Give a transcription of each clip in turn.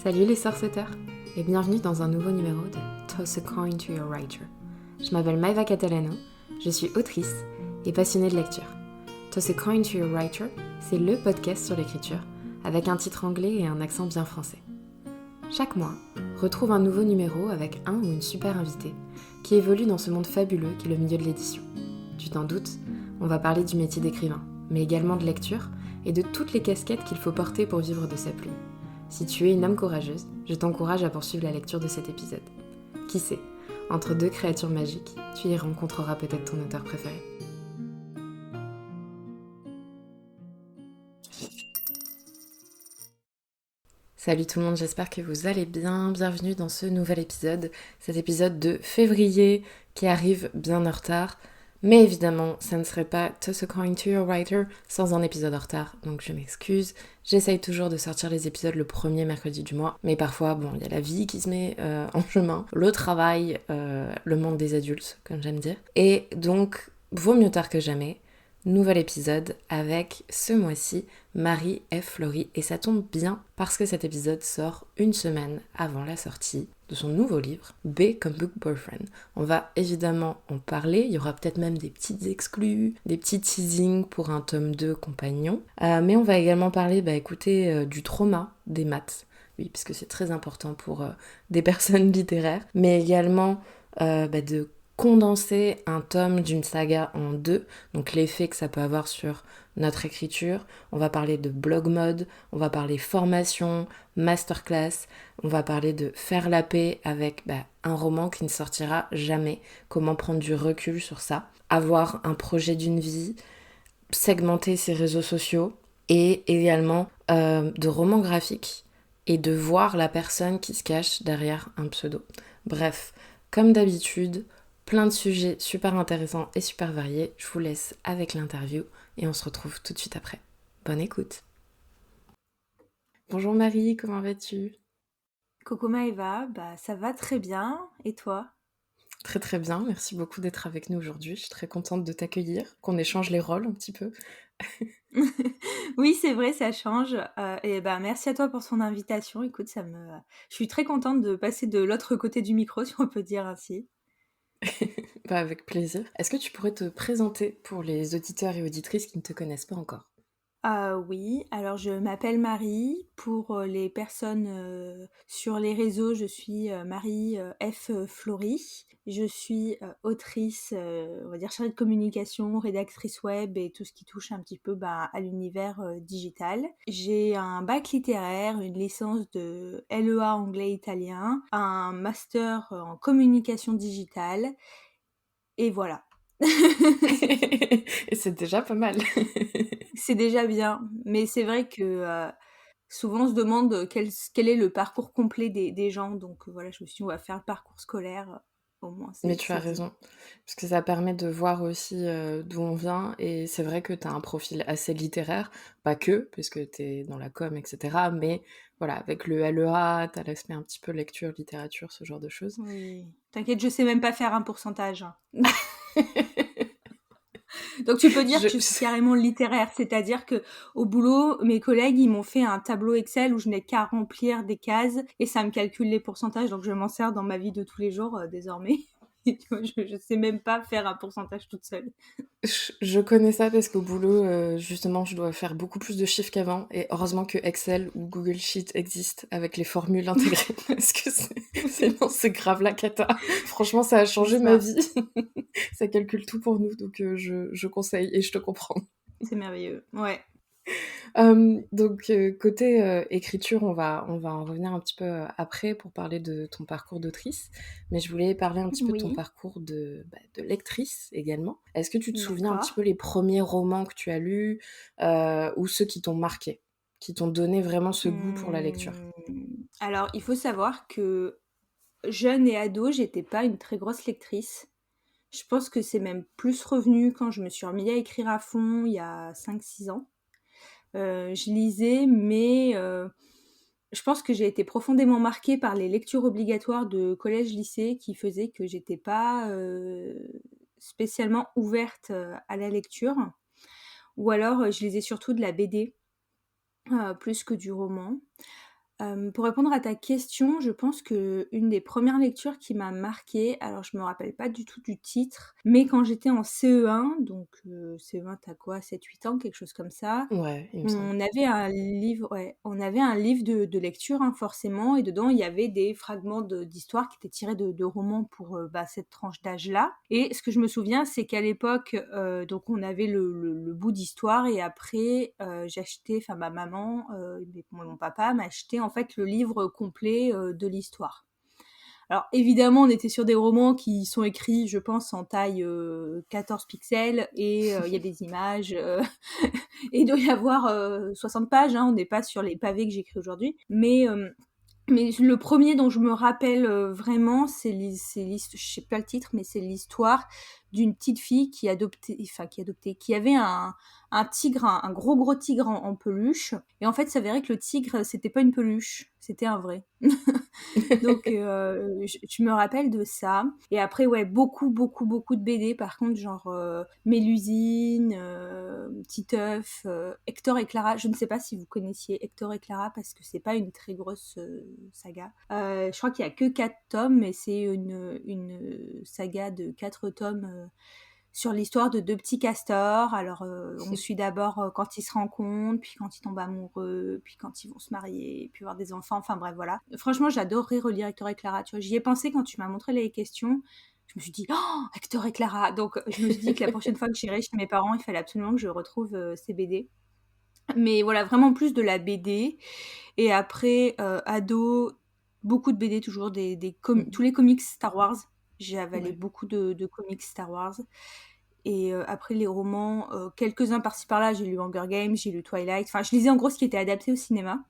Salut les sorceteurs et bienvenue dans un nouveau numéro de Toss a Coin to Your Writer. Je m'appelle Maeva Catalano, je suis autrice et passionnée de lecture. Toss a Coin to Your Writer, c'est le podcast sur l'écriture avec un titre anglais et un accent bien français. Chaque mois, retrouve un nouveau numéro avec un ou une super invitée qui évolue dans ce monde fabuleux qu'est le milieu de l'édition. Tu t'en doutes, on va parler du métier d'écrivain, mais également de lecture et de toutes les casquettes qu'il faut porter pour vivre de sa plume. Si tu es une âme courageuse, je t'encourage à poursuivre la lecture de cet épisode. Qui sait, entre deux créatures magiques, tu y rencontreras peut-être ton auteur préféré. Salut tout le monde, j'espère que vous allez bien. Bienvenue dans ce nouvel épisode, cet épisode de février qui arrive bien en retard. Mais évidemment, ça ne serait pas Toss a Coin to Your Writer sans un épisode en retard, donc je m'excuse. J'essaye toujours de sortir les épisodes le premier mercredi du mois, mais parfois, il y a la vie qui se met en chemin, le travail, le monde des adultes, comme j'aime dire. Et donc, vaut mieux tard que jamais. Nouvel épisode avec, ce mois-ci, Marie F. Fleury. Et ça tombe bien parce que cet épisode sort une semaine avant la sortie de son nouveau livre, B comme Book Boyfriend. On va évidemment en parler, il y aura peut-être même des petites exclus, des petits teasings pour un tome 2 compagnon. Mais on va également parler, du trauma des maths. Oui, parce que c'est très important pour des personnes littéraires. Mais également de condenser un tome d'une saga en deux, donc l'effet que ça peut avoir sur notre écriture. On va parler de blog mode, on va parler formation, masterclass, on va parler de faire la paix avec un roman qui ne sortira jamais, comment prendre du recul sur ça, avoir un projet d'une vie, segmenter ses réseaux sociaux et également de romans graphiques et de voir la personne qui se cache derrière un pseudo. Bref, comme d'habitude, plein de sujets super intéressants et super variés. Je vous laisse avec l'interview et on se retrouve tout de suite après. Bonne écoute. Bonjour Marie, comment vas-tu ? Coucou Maëva, ça va très bien, et toi ? Très très bien, merci beaucoup d'être avec nous aujourd'hui. Je suis très contente de t'accueillir, qu'on échange les rôles un petit peu. Oui, c'est vrai, ça change. Merci à toi pour ton invitation. Écoute, je suis très contente de passer de l'autre côté du micro, si on peut dire ainsi. Avec plaisir. Est-ce que tu pourrais te présenter pour les auditeurs et auditrices qui ne te connaissent pas encore ? Oui, alors je m'appelle Marie. Pour les personnes sur les réseaux, je suis Marie F. Fleury. Je suis autrice, on va dire chargée de communication, rédactrice web et tout ce qui touche un petit peu à l'univers digital. J'ai un bac littéraire, une licence de LEA anglais-italien, un master en communication digitale et voilà. Et c'est déjà pas mal. C'est déjà bien, mais c'est vrai que souvent on se demande quel est le parcours complet des gens, donc voilà, je me suis dit: «On va faire le parcours scolaire, au moins Mais c'est tu as c'est dit». raison, parce que ça permet de voir aussi, d'où on vient et c'est vrai que tu as un profil assez littéraire, pas que, puisque tu es dans la com et cetera, mais voilà, avec le LEA, tu as l'aspect un petit peu lecture, littérature, ce genre de choses. Oui, t'inquiète, je sais même pas faire un pourcentage, hein. Donc tu peux dire Je que je suis carrément littéraire, c'est-à-dire que au boulot, mes collègues, ils m'ont fait un tableau Excel où je n'ai qu'à remplir des cases et ça me calcule les pourcentages, donc je m'en sers dans ma vie de tous les jours, désormais. Et tu vois, je sais même pas faire un pourcentage toute seule. je connais ça parce qu'au boulot, justement, je dois faire beaucoup plus de chiffres qu'avant et heureusement que Excel ou Google Sheet existent avec les formules intégrées parce que sinon c'est grave la cata. Franchement, ça a C'est changé ma ça. vie. Ça calcule tout pour nous, donc je conseille et je te comprends. C'est merveilleux. Ouais. Côté écriture, on va en revenir un petit peu après pour parler de ton parcours d'autrice, mais je voulais parler un petit peu de ton Oui. parcours de lectrice également. Est-ce que tu te souviens un petit D'accord. peu les premiers romans que tu as lus ou ceux qui t'ont marqué, qui t'ont donné vraiment ce goût pour la lecture ? Alors, il faut savoir que jeune et ado, j'étais pas une très grosse lectrice. Je pense que c'est même plus revenu quand je me suis remis à écrire à fond il y a 5-6 ans. Je lisais, mais je pense que j'ai été profondément marquée par les lectures obligatoires de collège-lycée qui faisaient que j'étais pas spécialement ouverte à la lecture. Ou alors, je lisais surtout de la BD plus que du roman. Pour répondre à ta question, je pense qu'une des premières lectures qui m'a marquée, alors je me rappelle pas du tout du titre, mais quand j'étais en CE1, donc CE1 tu quoi? 7-8 ans, quelque chose comme ça, Ouais, il me semble. on avait un livre ouais, on avait un livre de lecture, hein, forcément et dedans il y avait des fragments d'histoires qui étaient tirés de romans pour, cette tranche d'âge-là et ce que je me souviens, c'est qu'à l'époque, donc on avait le bout d'histoire et après, j'achetais enfin ma maman, mon papa m'achetait en fait le livre complet, de l'histoire. Alors évidemment, on était sur des romans qui sont écrits, je pense, en taille 14 pixels et il y a des images et il doit y avoir 60 pages, hein, on n'est pas sur les pavés que j'écris aujourd'hui. Mais le premier dont je me rappelle vraiment, je sais pas le titre, mais c'est l'histoire d'une petite fille qui avait un tigre, un gros tigre en peluche. Et en fait, ça s'avérait que le tigre, c'était pas une peluche, c'était un vrai. Donc je me rappelle de ça. Et après, ouais, beaucoup de BD. Par contre, genre Mélusine, Titeuf, Hector et Clara. Je ne sais pas si vous connaissiez Hector et Clara parce que c'est pas une très grosse saga. Je crois qu'il y a que 4 tomes, mais c'est une saga de 4 tomes. Sur l'histoire de deux petits castors. Alors, on suit d'abord quand ils se rencontrent, puis quand ils tombent amoureux, puis quand ils vont se marier, puis avoir des enfants. Enfin bref, voilà. Franchement, j'adorerais relire Hector et Clara. Tu vois, j'y ai pensé quand tu m'as montré les questions. Je me suis dit, oh, Hector et Clara. Donc, je me suis dit que la prochaine fois que j'irai chez mes parents, il fallait absolument que je retrouve ces BD. Mais voilà, vraiment plus de la BD. Et après, ado, beaucoup de BD, toujours tous les comics Star Wars. J'ai avalé Ouais. beaucoup de comics Star Wars. Et après les romans, quelques-uns par-ci par-là, j'ai lu Hunger Games, j'ai lu Twilight. Enfin, je lisais en gros ce qui était adapté au cinéma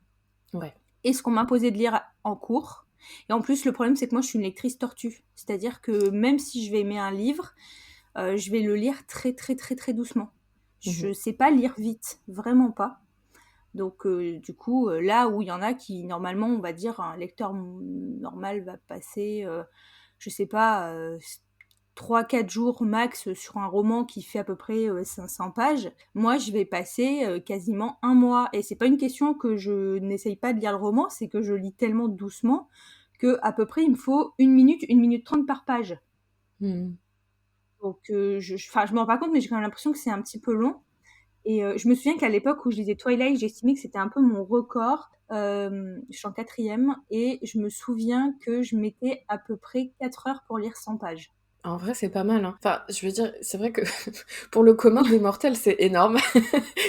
Ouais. et ce qu'on m'imposait de lire en cours. Et en plus, le problème, c'est que moi, je suis une lectrice tortue. C'est-à-dire que même si je vais aimer un livre, je vais le lire très, très, très, très doucement. Je Mhm. sais pas lire vite, vraiment pas. Donc, du coup, là où il y en a qui, normalement, on va dire, un lecteur normal va passer, je sais pas, 3-4 jours max sur un roman qui fait à peu près 500 pages, moi je vais passer quasiment un mois. Et c'est pas une question que je n'essaye pas de lire le roman, c'est que je lis tellement doucement que à peu près il me faut une minute 30 par page. Mhm. Donc je me rends pas compte, mais j'ai quand même l'impression que c'est un petit peu long. Et je me souviens qu'à l'époque où je lisais Twilight, j'estimais que c'était un peu mon record. Je suis en quatrième et je me souviens que je mettais à peu près 4 heures pour lire 100 pages. En vrai, c'est pas mal, hein. Enfin, je veux dire, c'est vrai que pour le commun des mortels, c'est énorme.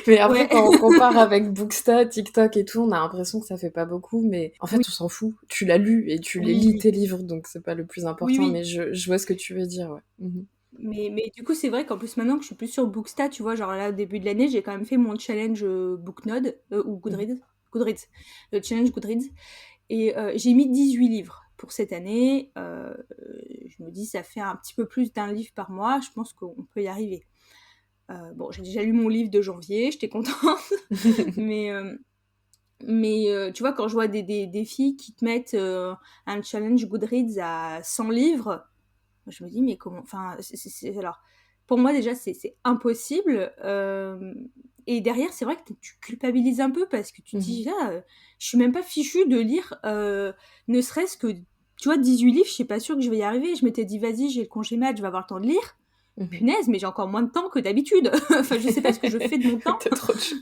Mais après, Ouais, quand on compare avec Booksta, TikTok et tout, on a l'impression que ça fait pas beaucoup. Mais en fait, oui, on s'en fout. Tu l'as lu et tu les lis oui, tes livres, donc c'est pas le plus oui, important. oui. Mais je vois ce que tu veux dire, ouais. Mhm. Mais du coup, c'est vrai qu'en plus, maintenant que je suis plus sur Booksta, tu vois, genre là, au début de l'année, j'ai quand même fait mon challenge Booknode, ou Mhm. Goodreads, le challenge Goodreads. Et j'ai mis 18 livres pour cette année. Je me dis, ça fait un petit peu plus d'un livre par mois. Je pense qu'on peut y arriver. Bon, j'ai déjà lu mon livre de janvier, j'étais contente. mais tu vois, quand je vois des filles qui te mettent un challenge Goodreads à 100 livres, je me dis, mais comment. Enfin, alors, pour moi, déjà, c'est impossible. Et derrière, c'est vrai que tu culpabilises un peu parce que tu te Mhm. dis, ah, je suis même pas fichue de lire ne serait-ce que, tu vois, 18 livres, je suis pas sûre que je vais y arriver. Je m'étais dit, vas-y, j'ai le congé mat, je vais avoir le temps de lire. Mhm. Punaise, mais j'ai encore moins de temps que d'habitude. Enfin, je sais pas ce que je fais de mon temps,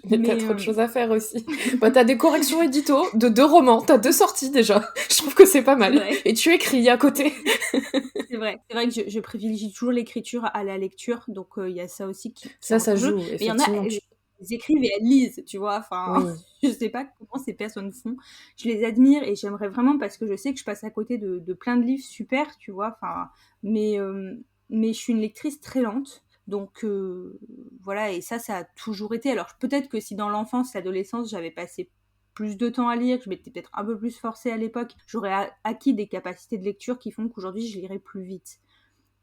Mais t'as mais trop de choses à faire aussi. Bah, t'as des corrections édito de 2 romans, t'as 2 sorties déjà. Je trouve que c'est pas c'est mal. vrai. Et tu écris à côté. C'est vrai. C'est vrai que je privilégie toujours l'écriture à la lecture, donc il y a ça aussi qui Ça, rentre ça en jeu. joue, Mais il y en a, effectivement. elles écrivent et elles lisent, tu vois. Enfin, Oui, je sais pas comment ces personnes font. Je les admire et j'aimerais vraiment parce que je sais que je passe à côté de plein de livres super, tu vois. Enfin, mais, euh, mais je suis une lectrice très lente. Donc voilà, et ça a toujours été. Alors peut-être que si dans l'enfance, l'adolescence, j'avais passé plus de temps à lire, que je m'étais peut-être un peu plus forcée à l'époque, j'aurais acquis des capacités de lecture qui font qu'aujourd'hui, je lirais plus vite.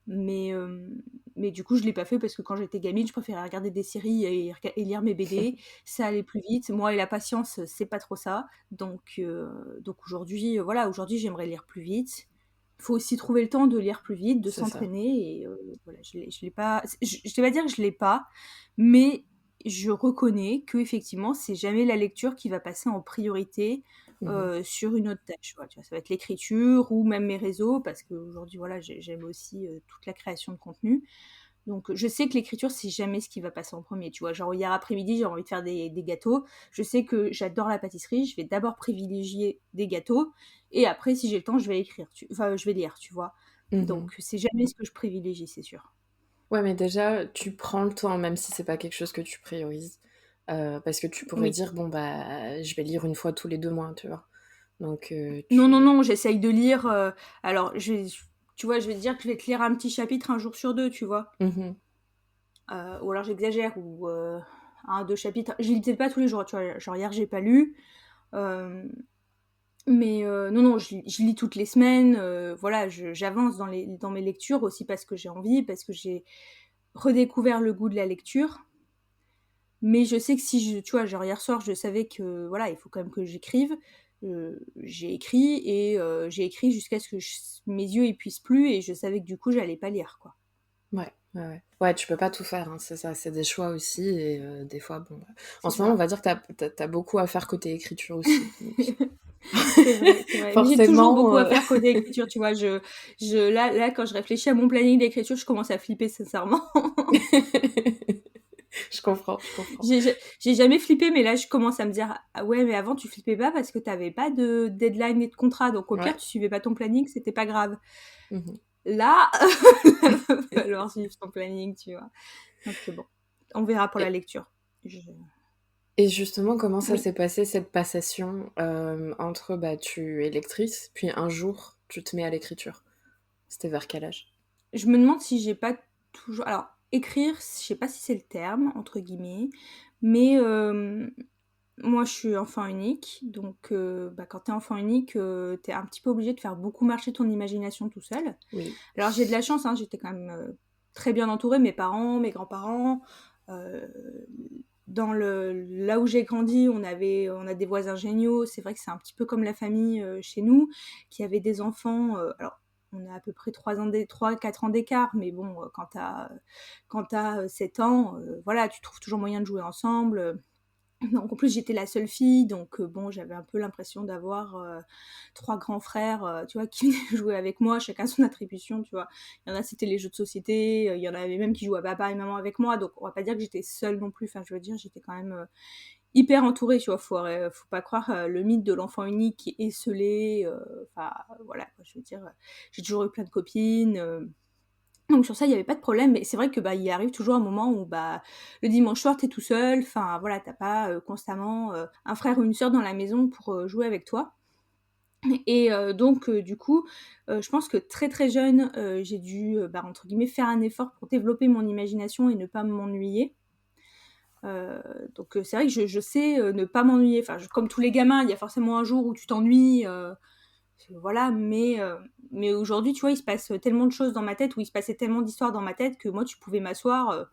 Mais, euh, mais du coup, je l'ai pas fait parce que quand j'étais gamine, je préférais regarder des séries et lire mes BD. Ça allait plus vite. Moi et la patience, c'est pas trop ça. Donc aujourd'hui, voilà, aujourd'hui, j'aimerais lire plus vite. Il faut aussi trouver le temps de lire plus vite, de c'est ça. s'entraîner. Et voilà, je l'ai pas. Je vais pas dire que je l'ai pas, mais je reconnais qu'effectivement, c'est jamais la lecture qui va passer en priorité sur une autre tâche. Voilà, tu vois, ça va être l'écriture ou même mes réseaux, parce qu'aujourd'hui, voilà, j'aime aussi toute la création de contenu. Donc, je sais que l'écriture, c'est jamais ce qui va passer en premier. Tu vois, genre hier après-midi, j'ai envie de faire des gâteaux. Je sais que j'adore la pâtisserie. Je vais d'abord privilégier des gâteaux. Et après, si j'ai le temps, je vais écrire. Enfin, je vais lire, tu vois. Mhm. Donc, c'est jamais ce que je privilégie, c'est sûr. Ouais, mais déjà, tu prends le temps, même si c'est pas quelque chose que tu priorises. Parce que tu pourrais Oui. dire, bon, bah, je vais lire une fois tous les 2 mois, tu vois. Donc, Non, non, tu... non, j'essaye de lire. Alors, tu vois, je vais te dire que je vais te lire un petit chapitre un jour sur deux, tu vois. Mhm. Ou alors j'exagère, ou un, deux chapitres. Je lis peut-être pas tous les jours, tu vois. Genre hier, j'ai pas lu. Euh, mais non, non, je lis toutes les semaines. Voilà, j'avance dans mes lectures aussi parce que j'ai envie, parce que j'ai redécouvert le goût de la lecture. Mais je sais que si tu vois, genre hier soir, je savais que voilà, il faut quand même que j'écrive. J'ai écrit et j'ai écrit jusqu'à ce que mes yeux y puissent plus, et je savais que du coup, j'allais pas lire, quoi. Ouais, ouais, ouais. Ouais, tu peux pas tout faire, hein, c'est ça, c'est des choix aussi, et des fois, bon... En C'est ce moment, on ça. va dire que t'as beaucoup à faire côté écriture aussi, donc... C'est vrai, c'est vrai. Mais j'ai toujours Forcément, beaucoup à faire côté écriture, tu vois. Là, quand je réfléchis à mon planning d'écriture, je commence à flipper, sincèrement. je comprends, je comprends. J'ai jamais flippé, mais là, je commence à me dire, ah ouais, mais avant, tu flippais pas parce que t'avais pas de deadline et de contrat. Donc, au pire, Ouais. tu suivais pas ton planning, c'était pas grave. Mhm. Là, il va falloir suivre ton planning, tu vois. Donc, bon, on verra pour la Et, lecture. Je- et justement, comment ça Oui. s'est passé, cette passation entre, bah, tu es lectrice, puis un jour, tu te mets à l'écriture? C'était vers quel âge? Je me demande si j'ai pas toujours. Alors, écrire, je sais pas si c'est le terme, entre guillemets, mais moi je suis enfant unique, donc bah, quand t'es enfant unique, t'es un petit peu obligé de faire beaucoup marcher ton imagination tout seul. Oui. Alors, j'ai de la chance, hein, j'étais quand même très bien entourée, mes parents, mes grands-parents. euh, là où j'ai grandi, on a des voisins géniaux. C'est vrai que c'est un petit peu comme la famille chez nous, qui avait des enfants. Alors, on a à peu près 3-4 ans d'écart, mais bon, quand t'as 7 ans, voilà, tu trouves toujours moyen de jouer ensemble. Donc en plus j'étais la seule fille, donc bon, j'avais un peu l'impression d'avoir trois grands frères, tu vois, qui venaient jouer avec moi, chacun son attribution, tu vois. Il y en a c'était les jeux de société, il y en avait même qui jouaient à papa et maman avec moi, donc on va pas dire que j'étais seule non plus. Enfin, je veux dire, j'étais quand même hyper entourée, tu vois. Faut pas croire le mythe de l'enfant unique qui est esselé. Enfin voilà, quoi, je veux dire, j'ai toujours eu plein de copines. Donc sur ça, il y avait pas de problème, mais c'est vrai que bah il arrive toujours un moment où bah le dimanche soir t'es tout seul, enfin voilà, t'as pas constamment un frère ou une sœur dans la maison pour jouer avec toi. Et donc du coup, je pense que très très jeune, j'ai dû bah, entre guillemets faire un effort pour développer mon imagination et ne pas m'ennuyer. Donc c'est vrai que je sais ne pas m'ennuyer. Enfin, comme tous les gamins, il y a forcément un jour où tu t'ennuies. Voilà, mais aujourd'hui, tu vois, il se passe tellement de choses dans ma tête, ou il se passait tellement d'histoires dans ma tête que moi, tu pouvais m'asseoir,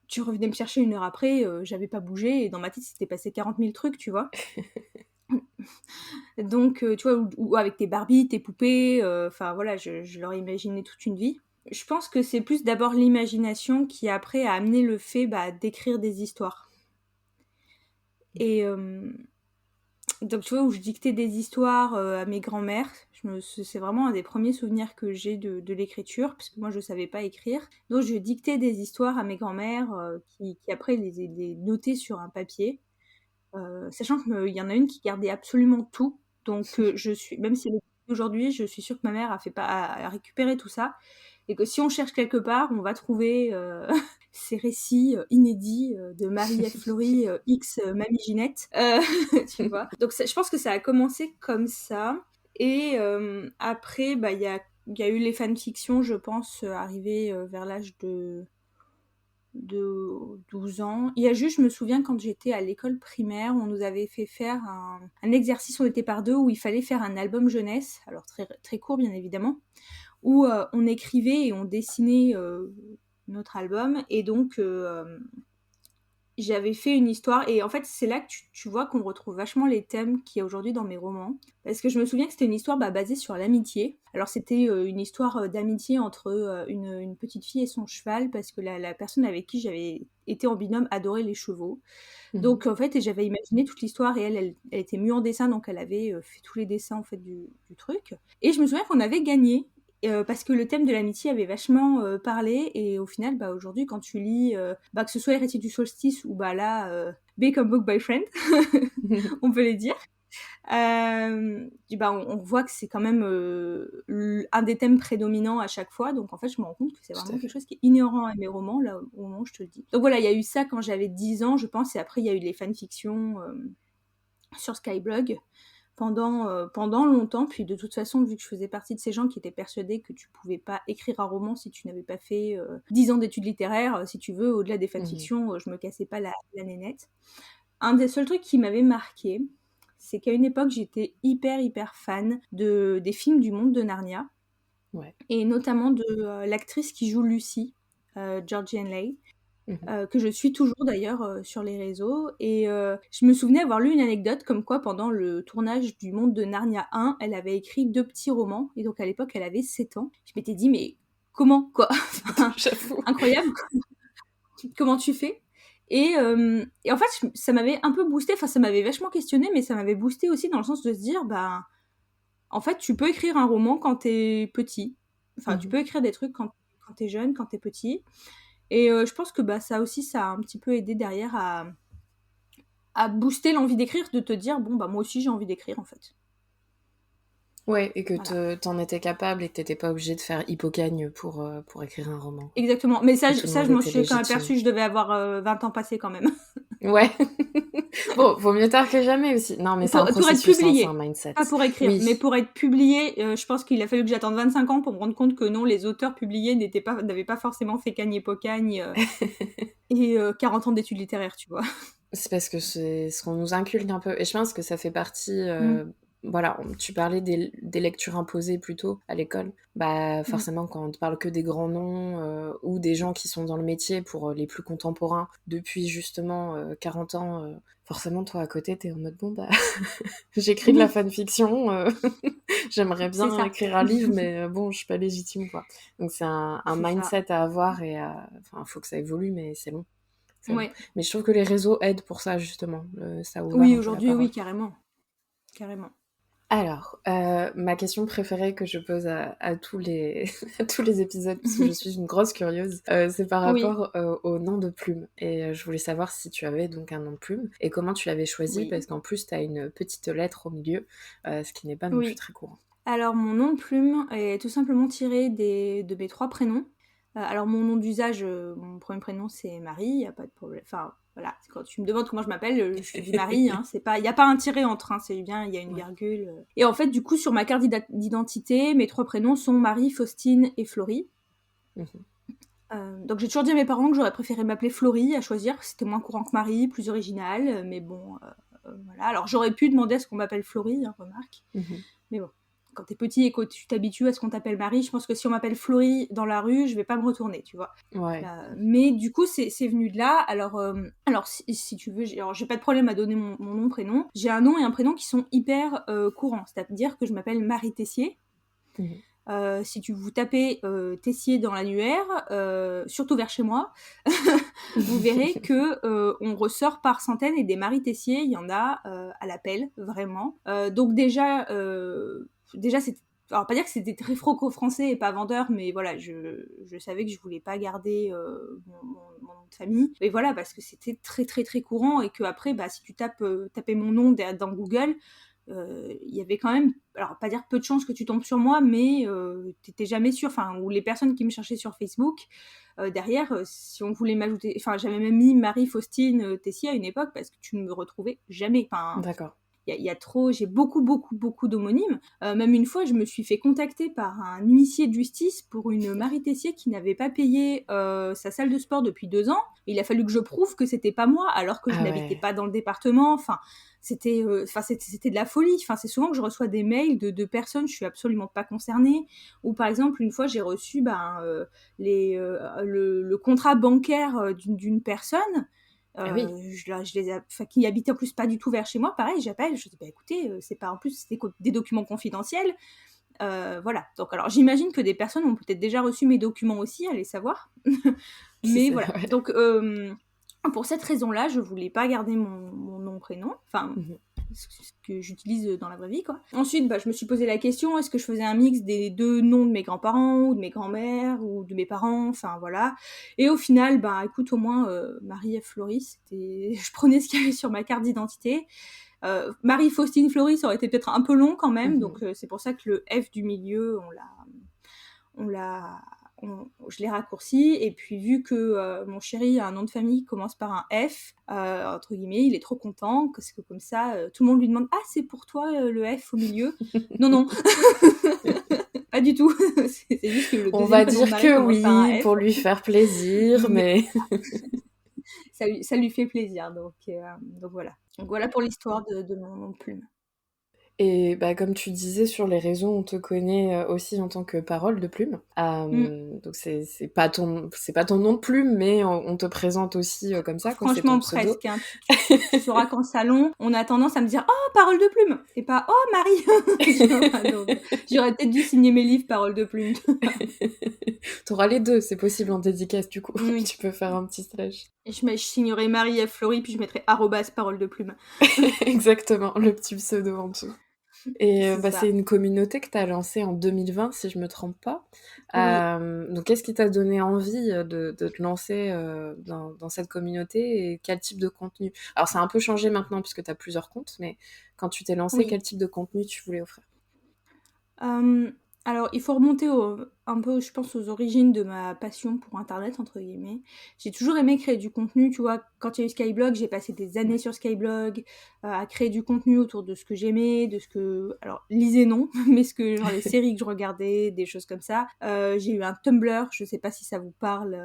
tu revenais me chercher une heure après, j'avais pas bougé, et dans ma tête, il s'était passé 40 000 trucs, tu vois. Donc, tu vois, ou avec tes Barbies, tes poupées, enfin voilà, je leur imaginais toute une vie. Je pense que c'est plus d'abord l'imagination qui après a amené le fait bah, d'écrire des histoires. Et, donc tu vois, où je dictais des histoires à mes grands-mères. C'est vraiment un des premiers souvenirs que j'ai de l'écriture, parce que moi je savais pas écrire. Donc je dictais des histoires à mes grands-mères qui après les notaient sur un papier. Sachant qu'il y en a une qui gardait absolument tout. Donc même si elle est aujourd'hui, je suis sûre que ma mère a récupéré tout ça. Et que si on cherche quelque part, on va trouver ces récits inédits de Marie-Ève Fleury, X Mamie Ginette, tu vois. Donc je pense que ça a commencé comme ça. Et après, bah, il y a eu les fanfictions, je pense, arrivées vers l'âge de 12 ans. Il y a juste, je me souviens, quand j'étais à l'école primaire, on nous avait fait faire un exercice, on était par deux, où il fallait faire un album jeunesse, alors très, très court bien évidemment, où on écrivait et on dessinait notre album, et donc j'avais fait une histoire, et en fait c'est là que tu vois qu'on retrouve vachement les thèmes qu'il y a aujourd'hui dans mes romans, parce que je me souviens que c'était une histoire basée sur l'amitié. Alors c'était une histoire d'amitié entre une petite fille et son cheval, parce que la personne avec qui j'avais été en binôme adorait les chevaux. Mhm. Donc en fait, j'avais imaginé toute l'histoire, et elle était mue en dessin, donc elle avait fait tous les dessins en fait du truc. Et je me souviens qu'on avait gagné. Parce que le thème de l'amitié avait vachement parlé, et au final, aujourd'hui, quand tu lis, que ce soit Héritier du solstice ou là, Become Book by Friend, on peut les dire, on voit que c'est quand même un des thèmes prédominants à chaque fois. Donc en fait, je me rends compte que c'est Tout à vraiment quelque fait. chose qui est inhérent à mes romans, là, au moment où je te le dis. Donc voilà, il y a eu ça quand j'avais 10 ans, je pense, et après, il y a eu les fanfictions sur Skyblog pendant longtemps. Puis de toute façon, vu que je faisais partie de ces gens qui étaient persuadés que tu pouvais pas écrire un roman si tu n'avais pas fait 10 ans d'études littéraires, si tu veux, au-delà des Mhm. fanfictions, je me cassais pas la nénette. Un des seuls trucs qui m'avait marqué, c'est qu'à une époque, j'étais hyper fan des films du monde de Narnia, Ouais. et notamment de l'actrice qui joue Lucy, Georgian Leigh, Mhm. que je suis toujours d'ailleurs sur les réseaux. Et je me souvenais avoir lu une anecdote comme quoi pendant le tournage du Monde de Narnia 1, elle avait écrit 2 petits romans, et donc à l'époque elle avait 7 ans. Je m'étais dit mais comment quoi? Enfin, J'avoue. incroyable, comment tu fais? Et en fait ça m'avait un peu boosté, enfin ça m'avait vachement questionné, mais ça m'avait boosté aussi dans le sens de se dire en fait tu peux écrire un roman quand t'es petit, enfin tu Mhm. peux écrire des trucs quand t'es jeune, quand t'es petit. Et je pense que ça aussi, ça a un petit peu aidé derrière à booster l'envie d'écrire, de te dire, bon, moi aussi j'ai envie d'écrire en fait. Ouais, et que Voilà. t'en étais capable et que t'étais pas obligé de faire hypocagne pour écrire un roman, quoi. Exactement. Mais Que ça, tout le ça monde je m'en était suis quand même légitime. aperçue, je devais avoir 20 ans passés quand même. Ouais. Bon, vaut mieux tard que jamais aussi. Non, mais c'est un Pour être processus, hein, c'est un publié. mindset. Pas pour écrire, mais Oui. pour être publié, je pense qu'il a fallu que j'attende 25 ans pour me rendre compte que non, les auteurs publiés n'avaient pas forcément fait cagne-pocagne et 40 ans d'études littéraires, tu vois. C'est parce que c'est ce qu'on nous inculque un peu. Et je pense que ça fait partie. Mm, Voilà, tu parlais des lectures imposées plutôt à l'école. Bah, mm. forcément, quand on te parle que des grands noms ou des gens qui sont dans le métier pour les plus contemporains depuis justement 40 ans, forcément, toi à côté, t'es en mode bon, bah, j'écris de la fanfiction, j'aimerais C'est bien ça. écrire un livre, mais bon, je suis pas légitime, quoi. Donc, c'est un C'est ça. mindset à avoir et enfin, faut que ça évolue, mais c'est long. C'est long. Ouais. Mais je trouve que les réseaux aident pour ça, justement. Ça a ouvert Oui, un peu la aujourd'hui, parole. oui, carrément. Carrément. Alors, ma question préférée que je pose à tous les, à tous les épisodes, parce que je suis une grosse curieuse, c'est par Oui, rapport au nom de plume. Et je voulais savoir si tu avais donc un nom de plume et comment tu l'avais choisi, oui, parce qu'en plus, tu as une petite lettre au milieu, ce qui n'est pas non plus oui. très courant. Alors, mon nom de plume est tout simplement tiré de mes 3 prénoms. Alors, mon nom d'usage, mon premier prénom, c'est Marie, il n'y a pas de problème. Enfin, voilà, quand tu me demandes comment je m'appelle, je te dis Marie, hein, il n'y a pas un tiré entre, hein, c'est bien, il y a une Ouais. virgule. Et en fait, du coup, sur ma carte d'identité, mes 3 prénoms sont Marie, Faustine et Florie. Mhm. Donc, j'ai toujours dit à mes parents que j'aurais préféré m'appeler Florie à choisir, c'était moins courant que Marie, plus original, mais bon, voilà. Alors, j'aurais pu demander à ce qu'on m'appelle Florie, hein, remarque. Mhm. Mais bon, quand t'es petit et que tu t'habitues à ce qu'on t'appelle Marie, je pense que si on m'appelle Florie dans la rue, je vais pas me retourner, tu vois. Ouais. Mais du coup, c'est venu de là. Alors si tu veux, j'ai pas de problème à donner mon nom, prénom. J'ai un nom et un prénom qui sont hyper courants. C'est-à-dire que je m'appelle Marie Tessier. Mhm. Si tu vous tapez Tessier dans l'annuaire, surtout vers chez moi, vous verrez que on ressort par centaines, et des Marie Tessier, il y en a à l'appel, vraiment. Donc déjà c'est, alors pas dire que c'était très franco-français et pas vendeur, mais voilà, je savais que je voulais pas garder mon nom de famille. Et voilà, parce que c'était très courant, et que après, si tu tapais mon nom dans Google, il y avait quand même, alors pas dire peu de chances que tu tombes sur moi, mais t'étais jamais sûr, enfin, ou les personnes qui me cherchaient sur Facebook, derrière, si on voulait m'ajouter, enfin, j'avais même mis Marie Faustine Tessier à une époque, parce que tu ne me retrouvais jamais, enfin, D'accord. il y a trop, j'ai beaucoup d'homonymes. Même une fois, je me suis fait contacter par un huissier de justice pour une Marie Tessier qui n'avait pas payé sa salle de sport depuis 2 ans. Il a fallu que je prouve que c'était pas moi, alors que je Ah n'habitais ouais. pas dans le département. Enfin, c'était de la folie. Enfin, c'est souvent que je reçois des mails de personnes, je suis absolument pas concernée. Ou par exemple, une fois, j'ai reçu le contrat bancaire d'une personne. Ah oui. Qui habitaient en plus pas du tout vers chez moi, pareil, j'appelle, je dis bah écoutez, c'est pas, en plus c'était des documents confidentiels, voilà. Donc alors j'imagine que des personnes ont peut-être déjà reçu mes documents aussi, allez savoir. Qui Mais sait, voilà. ouais. Donc pour cette raison-là, je voulais pas garder mon nom prénom, enfin Mhm. ce que j'utilise dans la vraie vie, quoi. Ensuite, bah, je me suis posé la question, est-ce que je faisais un mix des deux noms de mes grands-parents, ou de mes grands-mères, ou de mes parents, enfin voilà. Et au final, bah écoute, au moins, Marie F. Floris, je prenais ce qu'il y avait sur ma carte d'identité. Marie-Faustine Floris, ça aurait été peut-être un peu long quand même, donc Mhm. c'est pour ça que le F du milieu, on l'a, je l'ai raccourci. Et puis vu que mon chéri a un nom de famille qui commence par un F, entre guillemets, il est trop content parce que comme ça, tout le monde lui demande ah c'est pour toi le F au milieu. Non non, pas du tout. C'est juste que le On deuxième va prénom de dire Marie que commence par oui, un F. pour lui faire plaisir, Mais mais... ça lui fait plaisir, donc voilà. Donc voilà pour l'histoire de mon nom de plume. Et bah, comme tu disais, sur les réseaux, on te connaît aussi en tant que Parole de Plume. Mm. Donc c'est pas ton nom de plume, mais on te présente aussi comme ça, quoi, c'est ton Franchement, pseudo. presque. Hein. Tu sauras qu'en salon, on a tendance à me dire oh Parole de plume et pas oh Marie. Donc j'aurais peut-être dû signer mes livres Parole de plume. T'auras les deux, c'est possible en dédicace du coup. Oui. Tu peux faire un petit slash. Et je signerai Marie F. Flory, puis je mettrai arrobas Parole de plume. Exactement, le petit pseudo en dessous. Et C'est bah, c'est ça. une communauté que tu as lancée en 2020, si je me trompe pas. Oui. Donc, qu'est-ce qui t'a donné envie de te lancer dans cette communauté et quel type de contenu? Alors, ça a un peu changé maintenant puisque tu as plusieurs comptes, mais quand tu t'es lancé, Oui. quel type de contenu tu voulais offrir? Euh, alors, il faut remonter un peu, je pense, aux origines de ma passion pour Internet, entre guillemets. J'ai toujours aimé créer du contenu, tu vois. Quand il y a eu Skyblog, j'ai passé des années Ouais. sur Skyblog à créer du contenu autour de ce que j'aimais, de ce que... Alors, lisez non, mais genre les séries que je regardais, des choses comme ça. J'ai eu un Tumblr, je sais pas si ça vous parle,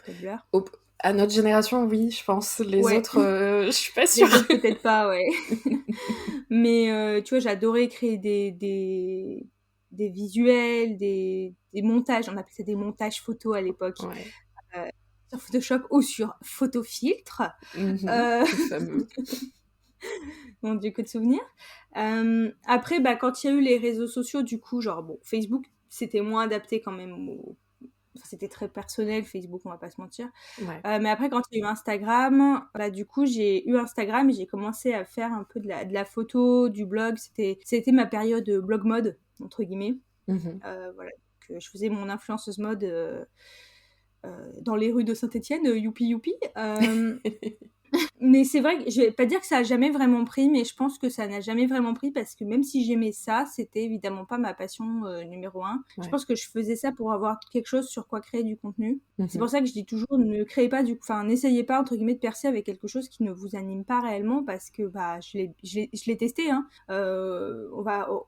Tumblr. Au- À notre génération, oui, je pense. Les Ouais, autres, je suis pas sûre. les autres peut-être pas, ouais. Mais tu vois, j'adorais créer des visuels, des montages. On appelait ça des montages photos à l'époque. Ouais. euh, sur Photoshop ou sur Photofiltre. Mhm. Euh, Le fameux. Mon Dieu, que de souvenirs. Après, bah, quand il y a eu les réseaux sociaux, du coup, genre, bon, Facebook, c'était moins adapté quand même Enfin, c'était très personnel, Facebook, on va pas se mentir. Ouais. Mais après, quand il y a eu Instagram, bah, du coup, j'ai eu Instagram et j'ai commencé à faire un peu de la photo, du blog. C'était ma période blog mode, entre guillemets. Mhm. Voilà. Donc, je faisais mon influenceuse mode dans les rues de Saint-Étienne, youpi youpi. Mais c'est vrai que je vais pas dire que ça a jamais vraiment pris, mais je pense que ça n'a jamais vraiment pris parce que même si j'aimais ça, c'était évidemment pas ma passion numéro un. Je Ouais. pense que je faisais ça pour avoir quelque chose sur quoi créer du contenu. C'est Mhm. pour ça que je dis toujours ne créez pas enfin n'essayez pas entre guillemets de percer avec quelque chose qui ne vous anime pas réellement parce que bah je l'ai testé. Hein.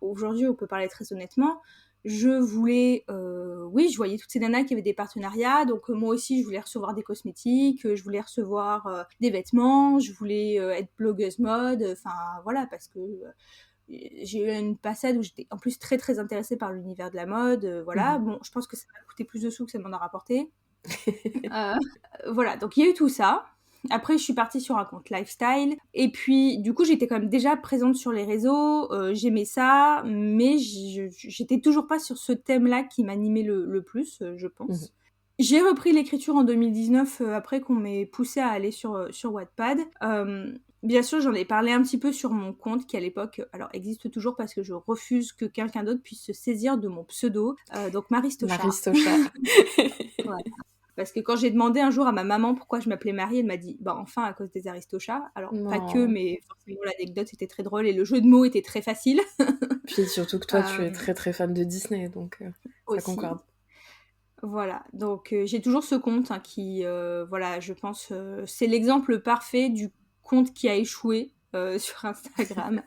Aujourd'hui on peut parler très honnêtement. Je voulais, oui, je voyais toutes ces nanas qui avaient des partenariats, donc moi aussi je voulais recevoir des cosmétiques, je voulais recevoir des vêtements, je voulais être blogueuse mode, enfin voilà, parce que j'ai eu une passade où j'étais en plus très très intéressée par l'univers de la mode, voilà. Mhm. Bon, je pense que ça m'a coûté plus de sous que ça m'en a rapporté. Euh, voilà, donc il y a eu tout ça. Après, je suis partie sur un compte lifestyle. Et puis, du coup, j'étais quand même déjà présente sur les réseaux. J'aimais ça, mais j'étais toujours pas sur ce thème-là qui m'animait le plus, je Mhm. pense. J'ai repris l'écriture en 2019 après qu'on m'ait poussé à aller sur Wattpad. Bien sûr, j'en ai parlé un petit peu sur mon compte qui à l'époque, alors existe toujours parce que je refuse que quelqu'un d'autre puisse se saisir de mon pseudo. Donc Marie Stocha. Maristocha. Ouais. Parce que quand j'ai demandé un jour à ma maman pourquoi je m'appelais Marie, elle m'a dit bah enfin à cause des Aristochats. Alors pas que, Non. mais forcément l'anecdote était très drôle et le jeu de mots était très facile. Puis surtout que toi, tu es très très fan de Disney, donc ça Aussi. concorde. Voilà, donc j'ai toujours ce compte hein, qui, voilà, je pense, c'est l'exemple parfait du compte qui a échoué sur Instagram.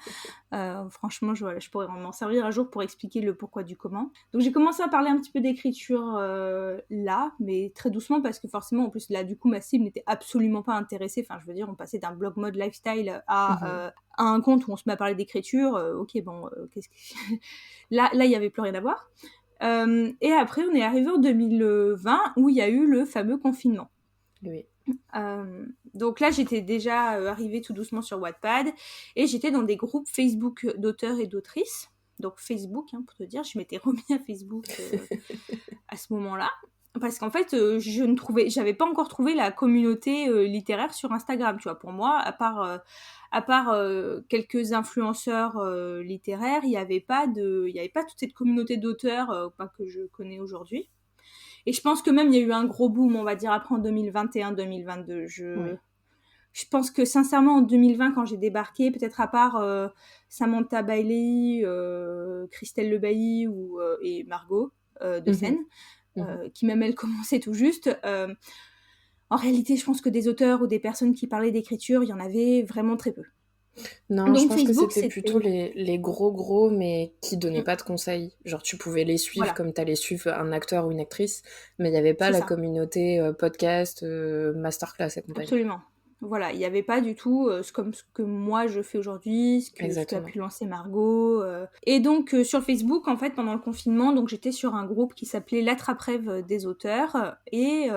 Franchement, voilà, je pourrais m'en servir un jour pour expliquer le pourquoi du comment. Donc j'ai commencé à parler un petit peu d'écriture là, mais très doucement parce que forcément, en plus là, du coup, ma cible n'était absolument pas intéressée. Enfin, je veux dire, on passait d'un blog mode lifestyle Mhm. à un compte où on se met à parler d'écriture. Ok, bon, qu'est-ce que... là, il y avait plus rien à voir. Et après, on est arrivé en 2020 où il y a eu le fameux confinement. Oui. Donc là, j'étais déjà arrivée tout doucement sur Wattpad et j'étais dans des groupes Facebook d'auteurs et d'autrices. Donc Facebook, hein, pour te dire, je m'étais remis à Facebook à ce moment-là. Parce qu'en fait, j'avais pas encore trouvé la communauté littéraire sur Instagram, tu vois. Pour moi, à part quelques influenceurs littéraires, il y avait pas toute cette communauté d'auteurs que je connais aujourd'hui. Et je pense que même il y a eu un gros boom, on va dire, après en 2021-2022. Ouais. Je pense que sincèrement, en 2020, quand j'ai débarqué, peut-être à part Samantha Bailey, Christelle Lebailly et Margot de Mhm. Seine, Mhm. qui même elle commençait tout juste, en réalité, je pense que des auteurs ou des personnes qui parlaient d'écriture, il y en avait vraiment très peu. Non, je Donc pense que Facebook, c'était plutôt c'était... les gros, mais qui donnaient pas de conseils. Genre, tu pouvais les suivre Voilà, comme t'allais suivre un acteur ou une actrice, mais il n'y avait pas c'est la ça. communauté podcast, masterclass et compagnie. Absolument. Voilà, il n'y avait pas du tout comme ce que moi je fais aujourd'hui, ce qu'a Exactement. pu lancer Margot. Et donc sur Facebook, en fait, pendant le confinement, donc j'étais sur un groupe qui s'appelait l'Attrape-Rêve des auteurs. Et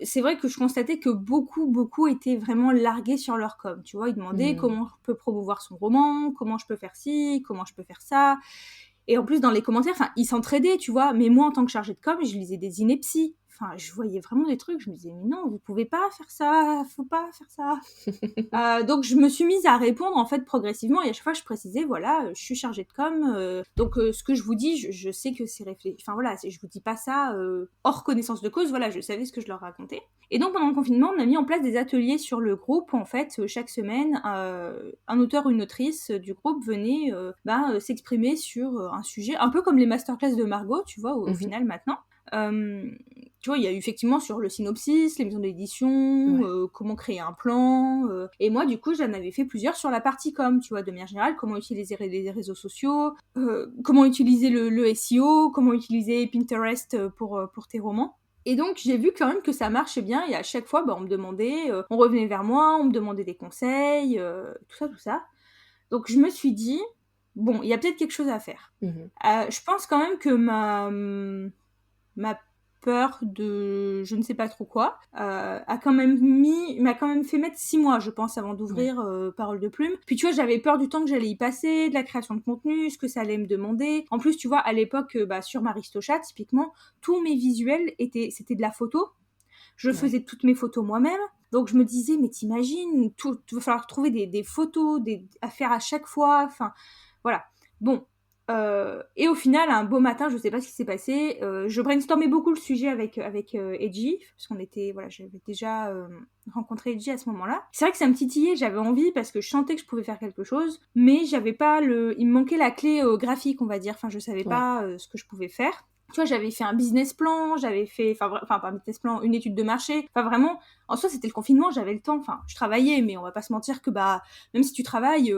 c'est vrai que je constatais que beaucoup étaient vraiment largués sur leur com. Tu vois, ils demandaient Hmm. comment je peux promouvoir son roman, comment je peux faire ci, comment je peux faire ça. Et en plus, dans les commentaires, enfin, ils s'entraidaient, tu vois. Mais moi, en tant que chargée de com, je lisais des inepties. Enfin, je voyais vraiment des trucs. Je me disais, mais non, vous pouvez pas faire ça. Faut pas faire ça. Donc, je me suis mise à répondre, en fait, progressivement. Et à chaque fois, je précisais, voilà, je suis chargée de com. Donc, ce que je vous dis, je sais que c'est réfléchi. Enfin, voilà, je vous dis pas ça hors connaissance de cause. Voilà, je savais ce que je leur racontais. Et donc, pendant le confinement, on a mis en place des ateliers sur le groupe. En fait, chaque semaine, un auteur ou une autrice du groupe venait s'exprimer sur un sujet, un peu comme les masterclass de Margot, tu vois, au Mhm. final, maintenant. Euh, Tu vois, il y a eu effectivement sur le synopsis, les maisons d'édition, Ouais. comment créer un plan. Et moi, du coup, j'en avais fait plusieurs sur la partie com, tu vois, de manière générale, comment utiliser les réseaux sociaux, comment utiliser le SEO, comment utiliser Pinterest pour tes romans. Et donc, j'ai vu quand même que ça marchait bien, et à chaque fois, on me demandait, on revenait vers moi, on me demandait des conseils, tout ça. Donc, je me suis dit, bon, il y a peut-être quelque chose à faire. Mhm. Je pense quand même que ma peur de je ne sais pas trop quoi m'a quand même fait mettre 6 mois, je pense, avant Ouais. d'ouvrir Parole de Plume. Puis tu vois, j'avais peur du temps que j'allais y passer, de la création de contenu, ce que ça allait me demander. En plus, tu vois, à l'époque, sur Maristocha, typiquement, tous mes visuels c'était de la photo. Je Ouais. faisais toutes mes photos moi-même. Donc je me disais, mais t'imagines, il va falloir trouver des photos à faire à chaque fois. Enfin, voilà. Bon. Et au final, un beau matin, je sais pas ce qui s'est passé, je brainstormais beaucoup le sujet avec Edgy, parce qu'on était, voilà, j'avais déjà rencontré Edgy à ce moment-là. C'est vrai que ça me titillait, j'avais envie parce que je sentais que je pouvais faire quelque chose, mais j'avais pas il me manquait la clé graphique, on va dire. Enfin, je savais Ouais. pas ce que je pouvais faire. Tu vois, j'avais fait un business plan, j'avais fait, enfin pas un business plan, une étude de marché. Enfin vraiment, en soi, c'était le confinement, j'avais le temps. Enfin, je travaillais, mais on va pas se mentir que même si tu travailles,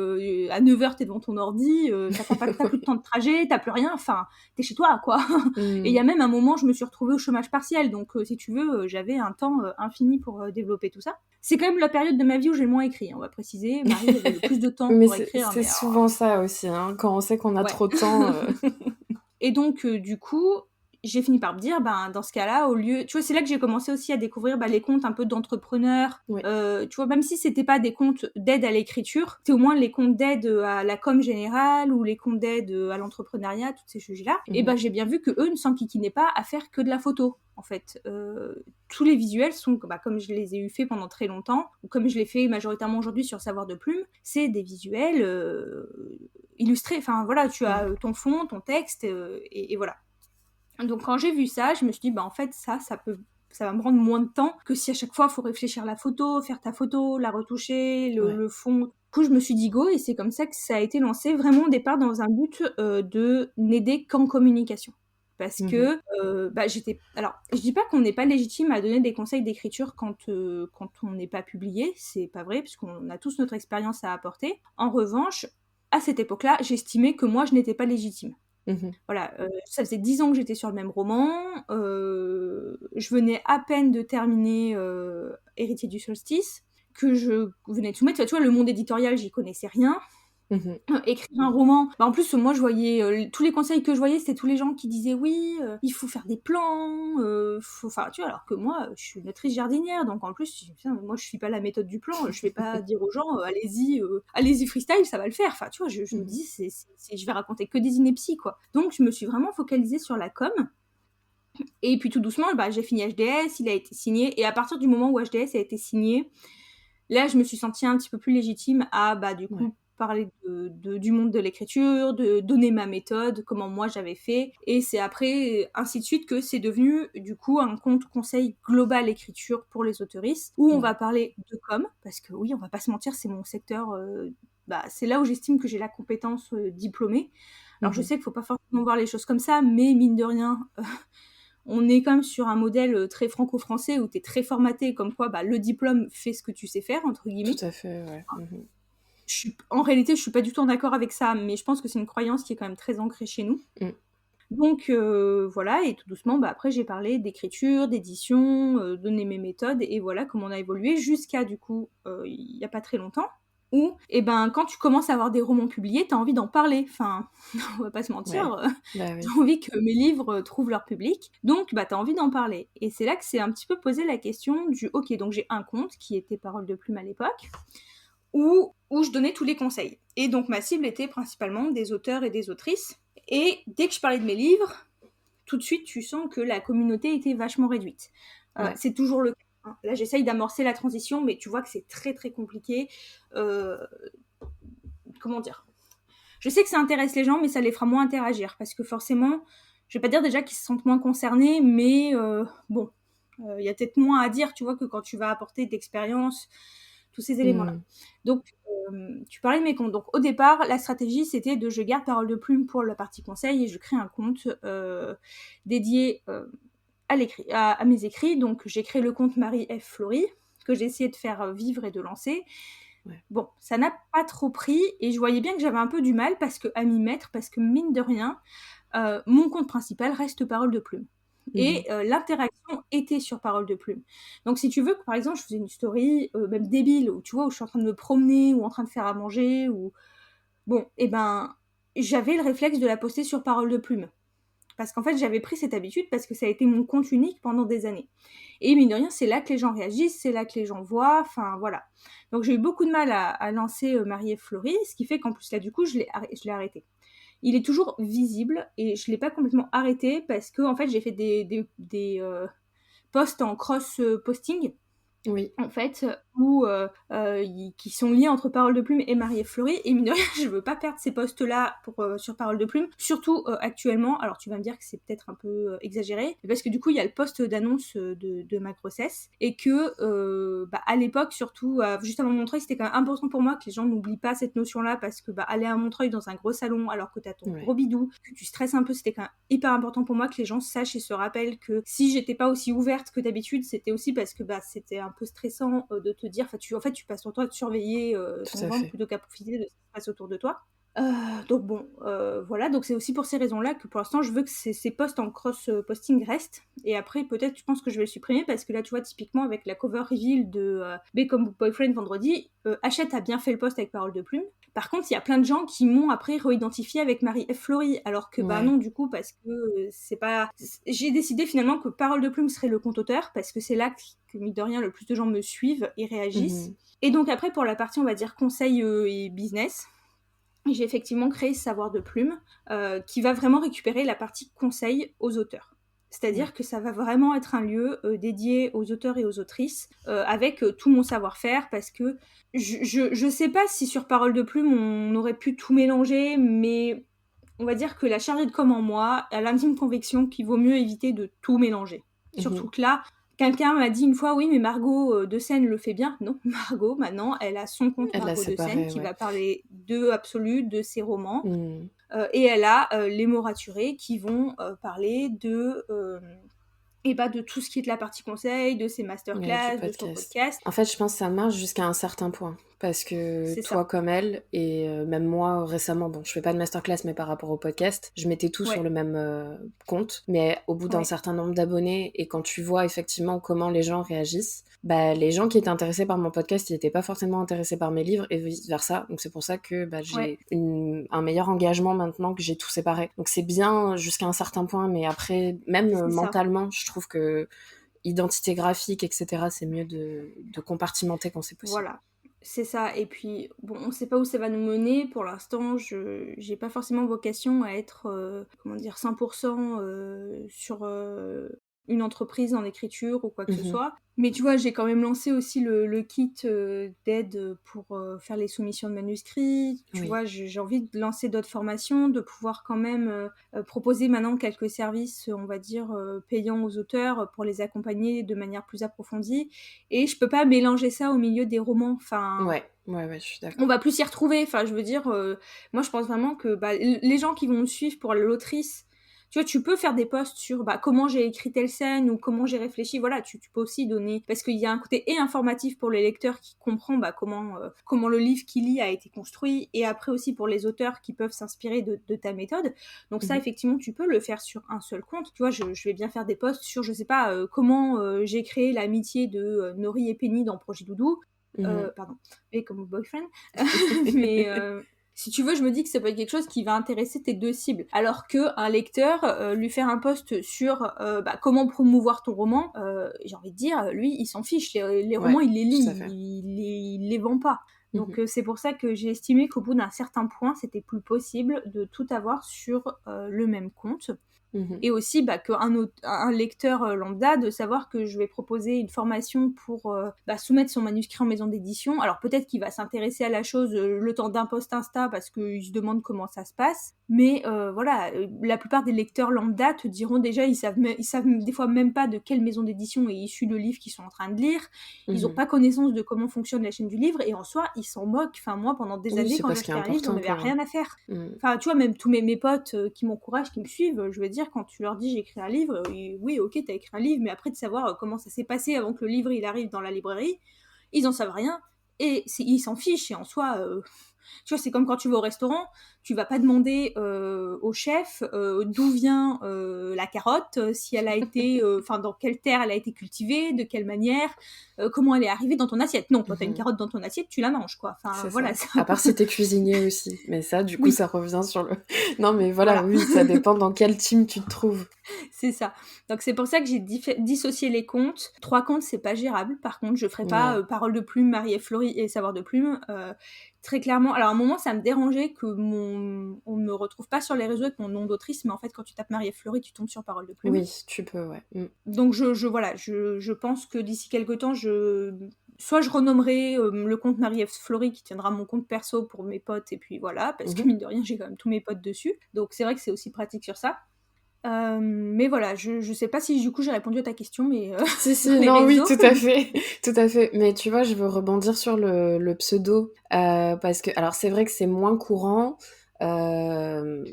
à 9h, t'es devant ton ordi, t'as plus de temps de trajet, t'as plus rien, enfin, t'es chez toi, quoi. Et il y Hmm. a même un moment, je me suis retrouvée au chômage partiel, donc si tu veux, j'avais un temps infini pour développer tout ça. C'est quand même la période de ma vie où j'ai le moins écrit, on va préciser. Marie avait le plus de temps Mais pour c'est écrire, c'est mais souvent ça aussi, hein. Quand on sait qu'on a ouais. trop de temps. Et donc, du coup, j'ai fini par me dire, dans ce cas-là, au lieu... Tu vois, c'est là que j'ai commencé aussi à découvrir les comptes un peu d'entrepreneurs. Ouais. Tu vois, même si c'était pas des comptes d'aide à l'écriture, c'est au moins les comptes d'aide à la com générale ou les comptes d'aide à l'entrepreneuriat, tous ces sujets-là. Et Mhm. j'ai bien vu que eux ne s'enquiquinaient pas à faire que de la photo. En fait, tous les visuels sont, comme je les ai eu fait pendant très longtemps, ou comme je les fais majoritairement aujourd'hui sur Savoir de Plume, c'est des visuels illustrés. Enfin voilà, tu as Ouais. ton fond, ton texte, et voilà. Donc quand j'ai vu ça, je me suis dit, en fait, ça va me prendre moins de temps que si à chaque fois, il faut réfléchir à la photo, faire ta photo, la retoucher, Ouais. le fond. Du coup, je me suis dit go, et c'est comme ça que ça a été lancé, vraiment au départ dans un but de n'aider qu'en communication. Parce Mhm. que j'étais... Alors, je dis pas qu'on n'est pas légitime à donner des conseils d'écriture quand on n'est pas publié, c'est pas vrai, puisqu'on a tous notre expérience à apporter. En revanche, à cette époque-là, j'estimais que moi, je n'étais pas légitime. Mhm. Voilà, ça faisait 10 ans que j'étais sur le même roman, je venais à peine de terminer Héritier du solstice, que je venais de soumettre. Tu vois, le monde éditorial, j'y connaissais rien. Mhm. Écrire un roman. Bah, en plus, moi, je voyais tous les conseils que je voyais, c'était tous les gens qui disaient oui, il faut faire des plans, enfin, tu vois, alors que moi, je suis une autrice jardinière, donc en plus, putain, moi, je suis pas la méthode du plan, je vais pas dire aux gens, allez-y freestyle, ça va le faire. Enfin, tu vois, je me Mhm. dis, je vais raconter que des inepties, quoi. Donc, je me suis vraiment focalisée sur la com. Et puis tout doucement, bah, j'ai fini HDS, il a été signé, et à partir du moment où HDS a été signé, là, je me suis sentie un petit peu plus légitime à, bah, du Ouais. coup, parler du monde de l'écriture, de donner ma méthode, comment moi j'avais fait. Et c'est après, ainsi de suite, que c'est devenu, du coup, un compte conseil global écriture pour les autoristes, où on va Ouais. parler de com, parce que oui, on va pas se mentir, c'est mon secteur, bah, c'est là où j'estime que j'ai la compétence diplômée. Alors je Mhm. sais qu'il faut pas forcément voir les choses comme ça, mais mine de rien, on est quand même sur un modèle très franco-français où tu es très formaté, comme quoi bah, le diplôme fait ce que tu sais faire, entre Tout guillemets. à fait, ouais. Mhm. En réalité, je suis pas du tout en accord avec ça, mais je pense que c'est une croyance qui est quand même très ancrée chez nous. Mm. Donc voilà, et tout doucement, bah, après j'ai parlé d'écriture, d'édition, donné mes méthodes, et voilà comment on a évolué jusqu'à du coup, il y a pas très longtemps, où, et ben, quand tu commences à avoir des romans publiés, t'as envie d'en parler. Enfin, on va pas se mentir, Ouais. Bah oui. j'ai envie que mes livres trouvent leur public, donc bah t'as envie d'en parler. Et c'est là que c'est un petit peu posé la question du ok, donc j'ai un compte qui était Parole de Plume à l'époque, où je donnais tous les conseils. Et donc ma cible était principalement des auteurs et des autrices. Et dès que je parlais de mes livres, tout de suite tu sens que la communauté était vachement réduite. Ouais. C'est toujours le cas. Hein. Là j'essaye d'amorcer la transition, mais tu vois que c'est très très compliqué. Euh, comment dire, je sais que ça intéresse les gens, mais ça les fera moins interagir, parce que forcément, je vais pas dire déjà qu'ils se sentent moins concernés, mais bon, il y a peut-être moins à dire, tu vois, que quand tu vas apporter d'expérience, tous ces éléments-là. Mm. Donc, tu parlais de mes comptes. Donc, au départ, la stratégie, c'était de je garde Parole de Plume pour la partie conseil et je crée un compte dédié à mes écrits. Donc, j'ai créé le compte Marie F. Flory, que j'ai essayé de faire vivre et de lancer. Ouais. Bon, ça n'a pas trop pris et je voyais bien que j'avais un peu du mal à m'y mettre parce que mine de rien, mon compte principal reste Parole de Plume. Mhm. Et l'interaction était sur Parole de Plume. Donc si tu veux que par exemple je faisais une story même débile où tu vois où je suis en train de me promener ou en train de faire à manger ou bon, et ben j'avais le réflexe de la poster sur Parole de Plume. Parce qu'en fait, j'avais pris cette habitude parce que ça a été mon compte unique pendant des années. Et mine de rien, c'est là que les gens réagissent, c'est là que les gens voient, enfin voilà. Donc j'ai eu beaucoup de mal à lancer Marie et Florie, ce qui fait qu'en plus là, du coup, je l'ai arrêté. Il est toujours visible et je l'ai pas complètement arrêté parce que en fait, j'ai fait des posts en cross-posting Oui. en fait, qui sont liés entre Parole de Plume et Marie et Fleury. Et mine de rien, je veux pas perdre ces postes-là sur Parole de Plume, surtout actuellement. Alors tu vas me dire que c'est peut-être un peu exagéré, parce que du coup il y a le poste d'annonce de ma grossesse et que bah, à l'époque, surtout juste avant Montreuil, c'était quand même important pour moi que les gens n'oublient pas cette notion-là parce que bah, aller à Montreuil dans un gros salon alors que t'as ton Ouais. gros bidou, que tu stresses un peu, c'était quand même hyper important pour moi que les gens sachent et se rappellent que si j'étais pas aussi ouverte que d'habitude, c'était aussi parce que bah, c'était un peu stressant de te dire, en fait, tu passes ton temps à te surveiller Tout ton à ventre fait. plutôt qu'à profiter de ce qui se passe autour de toi. Donc bon, voilà, donc c'est aussi pour ces raisons-là que pour l'instant je veux que ces posts en cross-posting restent. Et après, peut-être, je pense que je vais le supprimer parce que là, tu vois, typiquement avec la cover reveal de Become Boyfriend vendredi, Hachette a bien fait le post avec Parole de Plume. Par contre, il y a plein de gens qui m'ont après re-identifié avec Marie F. Flory, alors que bah Ouais. non, du coup, parce que c'est pas. J'ai décidé finalement que Parole de Plume serait le compte auteur parce que c'est là que, mine de rien, le plus de gens me suivent et réagissent. Mhm. Et donc après, pour la partie, on va dire conseil et business, j'ai effectivement créé Savoir de Plume, qui va vraiment récupérer la partie conseil aux auteurs. C'est-à-dire Ouais. que ça va vraiment être un lieu dédié aux auteurs et aux autrices, avec tout mon savoir-faire, parce que je sais pas si sur Parole de Plume on aurait pu tout mélanger, mais on va dire que la chargée de com en moi a l'intime conviction qu'il vaut mieux éviter de tout mélanger. Surtout Mhm. que là, quelqu'un m'a dit une fois, oui, mais Margot de Seine le fait bien. Non, Margot, maintenant, elle a son compte Elle l'a Margot de Seine séparé, qui ouais. va parler de Absolu, de ses romans. Mhm. Et elle a les mots raturés qui vont parler de et pas de tout ce qui est de la partie conseil, de ses Ouais, du masterclass, de son podcast. podcast. En fait, je pense que ça marche jusqu'à un certain point. Parce que C'est toi ça. comme elle, et même moi récemment, bon, je fais pas de masterclass, mais par rapport au podcast, je mettais tout sur Ouais, le même compte. Mais au bout d'un ouais, certain nombre d'abonnés, et quand tu vois effectivement comment les gens réagissent, bah, les gens qui étaient intéressés par mon podcast, ils étaient pas forcément intéressés par mes livres, et vice-versa. Donc c'est pour ça que bah, ouais, j'ai un meilleur engagement maintenant que j'ai tout séparé. Donc c'est bien jusqu'à un certain point, mais après, même c'est ça. mentalement, je trouve que identité graphique, etc., c'est mieux de compartimenter quand c'est possible. Voilà, c'est ça. Et puis, bon, on sait pas où ça va nous mener. Pour l'instant, j'ai pas forcément vocation à être, comment dire, 100% sur une entreprise en écriture ou quoi que ce Mhm. soit. Mais tu vois, j'ai quand même lancé aussi le kit d'aide pour faire les soumissions de manuscrits. Tu Oui. vois, j'ai envie de lancer d'autres formations, de pouvoir quand même proposer maintenant quelques services, on va dire, payants aux auteurs pour les accompagner de manière plus approfondie. Et je peux pas mélanger ça au milieu des romans. Enfin, Ouais, je suis on d'accord. va plus s'y retrouver. Enfin, je veux dire, moi, je pense vraiment que bah, les gens qui vont me suivre pour l'autrice, tu vois, tu peux faire des posts sur bah, comment j'ai écrit telle scène ou comment j'ai réfléchi. Voilà, tu peux aussi donner. Parce qu'il y a un côté et informatif pour les lecteurs qui comprend bah, comment le livre qu'il lit a été construit. Et après aussi pour les auteurs qui peuvent s'inspirer de ta méthode. Donc, ça, Mhm. effectivement, tu peux le faire sur un seul compte. Tu vois, je vais bien faire des posts sur, je sais pas, comment j'ai créé l'amitié de Nori et Penny dans Projet Doudou. Mhm. Pardon, et comme boyfriend. Mais si tu veux, je me dis que ça peut être quelque chose qui va intéresser tes deux cibles. Alors que un lecteur, lui faire un post sur bah, comment promouvoir ton roman, j'ai envie de dire, lui, il s'en fiche. Les Ouais, romans, il les tout à lit, fait. il les vend pas. Donc Mhm. c'est pour ça que j'ai estimé qu'au bout d'un certain point, c'était plus possible de tout avoir sur le même compte. Mhm. Et aussi bah, un lecteur lambda de savoir que je vais proposer une formation pour bah, soumettre son manuscrit en maison d'édition. Alors peut-être qu'il va s'intéresser à la chose le temps d'un post Insta parce qu'il se demande comment ça se passe. Mais voilà, la plupart des lecteurs lambda te diront déjà, ils savent des fois même pas de quelle maison d'édition est issu le livre qu'ils sont en train de lire. Ils n'ont Mhm. pas connaissance de comment fonctionne la chaîne du livre et en soi, ils s'en moquent. Enfin, moi, pendant des Oui, années, c'est quand pas ce qui est j'achetais un livre, j'en important avais pour eux. rien à faire. Mhm. Enfin, tu vois, même tous mes potes qui m'encouragent, qui me suivent, je veux dire, quand tu leur dis j'ai écrit un livre, oui, ok, t'as écrit un livre, mais après de savoir comment ça s'est passé avant que le livre il arrive dans la librairie, ils en savent rien et ils s'en fichent. Et en soi, tu vois, c'est comme quand tu vas au restaurant, tu vas pas demander au chef d'où vient la carotte, si elle a été, enfin dans quelle terre elle a été cultivée, de quelle manière, comment elle est arrivée dans ton assiette. Non, toi t'as une Mhm. carotte dans ton assiette, tu la manges quoi. Enfin C'est voilà, ça. c'est un À peu. part si t'es cuisinier aussi. Mais ça, du coup, Oui, ça revient sur le... Non, mais voilà, voilà. oui, ça dépend dans quel team tu te trouves. C'est ça. Donc c'est pour ça que j'ai dissocié les comptes. 3 comptes, c'est pas gérable. Par contre, je ferai pas Ouais. Parole de Plume, Marie et Florie et Savoir de Plume. Très clairement. Alors à un moment, ça me dérangeait que on me retrouve pas sur les réseaux avec mon nom d'autrice, mais en fait, quand tu tapes Marie et Florie, tu tombes sur Parole de Plume. Oui, tu peux, ouais. Mm. Donc voilà, je pense que d'ici quelques temps, soit je renommerai le compte Marie F. Flory qui tiendra mon compte perso pour mes potes et puis voilà, parce que Mhm. mine de rien j'ai quand même tous mes potes dessus, donc c'est vrai que c'est aussi pratique sur ça. Mais voilà, je sais pas si du coup j'ai répondu à ta question, mais Si, sur si, les non, oui, réseaux. tout à fait, tout à fait. Mais tu vois, je veux rebondir sur le pseudo, parce que, alors c'est vrai que c'est moins courant euh,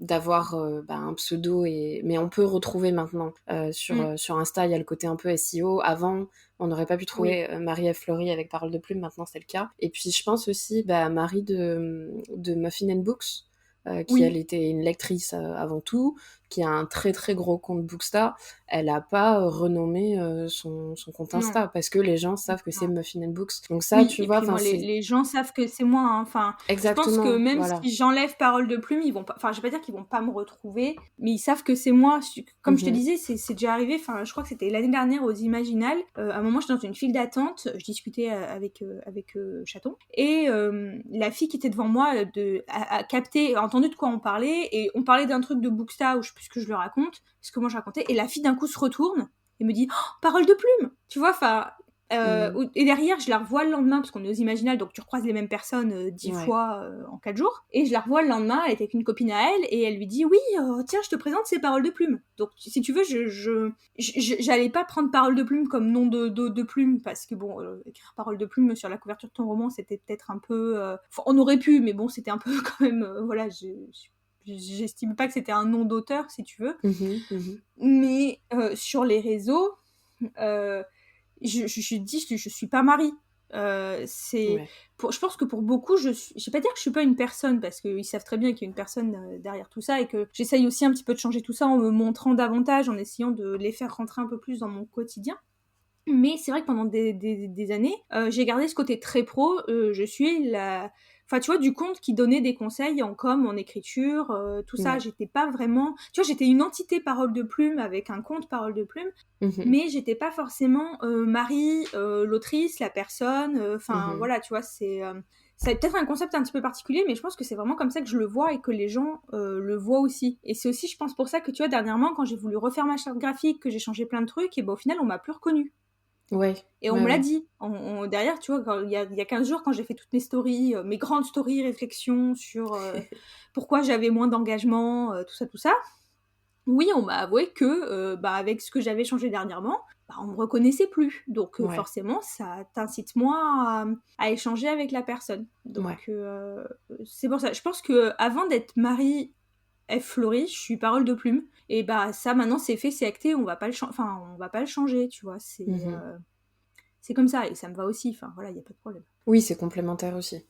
d'avoir bah, un pseudo, mais on peut retrouver maintenant Mm, sur Insta, il y a le côté un peu SEO. Avant, on n'aurait pas pu oui, trouver Marie-Ève Flory avec Parole de Plume, maintenant c'est le cas. Et puis je pense aussi bah, Marie de Muffin and Books, qui elle oui, était une lectrice avant tout, qui a un très très gros compte Booksta. Elle a pas renommé son compte non. Insta parce que les gens savent que c'est Non. Muffin and Books. Donc ça, Oui, tu et vois, puis enfin moi, c'est les gens savent que c'est moi, hein. Enfin, je pense que exactement, même voilà. si j'enlève Parole de Plume, ils vont pas. Enfin, je vais pas dire qu'ils vont pas me retrouver, mais ils savent que c'est moi. Comme je te Mhm. disais, c'est déjà arrivé. Enfin, je crois que c'était l'année dernière aux Imaginales. À un moment, j'étais dans une file d'attente. Je discutais avec Chaton. Et la fille qui était devant moi a capté, a entendu de quoi on parlait. Et on parlait d'un truc de Booksta, ou je sais plus ce que je le raconte, ce que moi je racontais. Et la fille d'un coup se retourne et me dit oh, Parole de Plume. Tu vois, enfin. Mhm. Et derrière, je la revois le lendemain, parce qu'on est aux Imaginales, donc tu recroises les mêmes personnes 10 Ouais. fois en 4 jours. Et je la revois le lendemain, elle était avec une copine à elle, et elle lui dit oui, tiens, je te présente ces paroles de plume. Donc si tu veux, j'allais pas prendre parole de plume comme nom de plume, parce que bon, écrire parole de plume sur la couverture de ton roman, c'était peut-être un peu. On aurait pu, mais bon, c'était un peu quand même. Voilà, j'estime pas que c'était un nom d'auteur, si tu veux. Mhm, mhm. Mais sur les réseaux, je dis je suis pas Marie. Ouais. Je pense que pour beaucoup, je vais pas dire que je suis pas une personne, parce qu'ils savent très bien qu'il y a une personne derrière tout ça, et que j'essaye aussi un petit peu de changer tout ça en me montrant davantage, en essayant de les faire rentrer un peu plus dans mon quotidien. Mais c'est vrai que pendant des années, j'ai gardé ce côté très pro. Je suis la... Enfin, tu vois, du compte qui donnait des conseils en com, en écriture, tout ça. Ouais. J'étais pas vraiment... Tu vois, j'étais une entité parole de plume avec un compte parole de plume, Mhm, mais j'étais pas forcément Marie, l'autrice, la personne. Enfin, mhm. voilà, tu vois, c'est peut-être un concept un petit peu particulier, mais je pense que c'est vraiment comme ça que je le vois et que les gens le voient aussi. Et c'est aussi, je pense, pour ça que, tu vois, dernièrement, quand j'ai voulu refaire ma charte graphique, que j'ai changé plein de trucs, et ben, au final, on m'a plus reconnue. Ouais, Et on ouais, me l'a ouais. dit. Derrière, tu vois, il y a 15 jours, quand j'ai fait toutes mes stories, mes grandes stories, réflexions sur pourquoi j'avais moins d'engagement, tout ça, oui, on m'a avoué que, bah, avec ce que j'avais changé dernièrement, bah, on me reconnaissait plus. Donc Ouais, forcément, ça t'incite moins à échanger avec la personne. ouais. Donc c'est pour ça. Je pense que avant d'être Marie F. Fleury, je suis parole de plume. Et bah ça, maintenant, c'est fait, c'est acté, on va pas le changer, tu vois. Mhm. C'est comme ça, et ça me va aussi, enfin voilà, il n'y a pas de problème. Oui, c'est complémentaire aussi,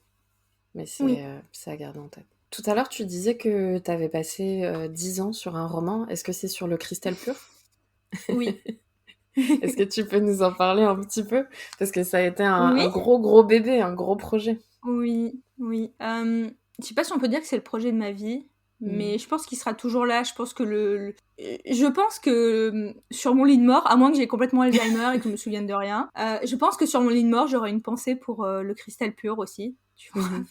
mais Oui, c'est à garder en tête. Tout à l'heure, tu disais que tu avais passé 10 ans sur un roman. Est-ce que c'est sur le cristal pur? oui. Est-ce que tu peux nous en parler un petit peu? Parce que ça a été Oui, un gros, gros bébé, un gros projet. oui, oui. Je sais pas si on peut dire que c'est le projet de ma vie, mais Mhm. je pense qu'il sera toujours là. Je pense que je pense que sur mon lit de mort, à moins que j'ai complètement Alzheimer et que je me souvienne de rien, je pense que sur mon lit de mort, j'aurai une pensée pour le cristal pur aussi. Tu vois, Mhm.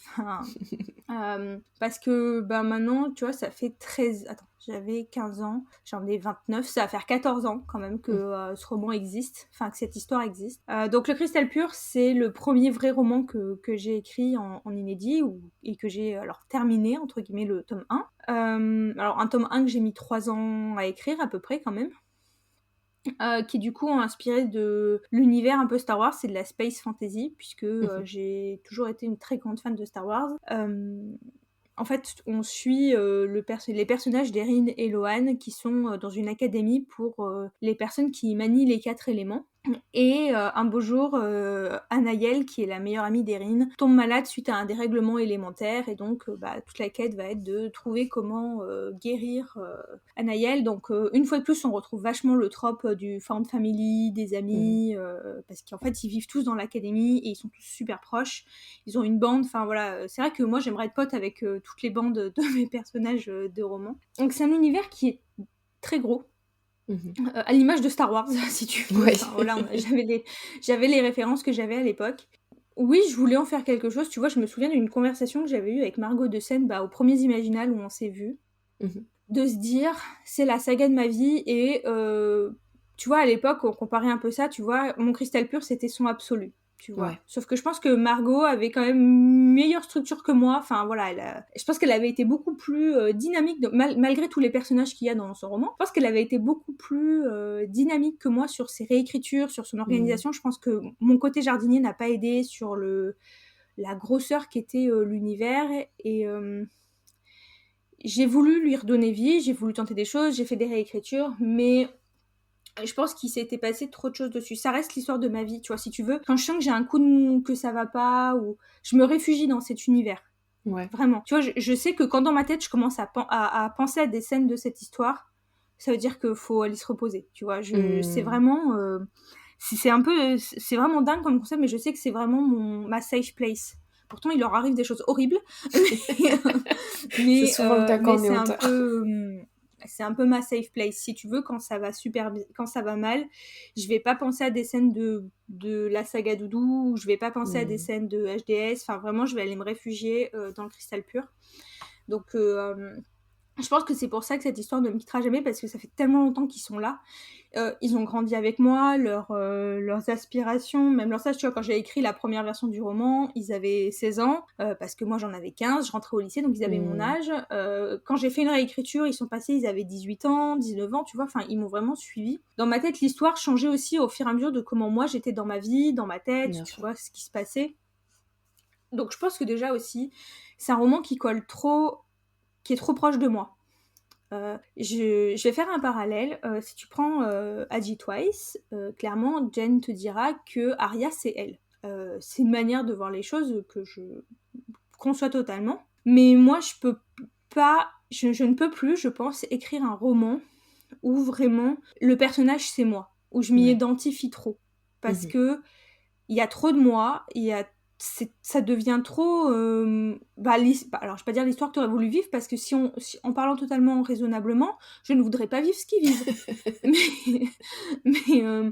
enfin, parce que bah, maintenant, tu vois, ça fait 13... Attends, j'avais 15 ans, j'en ai 29, ça va faire 14 ans quand même que Mhm. ce roman existe, enfin que cette histoire existe. Donc Le Cristal Pur, c'est le premier vrai roman que j'ai écrit en inédit, et que j'ai alors terminé, entre guillemets, le tome 1. Alors un tome 1 que j'ai mis 3 ans à écrire à peu près quand même. Qui du coup ont inspiré de l'univers un peu Star Wars, c'est de la space fantasy, puisque Mhm. j'ai toujours été une très grande fan de Star Wars. En fait, on suit les personnages d'Erin et Lohan, qui sont dans une académie pour les personnes qui manient les 4 éléments. Et un beau jour, Anaël, qui est la meilleure amie d'Erin, tombe malade suite à un dérèglement élémentaire, et donc bah, toute la quête va être de trouver comment guérir Anaël. Donc une fois de plus, on retrouve vachement le trope du found family, des Mhm. amis, parce qu'en fait, ils vivent tous dans l'académie et ils sont tous super proches. Ils ont une bande, enfin voilà, c'est vrai que moi j'aimerais être pote avec toutes les bandes de mes personnages de romans. Donc c'est un univers qui est très gros, Mhm. à l'image de Star Wars, si tu veux. Ouais. Enfin voilà, j'avais les références que j'avais à l'époque. Oui, je voulais en faire quelque chose. Tu vois, je me souviens d'une conversation que j'avais eue avec Margot de Seine, bah, aux premiers Imaginales où on s'est vus, Mhm. de se dire, c'est la saga de ma vie, et tu vois, à l'époque, on comparait un peu ça, tu vois, mon cristal pur, c'était son absolu. Tu vois. Ouais. Sauf que je pense que Margot avait quand même une meilleure structure que moi. Enfin voilà, je pense qu'elle avait été beaucoup plus dynamique, malgré tous les personnages qu'il y a dans son roman. Je pense qu'elle avait été beaucoup plus dynamique que moi sur ses réécritures, sur son Mhm. organisation. Je pense que mon côté jardinier n'a pas aidé sur la grosseur qu'était l'univers. Et j'ai voulu lui redonner vie, j'ai voulu tenter des choses, j'ai fait des réécritures, mais je pense qu'il s'était passé trop de choses dessus. Ça reste l'histoire de ma vie, tu vois, si tu veux. Quand je sens que j'ai un coup de mou, que ça va pas, ou je me réfugie dans cet univers. Ouais. Vraiment. Tu vois, je sais que quand dans ma tête, je commence à penser à des scènes de cette histoire, ça veut dire qu'il faut aller se reposer, tu vois. C'est Mhm. vraiment... c'est vraiment dingue comme concept, mais je sais que c'est vraiment ma safe place. Pourtant, il leur arrive des choses horribles, mais, C'est souvent le cas quand mais on est auteur. c'est un peu ma safe place. Si tu veux, quand ça va super bien, quand ça va mal, je vais pas penser à des scènes de la saga Doudou, ou je vais pas penser à des Mhm. scènes de HDS. Enfin, vraiment, je vais aller me réfugier dans le cristal pur. Donc, je pense que c'est pour ça que cette histoire ne me quittera jamais, parce que ça fait tellement longtemps qu'ils sont là. Ils ont grandi avec moi, leurs aspirations, même leur stage. Tu vois, quand j'ai écrit la première version du roman, ils avaient 16 ans, parce que moi j'en avais 15, je rentrais au lycée, donc ils avaient mon Mhm. âge. Quand j'ai fait une réécriture, ils sont passés, ils avaient 18 ans, 19 ans, tu vois, enfin, ils m'ont vraiment suivi. Dans ma tête, l'histoire changeait aussi au fur et à mesure de comment moi j'étais dans ma vie, dans ma tête, Bien tu sûr. vois, ce qui se passait. Donc je pense que déjà aussi, c'est un roman qui colle trop qui est trop proche de moi. Je vais faire un parallèle. Si tu prends Agi Twice, clairement, Jen te dira que Arya, c'est elle. C'est une manière de voir les choses que je conçois totalement. Mais moi, je ne peux plus, je pense, écrire un roman où vraiment le personnage, c'est moi, où je m'y Ouais. identifie trop. Parce Mhm. que il y a trop de moi, ça devient trop... alors, je vais pas dire l'histoire que tu aurais voulu vivre, parce que en parlant totalement raisonnablement, je ne voudrais pas vivre ce qu'ils vivent. mais, mais, euh,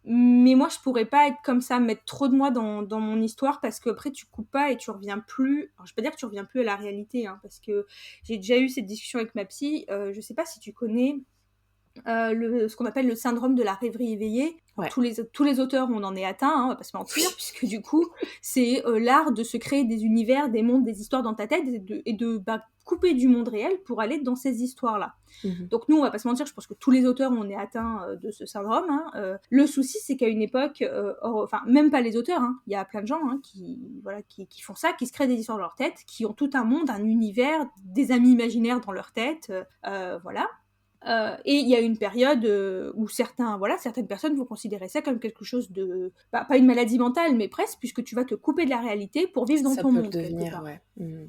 mais moi, je pourrais pas être comme ça, mettre trop de moi dans mon histoire, parce qu'après, tu coupes pas et tu reviens plus... Alors, je vais pas dire que tu reviens plus à la réalité, hein, parce que j'ai déjà eu cette discussion avec ma psy. Je sais pas si tu connais ce qu'on appelle le syndrome de la rêverie éveillée. Alors, Ouais. tous les auteurs, on en est atteint, hein, on va pas se mentir, puisque du coup, c'est l'art de se créer des univers, des mondes, des histoires dans ta tête, et de couper du monde réel pour aller dans ces histoires-là. Mhm. Donc nous, on va pas se mentir, je pense que tous les auteurs, on est atteints de ce syndrome. Hein. Le souci, c'est qu'à une époque, enfin, même pas les auteurs, hein, il y a plein de gens hein, qui font ça, qui se créent des histoires dans leur tête, qui ont tout un monde, un univers, des amis imaginaires dans leur tête, voilà. Et il y a une période où certaines personnes vont considérer ça comme quelque chose de... pas une maladie mentale, mais presque, puisque tu vas te couper de la réalité pour vivre dans Ça ton peut le monde, quelque devenir, part. ouais. Mhm.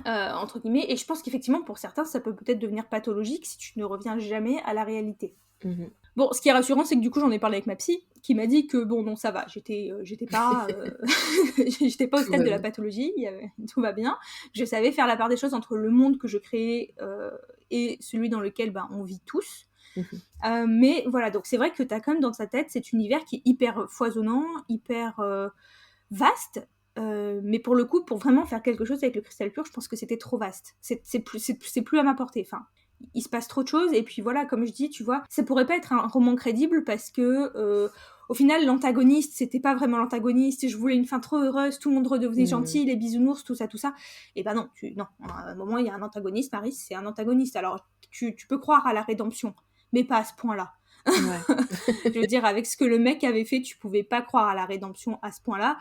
Entre guillemets. Et je pense qu'effectivement, pour certains, ça peut peut-être devenir pathologique si tu ne reviens jamais à la réalité. Mhm. Bon, ce qui est rassurant, c'est que du coup, j'en ai parlé avec ma psy, qui m'a dit que bon, non, ça va, j'étais pas, j'étais pas au Tout stade va de la bien. pathologie, tout va bien. Je savais faire la part des choses entre le monde que je créais et celui dans lequel on vit tous. Mhm. Mais voilà, donc c'est vrai que t'as quand même dans ta tête cet univers qui est hyper foisonnant, hyper vaste. Mais pour le coup, pour vraiment faire quelque chose avec le cristal pur, je pense que c'était trop vaste. C'est plus à ma portée. Enfin, il se passe trop de choses. Et puis voilà, comme je dis, tu vois, ça pourrait pas être un roman crédible parce que au final, l'antagoniste, c'était pas vraiment l'antagoniste. Je voulais une fin trop heureuse, tout le monde redevenait Mhm. gentil, les bisounours, tout ça, tout ça. Et ben non, non. À un moment, il y a un antagoniste, Marie, c'est un antagoniste. Alors, tu peux croire à la rédemption, mais pas à ce point-là. Ouais. Je veux dire, avec ce que le mec avait fait, tu pouvais pas croire à la rédemption à ce point-là.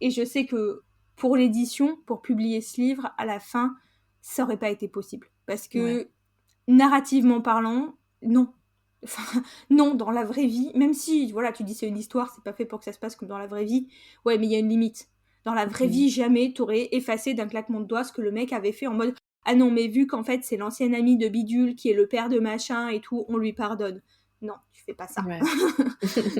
Et je sais que pour l'édition, pour publier ce livre, à la fin, ça aurait pas été possible. Parce Ouais. que, narrativement parlant, non. Enfin, non, dans la vraie vie, même si, voilà, tu dis c'est une histoire, c'est pas fait pour que ça se passe comme dans la vraie vie, ouais, mais il y a une limite. Dans la vraie Mhm. vie, jamais t'aurais effacé d'un claquement de doigts ce que le mec avait fait en mode ah non, mais vu qu'en fait c'est l'ancien ami de Bidule qui est le père de machin et tout, on lui pardonne. Non, tu fais pas ça. Ouais.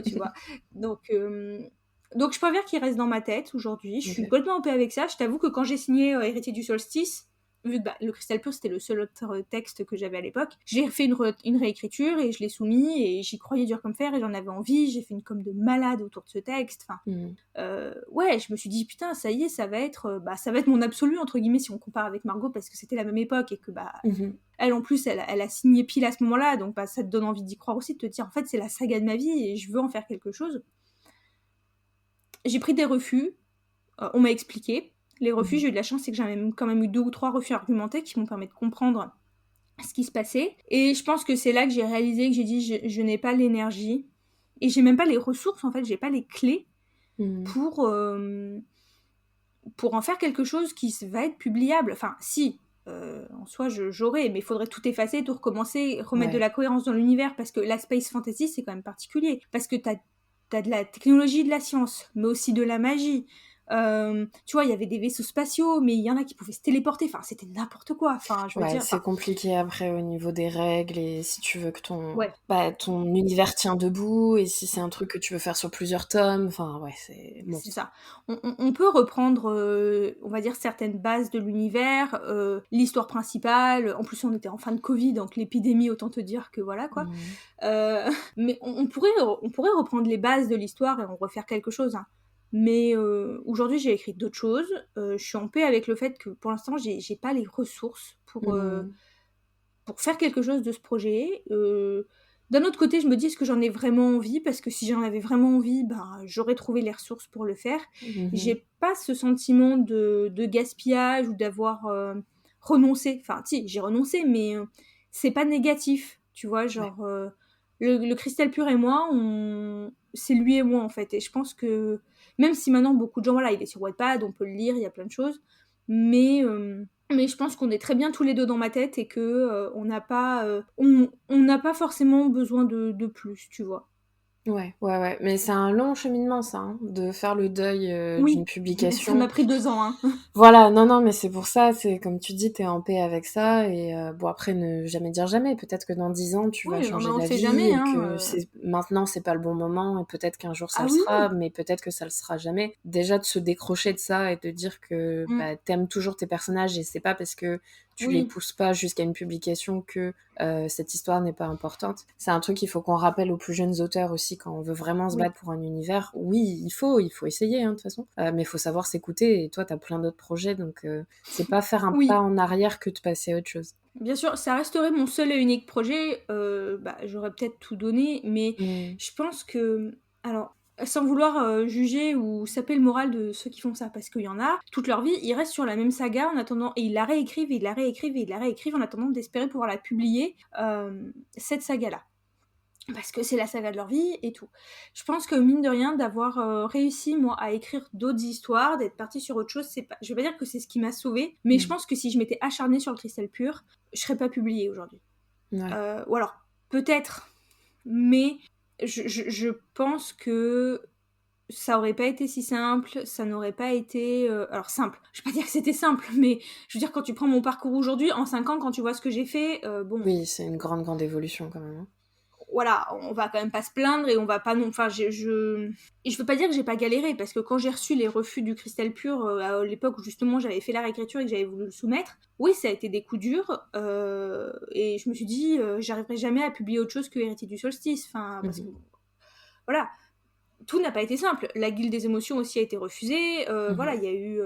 Tu vois. Donc je préfère qu'il reste dans ma tête aujourd'hui. Je suis Ok. complètement en paix avec ça. Je t'avoue que quand j'ai signé Héritier du Solstice, vu que le Cristal Pur c'était le seul autre texte que j'avais à l'époque, j'ai fait une réécriture et je l'ai soumis et j'y croyais dur comme fer et j'en avais envie. J'ai fait une com de malade autour de ce texte. Enfin, Mhm. ouais, je me suis dit putain, ça y est, ça va être mon absolu entre guillemets si on compare avec Margot parce que c'était la même époque et que Mhm. elle en plus elle a signé pile à ce moment-là, donc ça te donne envie d'y croire aussi, de te dire en fait c'est la saga de ma vie et je veux en faire quelque chose. J'ai pris des refus, on m'a expliqué. Les refus, Mhm. j'ai eu de la chance, c'est que j'avais quand même eu 2 ou 3 refus argumentés qui m'ont permis de comprendre ce qui se passait. Et je pense que c'est là que j'ai réalisé que j'ai dit je n'ai pas l'énergie et j'ai même pas les ressources en fait, j'ai pas les clés Mhm. pour en faire quelque chose qui va être publiable. Enfin, si, en soi, j'aurais, mais il faudrait tout effacer, tout recommencer, remettre de Ouais. la cohérence dans l'univers, parce que la space fantasy, c'est quand même particulier. Parce que t'as de la technologie, de la science, mais aussi de la magie. Tu vois, il y avait des vaisseaux spatiaux, mais il y en a qui pouvaient se téléporter. Enfin, c'était n'importe quoi. Enfin, je veux Ouais, dire, c'est enfin, compliqué après au niveau des règles et si tu veux que ouais. ton univers tient debout et si c'est un truc que tu veux faire sur plusieurs tomes, enfin ouais, c'est C'est monstre. ça. On peut reprendre, on va dire, certaines bases de l'univers, l'histoire principale. En plus, on était en fin de Covid, donc l'épidémie, autant te dire que voilà, quoi. Mhm. Mais on pourrait reprendre les bases de l'histoire et en refaire quelque chose. Hein. Mais aujourd'hui, j'ai écrit d'autres choses. Je suis en paix avec le fait que pour l'instant, j'ai pas les ressources Mhm. pour faire quelque chose de ce projet. D'un autre côté, je me dis est-ce que j'en ai vraiment envie parce que si j'en avais vraiment envie, j'aurais trouvé les ressources pour le faire. Mhm. J'ai pas ce sentiment de gaspillage ou d'avoir renoncé. Enfin, si, j'ai renoncé, mais c'est pas négatif. Tu vois, Ouais. genre, le cristal pur et moi, c'est lui et moi en fait. Et je pense que même si maintenant beaucoup de gens, voilà, il est sur Wattpad, on peut le lire, il y a plein de choses, mais Mais je pense qu'on est très bien tous les deux dans ma tête et que on n'a pas forcément besoin de plus, tu vois. Ouais, ouais, ouais. Mais c'est un long cheminement, ça, hein, de faire le deuil d'une Oui, ça publication. m'a pris 2 ans, hein. Voilà, non, non, mais c'est pour ça, c'est comme tu dis, t'es en paix avec ça, et bon, après, ne jamais dire jamais. Peut-être que dans 10 ans, tu vas Oui, non, mais changer on sait d'avis, jamais, et hein. que maintenant, c'est pas le bon moment, et peut-être qu'un jour ça Ah le oui, sera, oui. mais peut-être que ça le sera jamais. Déjà, de se décrocher de ça et de dire que Mm, bah, t'aimes toujours tes personnages, et c'est pas parce que tu les oui, pousses pas jusqu'à une publication que cette histoire n'est pas importante. C'est un truc qu'il faut qu'on rappelle aux plus jeunes auteurs aussi, quand on veut vraiment se oui, battre pour un univers. Oui, il faut essayer, hein, de toute façon, mais il faut savoir s'écouter, et toi, t'as plein d'autres projets, donc c'est pas faire un pas oui. en arrière que de passer à autre chose. Bien sûr, ça resterait mon seul et unique projet. Bah, j'aurais peut-être tout donné, mais Mm. je pense que, alors, sans vouloir juger ou saper le moral de ceux qui font ça, parce qu'il y en a, toute leur vie, ils restent sur la même saga en attendant, et ils la réécrivent, et ils la réécrivent, et ils la réécrivent en attendant d'espérer pouvoir la publier, cette saga-là. Parce que c'est la saga de leur vie et tout. Je pense que mine de rien, d'avoir réussi moi à écrire d'autres histoires, d'être partie sur autre chose, c'est pas, je vais pas dire que c'est ce qui m'a sauvée, mais je Mm. pense que si je m'étais acharnée sur le cristal pur, je serais pas publiée aujourd'hui. Ouais. Ou alors peut-être, mais je pense que ça aurait pas été si simple, ça n'aurait pas été alors simple. Je vais pas dire que c'était simple, mais je veux dire quand tu prends mon parcours aujourd'hui, en 5 ans, quand tu vois ce que j'ai fait, bon, Oui, c'est une grande, grande évolution quand même, hein. voilà, on va quand même pas se plaindre et on va pas non. Enfin, et je veux pas dire que j'ai pas galéré parce que quand j'ai reçu les refus du Cristal Pur à l'époque où justement j'avais fait la réécriture et que j'avais voulu le soumettre, oui, ça a été des coups durs et je me suis dit j'arriverai jamais à publier autre chose que Héritier du Solstice. Enfin, parce que Mhm. voilà, tout n'a pas été simple. La Guilde des émotions aussi a été refusée. Voilà, Mhm. il y a eu,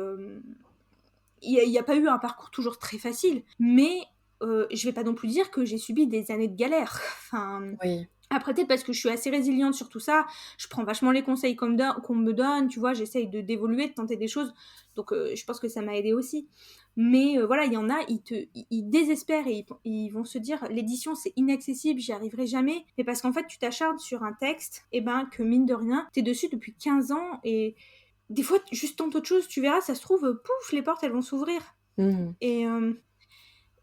il y a pas eu un parcours toujours très facile, mais je vais pas non plus dire que j'ai subi des années de galère. Enfin, Oui. après, peut-être parce que je suis assez résiliente sur tout ça, je prends vachement les conseils qu'on me donne, tu vois, j'essaye d'évoluer, de tenter des choses, donc je pense que ça m'a aidé aussi. Mais voilà, il y en a, ils désespèrent et ils vont se dire l'édition c'est inaccessible, j'y arriverai jamais. Mais parce qu'en fait, tu t'acharnes sur un texte, et ben que mine de rien, t'es dessus depuis 15 ans et des fois, juste tente autre chose, tu verras, ça se trouve, pouf, les portes elles vont s'ouvrir. Mhm. Et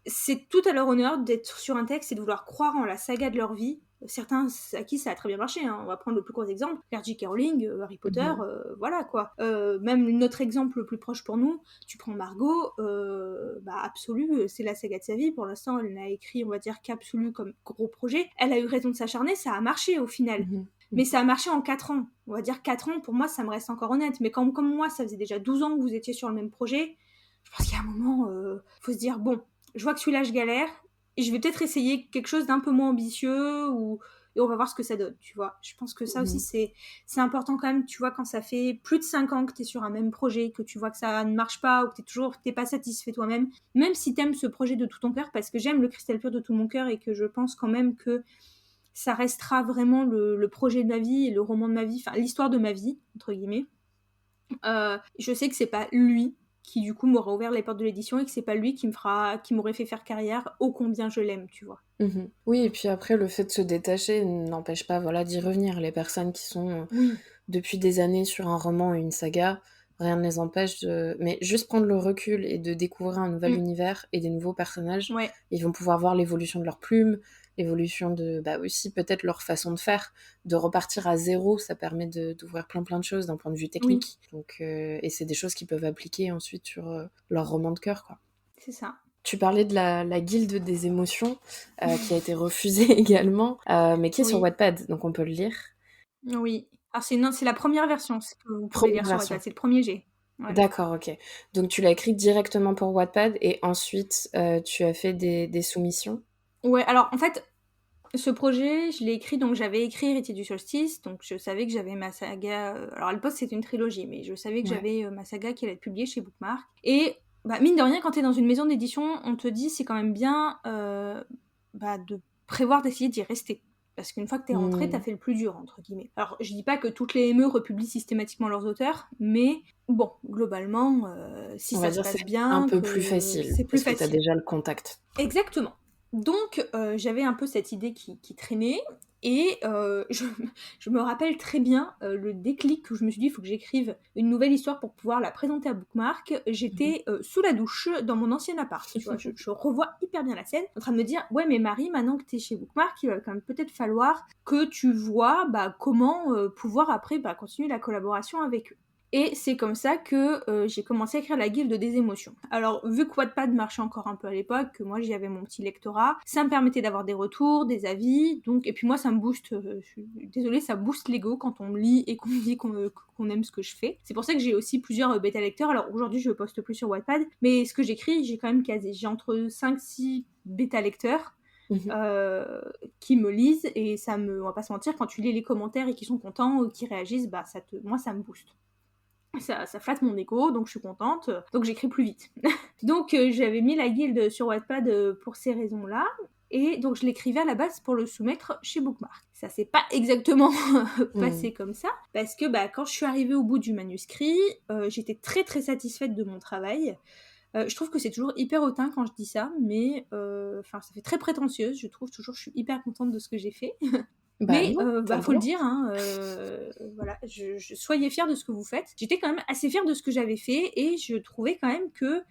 c'est tout à leur honneur d'être sur un texte et de vouloir croire en la saga de leur vie. Certains à qui ça a très bien marché, hein. On va prendre le plus gros exemple, J.K. Rowling, Harry Potter, Mhm. voilà quoi. Même notre exemple le plus proche pour nous, tu prends Margot, bah Absolu, c'est la saga de sa vie. Pour l'instant, elle n'a écrit, on va dire, qu'Absolu comme gros projet. Elle a eu raison de s'acharner, ça a marché au final. Mhm. Mais Mhm. ça a marché en 4 ans. On va dire 4 ans, pour moi, ça me reste encore honnête. Mais comme moi, ça faisait déjà 12 ans que vous étiez sur le même projet, je pense qu'il y a un moment, faut se dire, bon, je vois que celui-là, je galère, et je vais peut-être essayer quelque chose d'un peu moins ambitieux, et on va voir ce que ça donne, tu vois. Je pense que ça aussi, Mhm. c'est important quand même, tu vois, quand ça fait plus de 5 ans que tu es sur un même projet, que tu vois que ça ne marche pas, ou que t'es pas satisfait toi-même, même si t'aimes ce projet de tout ton cœur, parce que j'aime le Cristal Pur de tout mon cœur, et que je pense quand même que ça restera vraiment le projet de ma vie, et le roman de ma vie, enfin, l'histoire de ma vie, entre guillemets. Je sais que c'est pas lui qui du coup m'aura ouvert les portes de l'édition et que c'est pas lui qui m'aurait fait faire carrière ô combien je l'aime, tu vois. Mhm. Oui, et puis après, le fait de se détacher n'empêche pas, voilà, d'y revenir. Les personnes qui sont Oui, depuis des années sur un roman ou une saga, rien ne les empêche de... Mais juste prendre le recul et de découvrir un nouvel mm, univers et des nouveaux personnages, ouais, ils vont pouvoir voir l'évolution de leurs plumes, l'évolution de... Bah aussi, peut-être leur façon de faire, de repartir à zéro, ça permet d'ouvrir plein plein de choses d'un point de vue oui, technique. Donc, et c'est des choses qu'ils peuvent appliquer ensuite sur leur roman de cœur, quoi. c'est ça. Tu parlais de la guilde des émotions, qui a été refusée également, mais qui est sur Oui, Wattpad, donc on peut le lire. oui. Alors c'est non, c'est la première version, ce que vous pouvez Première lire sur version. Wattpad, c'est le premier G. Ouais. D'accord, ok. Donc tu l'as écrit directement pour Wattpad et ensuite tu as fait des soumissions. Ouais, alors en fait, ce projet, je l'ai écrit, donc j'avais écrit Héritier du Solstice, donc je savais que j'avais ma saga. Alors à l'époque c'était une trilogie, mais je savais que Ouais. j'avais ma saga qui allait être publiée chez Bookmark. Et bah, mine de rien, quand t'es dans une maison d'édition, on te dit c'est quand même bien bah, de prévoir d'essayer d'y rester. Parce qu'une fois que t'es rentré, t'as Hmm. fait le plus dur, entre guillemets. Alors je dis pas que toutes les ME republient systématiquement leurs auteurs, mais bon, globalement, si On va ça se dire passe c'est un bien, peu plus que facile c'est plus parce que tu as facile. déjà le contact. Exactement. Donc, j'avais un peu cette idée qui traînait. Et je me rappelle très bien le déclic où je me suis dit, il faut que j'écrive une nouvelle histoire pour pouvoir la présenter à Bookmark. J'étais sous la douche dans mon ancien appart, tu vois, je revois hyper bien la scène, en train de me dire, ouais mais Marie, maintenant que t'es chez Bookmark, il va quand même peut-être falloir que tu vois comment pouvoir après continuer la collaboration avec eux. Et c'est comme ça que j'ai commencé à écrire la guilde des émotions. Alors, vu que Wattpad marchait encore un peu à l'époque, que moi j'y avais mon petit lectorat, ça me permettait d'avoir des retours, des avis, donc, et puis moi ça me booste, je suis désolée, ça booste l'ego quand on me lit et qu'on me dit qu'on aime ce que je fais. C'est pour ça que j'ai aussi plusieurs bêta lecteurs. Alors aujourd'hui je poste plus sur Wattpad, mais ce que j'écris, j'ai quand même j'ai entre 5-6 bêta lecteurs qui me lisent, et on va pas se mentir, quand tu lis les commentaires et qu'ils sont contents ou qu'ils réagissent, moi ça me booste. Ça flatte mon ego, donc je suis contente, donc j'écris plus vite. Donc j'avais mis la guilde sur Wattpad pour ces raisons-là, et donc je l'écrivais à la base pour le soumettre chez Bookmark. Ça s'est pas exactement passé comme ça, parce que quand je suis arrivée au bout du manuscrit, j'étais très très satisfaite de mon travail. Je trouve que c'est toujours hyper hautain quand je dis ça, mais ça fait très prétentieuse, je trouve toujours, je suis hyper contente de ce que j'ai fait. Mais non, faut le dire, hein, voilà, soyez fiers de ce que vous faites. J'étais quand même assez fière de ce que j'avais fait, et je trouvais quand même que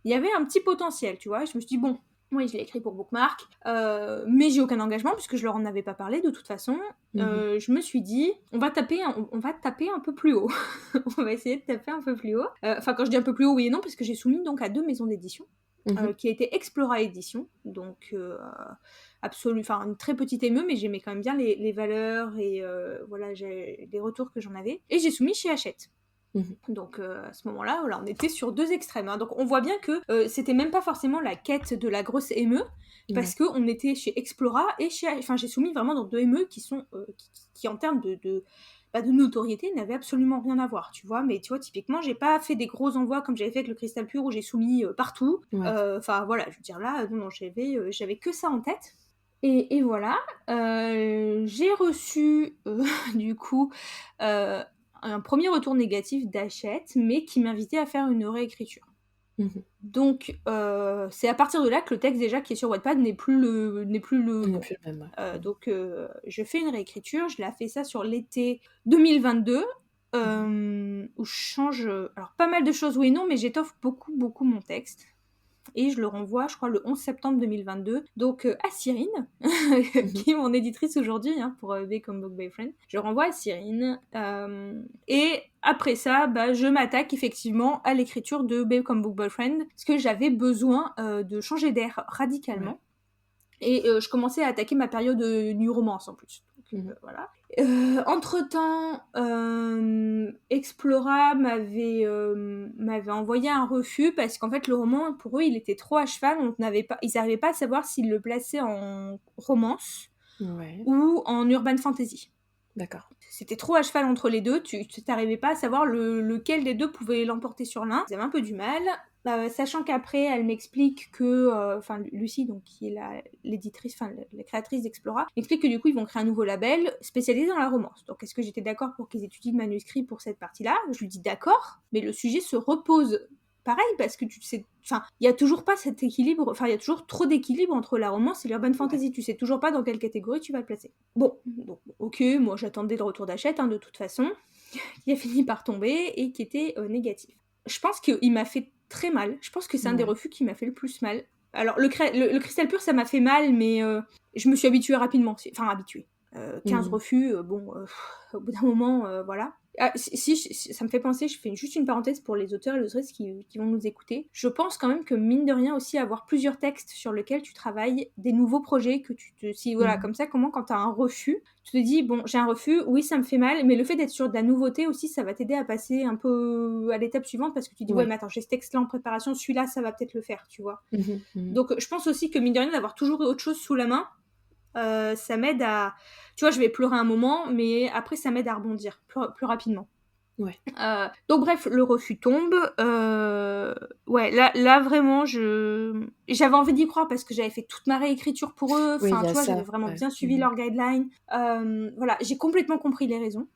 il y avait un petit potentiel, tu vois. Je me suis dit, bon, oui, je l'ai écrit pour Bookmark, mais j'ai aucun engagement puisque je leur en avais pas parlé de toute façon. Je me suis dit, on va taper un peu plus haut. On va essayer de taper un peu plus haut. Enfin, quand je dis un peu plus haut, oui et non, parce que j'ai soumis donc à 2 maisons d'édition, qui a été Explora Édition, donc une très petite émeu, mais j'aimais quand même bien les valeurs et voilà, j'ai les retours que j'en avais. Et j'ai soumis chez Hachette. Donc à ce moment-là, voilà, on était sur 2 extrêmes, hein. Donc on voit bien que c'était même pas forcément la quête de la grosse émeu, parce que on était chez Explora et j'ai soumis vraiment dans 2 émeux qui sont qui en termes de notoriété n'avaient absolument rien à voir, tu vois. Mais tu vois, typiquement, j'ai pas fait des gros envois comme j'avais fait avec le Cristal Pur où j'ai soumis partout. Voilà, je veux dire là, non, j'avais que ça en tête. Et voilà, j'ai reçu du coup un premier retour négatif d'Hachette, mais qui m'invitait à faire une réécriture. Donc c'est à partir de là que le texte déjà qui est sur Wattpad n'est plus le même. Donc je fais une réécriture, je l'ai fait ça sur l'été 2022, où je change alors pas mal de choses, oui et non, mais j'étoffe beaucoup mon texte. Et je le renvoie, je crois, le 11 septembre 2022, donc à Cyrine, qui est mon éditrice aujourd'hui, hein, pour Become Book Boyfriend. Je le renvoie à Cyrine, et après ça, je m'attaque effectivement à l'écriture de Become Book Boyfriend, parce que j'avais besoin de changer d'air radicalement. Et je commençais à attaquer ma période new romance en plus. Donc, voilà. Entre-temps, Explora m'avait envoyé un refus parce qu'en fait le roman, pour eux, il était trop à cheval. Ils n'arrivaient pas à savoir s'ils le plaçaient en romance ou en urban fantasy. D'accord. C'était trop à cheval entre les deux, tu n'arrivais pas à savoir lequel des deux pouvait l'emporter sur l'un. Ils avaient un peu du mal. Sachant qu'après, elle m'explique que, Lucie, donc, qui est l'éditrice, la créatrice d'Explora, m'explique que du coup, ils vont créer un nouveau label spécialisé dans la romance. Donc, est-ce que j'étais d'accord pour qu'ils étudient le manuscrit pour cette partie-là ? Je lui dis d'accord, mais le sujet se repose pareil, parce que tu sais, il y a toujours pas cet équilibre, il y a toujours trop d'équilibre entre la romance et l'urban fantasy. Tu sais toujours pas dans quelle catégorie tu vas le placer. Bon, donc, ok, moi j'attendais le retour d'Hachette, hein, de toute façon, qui a fini par tomber et qui était négatif. Je pense qu'il m'a fait très mal. Je pense que c'est un des refus qui m'a fait le plus mal. Alors, le Cristal Pur, ça m'a fait mal, mais je me suis habituée rapidement. 15 refus, au bout d'un moment, voilà. Ah, si, ça me fait penser, je fais juste une parenthèse pour les auteurs et les autrices qui vont nous écouter. Je pense quand même que, mine de rien, aussi avoir plusieurs textes sur lesquels tu travailles, des nouveaux projets que comme ça, quand tu as un refus, tu te dis, bon, j'ai un refus, oui, ça me fait mal, mais le fait d'être sur de la nouveauté aussi, ça va t'aider à passer un peu à l'étape suivante, parce que tu dis, ouais mais attends, j'ai ce texte-là en préparation, celui-là, ça va peut-être le faire, tu vois. Donc, je pense aussi que, mine de rien, d'avoir toujours autre chose sous la main, ça m'aide à... Tu vois, je vais pleurer un moment, mais après, ça m'aide à rebondir plus rapidement. Donc bref, le refus tombe. Là vraiment, j'avais envie d'y croire parce que j'avais fait toute ma réécriture pour eux. J'avais vraiment bien suivi leurs guidelines. Voilà, j'ai complètement compris les raisons.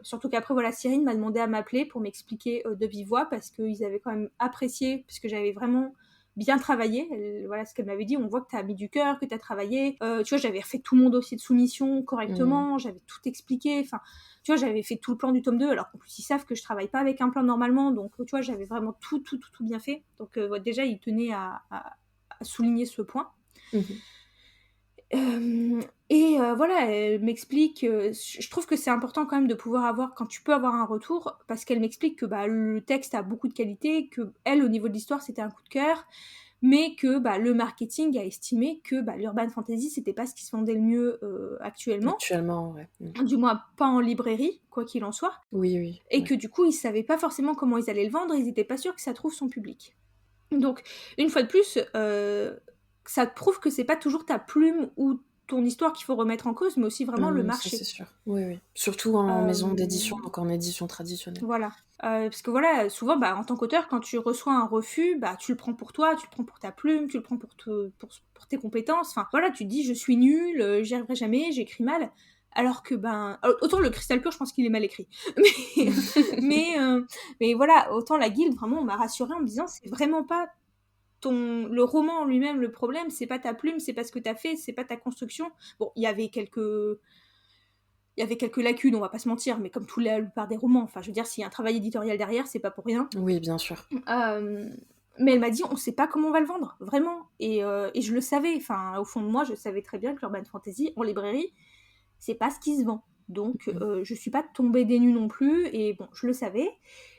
Surtout qu'après, voilà, Cyrine m'a demandé à m'appeler pour m'expliquer de vive voix, parce qu'ils avaient quand même apprécié, parce que j'avais vraiment bien travaillé. Voilà ce qu'elle m'avait dit, on voit que tu as mis du cœur, que tu as travaillé. Tu vois, j'avais refait tout mon dossier de soumission correctement, j'avais tout expliqué. Enfin, tu vois, j'avais fait tout le plan du tome 2, alors qu'en plus, ils savent que je travaille pas avec un plan normalement. Donc, tu vois, j'avais vraiment tout bien fait. Donc, déjà, ils tenaient à souligner ce point. Voilà, elle m'explique, je trouve que c'est important quand même de pouvoir avoir, quand tu peux avoir un retour, parce qu'elle m'explique que le texte a beaucoup de qualité, que elle, au niveau de l'histoire, c'était un coup de cœur, mais que le marketing a estimé que l'urban fantasy, c'était pas ce qui se vendait le mieux actuellement. Actuellement, ouais. Du moins, pas en librairie, quoi qu'il en soit. Oui. Et que du coup, ils savaient pas forcément comment ils allaient le vendre, ils étaient pas sûrs que ça trouve son public. Donc, une fois de plus, ça te prouve que c'est pas toujours ta plume ou ton histoire qu'il faut remettre en cause, mais aussi vraiment le marché. Ça, c'est sûr. Oui. Surtout en maison d'édition, donc en édition traditionnelle. Voilà. Parce que voilà, souvent, en tant qu'auteur, quand tu reçois un refus, tu le prends pour toi, tu le prends pour ta plume, tu le prends pour tes compétences. Enfin, voilà, tu te dis, je suis nulle, j'y arriverai jamais, j'écris mal. Alors que, autant le Cristal Pur, je pense qu'il est mal écrit. Mais voilà, autant la guilde, vraiment, on m'a rassurée en me disant, c'est vraiment pas le roman en lui-même le problème, c'est pas ta plume, c'est pas ce que t'as fait, c'est pas ta construction. Bon, il y avait quelques lacunes, on va pas se mentir, mais comme la plupart des romans, enfin je veux dire, s'il y a un travail éditorial derrière, c'est pas pour rien. Oui, bien sûr. Mais elle m'a dit, on sait pas comment on va le vendre, vraiment. Et je le savais, enfin au fond de moi, je savais très bien que l'urban fantasy, en librairie, c'est pas ce qui se vend. Donc, je suis pas tombée des nues non plus, et bon, je le savais.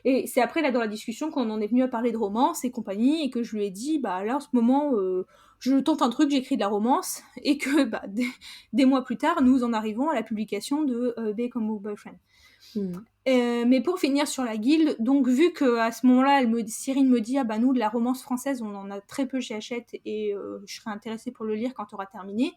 Et c'est après, là, dans la discussion, qu'on en est venu à parler de romance et compagnie, et que je lui ai dit, là, en ce moment, je tente un truc, j'écris de la romance, et que, des mois plus tard, nous en arrivons à la publication de Be Comme Boyfriend. Mais pour finir sur la guilde, donc vu qu'à ce moment-là, Cyrine me dit, nous, de la romance française, on en a très peu chez Hachette, et je serais intéressée pour le lire quand tu auras terminé,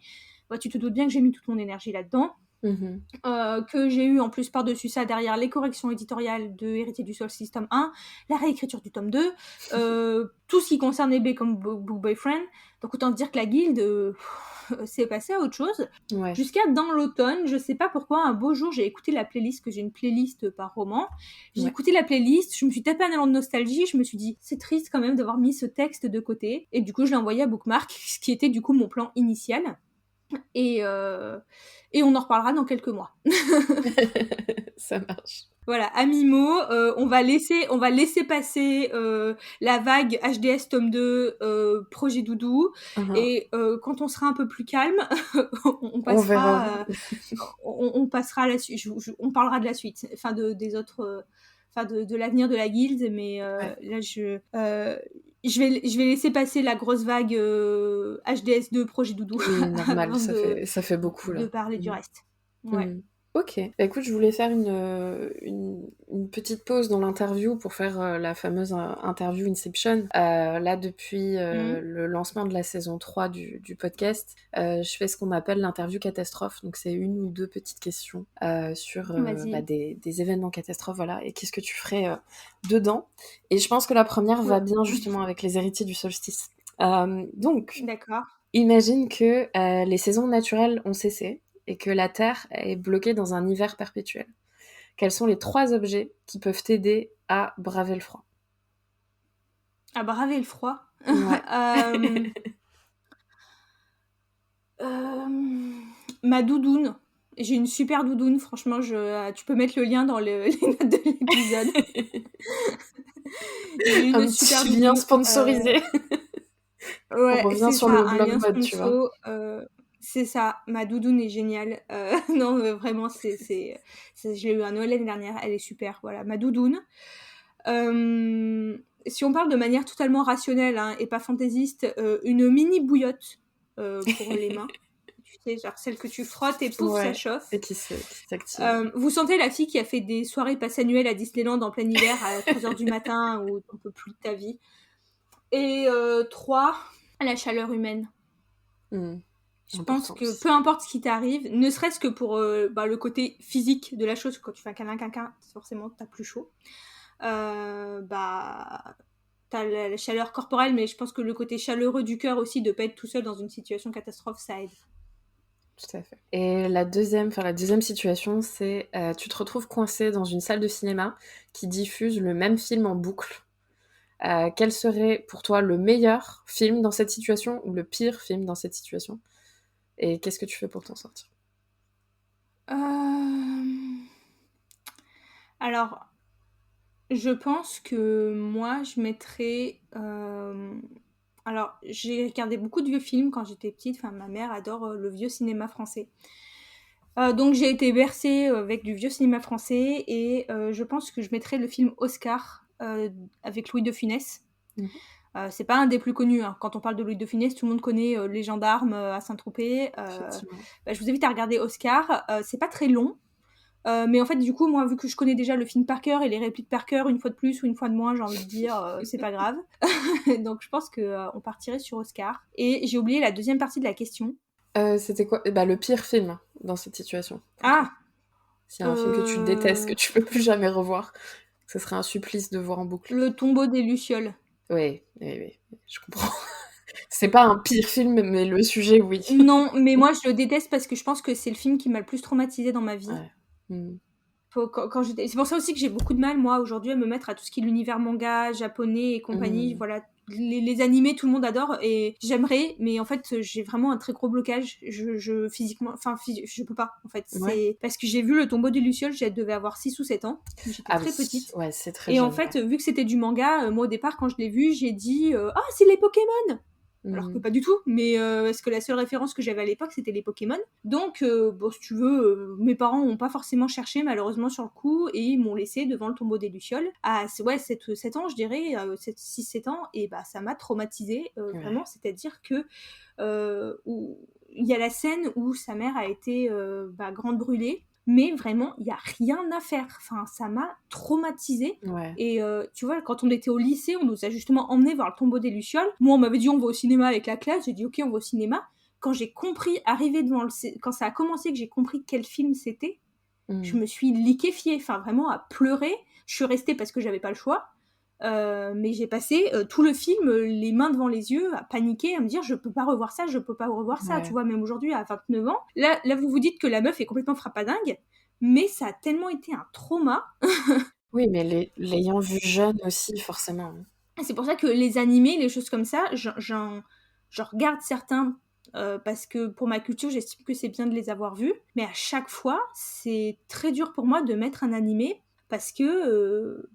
tu te doutes bien que j'ai mis toute mon énergie là-dedans. Que j'ai eu en plus par-dessus ça derrière les corrections éditoriales de Héritier du Solstice tome 1, la réécriture du tome 2, tout ce qui concernait B comme Book Boyfriend. Donc autant dire que la guilde s'est passée à autre chose. Ouais. Jusqu'à dans l'automne, je sais pas pourquoi, un beau jour, j'ai écouté la playlist, que j'ai une playlist par roman. J'ai écouté la playlist, je me suis tapé un élan de nostalgie, je me suis dit, c'est triste quand même d'avoir mis ce texte de côté. Et du coup, je l'ai envoyé à Bookmark, ce qui était du coup mon plan initial. Et on en reparlera dans quelques mois. Ça marche. Voilà, à mi-mot, on va laisser passer la vague HDS tome 2 projet doudou, et quand on sera un peu plus calme, on passera, on passera à la suite, on parlera de la suite, enfin des autres, enfin de l'avenir de la guilde, mais là je vais laisser passer la grosse vague HDS 2 projet doudou. Oui, normal, ça fait beaucoup là. De parler du reste. Ouais. Ok. Écoute, je voulais faire une petite pause dans l'interview pour faire la fameuse interview Inception. Là, depuis le lancement de la saison 3 du podcast, je fais ce qu'on appelle l'interview catastrophe. Donc, c'est une ou deux petites questions sur des événements catastrophes, voilà. Et qu'est-ce que tu ferais dedans? Et je pense que la première va bien justement avec les héritiers du solstice. Donc, d'accord. Imagine que les saisons naturelles ont cessé et que la Terre est bloquée dans un hiver perpétuel. Quels sont les 3 objets qui peuvent t'aider à braver le froid? À braver le froid? Ouais. Ma doudoune. J'ai une super doudoune, franchement, tu peux mettre le lien dans les notes de l'épisode. J'ai une super petit lien sponsorisé. Ouais, on revient sur ça, le blog mode, tu vois. C'est ça, ma doudoune est géniale. Non, vraiment, je l'ai eu à Noël l'année dernière, elle est super. Voilà, ma doudoune. Si on parle de manière totalement rationnelle et pas fantaisiste, une mini bouillotte pour les mains. Tu sais, genre celle que tu frottes et pouf, ça chauffe. Et qui s'active. Vous sentez la fille qui a fait des soirées passe annuelles à Disneyland en plein hiver à 3h du matin où t'en peux plus de ta vie. Et 3, la chaleur humaine. Je pense que peu importe ce qui t'arrive, ne serait-ce que pour le côté physique de la chose, quand tu fais un câlin à quelqu'un, forcément t'as plus chaud. T'as la chaleur corporelle, mais je pense que le côté chaleureux du cœur aussi, de pas être tout seul dans une situation catastrophe, ça aide. Tout à fait. Et la deuxième situation, c'est tu te retrouves coincé dans une salle de cinéma qui diffuse le même film en boucle. quel serait pour toi le meilleur film dans cette situation ou le pire film dans cette situation? Et qu'est-ce que tu fais pour t'en sortir? Hem, alors, je pense que moi, je mettrais, alors j'ai regardé beaucoup de vieux films quand j'étais petite, enfin ma mère adore, le vieux cinéma français. Donc j'ai été bercée, avec du vieux cinéma français et je pense que je mettrais le film Oscar, avec Louis de Funès. Mmh. C'est pas un des plus connus, hein. Quand on parle de Louis de Funès, tout le monde connaît, Les Gendarmes, à Saint-Tropez. Effectivement. Bah, je vous invite à regarder Oscar. C'est pas très long, mais en fait, du coup, moi, vu que je connais déjà le film par cœur et les répliques par cœur, une fois de plus ou une fois de moins, j'ai envie de dire, c'est pas grave. Donc je pense que, on partirait sur Oscar. Et j'ai oublié la deuxième partie de la question. C'était quoi? Bah, le pire film dans cette situation, pour toi? Ah! S'il y a un film que tu détestes, que Heu, tu peux plus jamais revoir, que ce serait un supplice de voir en boucle. Le Tombeau des lucioles. Oui, oui, oui, je comprends. C'est pas un pire film, mais le sujet, oui. Non, mais moi, je le déteste parce que je pense que c'est le film qui m'a le plus traumatisée dans ma vie. Ouais. Mmh. Quand j'étais c'est pour ça aussi que j'ai beaucoup de mal, moi, aujourd'hui, à me mettre à tout ce qui est l'univers manga, japonais et compagnie. Mmh. Voilà, les animés, tout le monde adore et j'aimerais, mais en fait, j'ai vraiment un très gros blocage. Physiquement, enfin, je peux pas, en fait. Ouais. C'est parce que j'ai vu Le Tombeau des lucioles, je devais avoir 6 ou 7 ans. J'étais Ah oui, très petite ouais, c'est très et en jeune, fait, ouais. vu que c'était du manga, moi, au départ, quand je l'ai vu, j'ai dit, «Ah, c'est les Pokémon!» Alors que Mmh. pas du tout, mais parce que la seule référence que j'avais à l'époque, c'était les Pokémon. Donc, bon, si tu veux, mes parents n'ont pas forcément cherché malheureusement sur le coup et ils m'ont laissé devant le tombeau des lucioles à ouais, 7 ans, je dirais, 6-7 ans, et bah ça m'a traumatisée, Ouais. vraiment. C'est-à-dire que où il y a la scène où sa mère a été grande brûlée, mais vraiment, il n'y a rien à faire. Enfin, ça m'a traumatisée. Ouais. Et tu vois, quand on était au lycée, on nous a justement emmenés voir le tombeau des Lucioles. Moi, on m'avait dit on va au cinéma avec la classe. J'ai dit ok, on va au cinéma. Quand j'ai compris, arrivé devant quand ça a commencé, que j'ai compris quel film c'était, je Mmh. me suis liquéfiée, enfin vraiment à pleurer. Je suis restée parce que j'avais pas le choix. Mais j'ai passé tout le film, les mains devant les yeux, à paniquer, à me dire je peux pas revoir ça, je peux pas revoir ça. Tu Ouais. vois, même aujourd'hui à 29 ans, là vous vous dites que la meuf est complètement frappadingue, mais ça a tellement été un trauma. Oui, mais l'ayant vu jeune aussi, forcément, hein. C'est pour ça que les animés, les choses comme ça, j'en regarde certains parce que pour ma culture, j'estime que c'est bien de les avoir vus. Mais à chaque fois, c'est très dur pour moi de mettre un animé parce que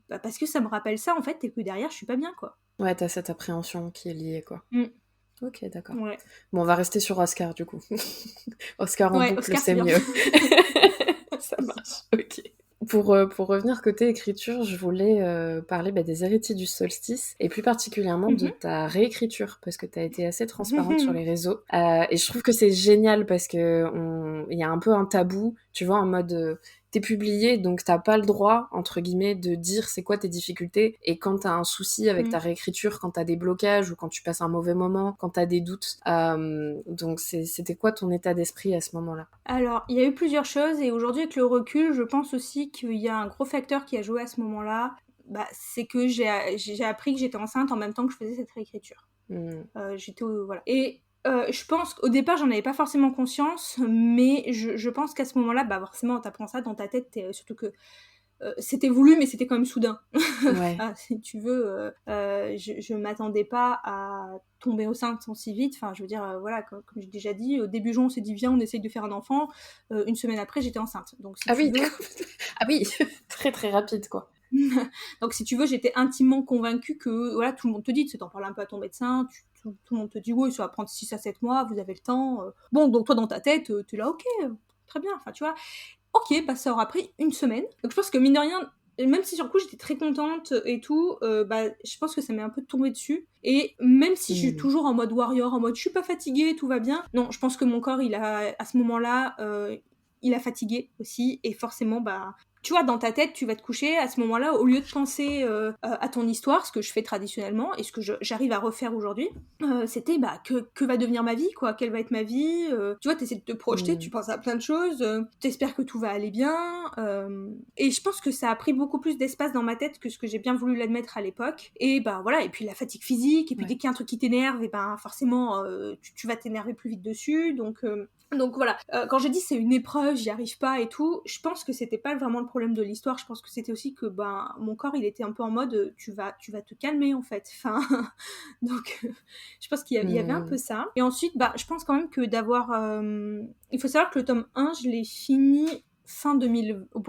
ça me rappelle ça en fait et que derrière, je suis pas bien quoi. Ouais, tu cette appréhension qui est liée, quoi. Mm. OK, d'accord. Ouais. Bon, on va rester sur Oscar, du coup. Oscar en Ouais, boucle, Oscar, c'est c'est bien. mieux. Ça marche, OK. Pour revenir côté écriture, je voulais, parler, bah, des héritiers du solstice et plus particulièrement de Mhm. ta réécriture parce que tu as été assez transparente sur les réseaux, et je trouve que c'est génial parce qu'il y a un peu un tabou, tu vois? En mode, tu publié donc t'as pas le droit, entre guillemets, de dire c'est quoi tes difficultés et quand t'as un souci avec ta Mm. réécriture, quand t'as des blocages ou quand tu passes un mauvais moment, quand t'as des doutes. Donc c'était quoi ton état d'esprit à ce moment-là? Alors, il y a eu plusieurs choses et aujourd'hui, avec le recul, je pense aussi qu'il y a un gros facteur qui a joué à ce moment-là. Bah, c'est que j'ai appris que j'étais enceinte en même temps que je faisais cette réécriture. Mmh. Voilà. Et je pense qu'au départ, j'en avais pas forcément conscience, mais je pense qu'à ce moment-là, bah forcément, t'apprends ça dans ta tête, surtout que c'était voulu, mais c'était quand même soudain. Ouais. Enfin, si tu veux, je m'attendais pas à tomber enceinte si vite. Enfin, je veux dire, voilà, comme j'ai déjà dit, au début juin, on s'est dit viens, on essaye de faire un enfant. Une semaine après, j'étais enceinte. Donc si Ah tu oui, veux, ah oui, très, très rapide, quoi. donc si tu veux, j'étais intimement convaincue que voilà, tout le monde te dit, tu sais, t'en parles un peu à ton médecin, tout le monde te dit oui, ça va prendre 6 à 7 mois, vous avez le temps. Bon, donc toi dans ta tête, t'es là, ok, très bien. Enfin, tu vois, ok, bah ça aura pris une semaine. Donc je pense que mine de rien, même si sur le coup j'étais très contente et tout, bah je pense que ça m'est un peu tombé dessus. Et même si je suis Mmh. toujours en mode warrior, en mode je suis pas fatiguée, tout va bien, non, je pense que mon corps, il a, à ce moment-là, il a fatigué aussi. Et forcément, bah, tu vois, dans ta tête, tu vas te coucher à ce moment-là, au lieu de penser à ton histoire, ce que je fais traditionnellement et ce que j'arrive à refaire aujourd'hui, c'était bah, que va devenir ma vie, quoi, quelle va être ma vie. Tu vois, t'essaies de te projeter, Mmh. tu penses à plein de choses, t'espères que tout va aller bien. Et je pense que ça a pris beaucoup plus d'espace dans ma tête que ce que j'ai bien voulu l'admettre à l'époque. Et bah voilà, et puis la fatigue physique, et puis Ouais. dès qu'il y a un truc qui t'énerve, et ben forcément, tu vas t'énerver plus vite dessus. Donc voilà, quand j'ai dit c'est une épreuve, j'y arrive pas et tout, je pense que c'était pas vraiment le problème de l'histoire, je pense que c'était aussi que mon corps il était un peu en mode tu vas te calmer en fait. Enfin, donc je pense qu'il y avait un peu ça. Et ensuite, je pense quand même que d'avoir... il faut savoir que le tome 1, je l'ai fini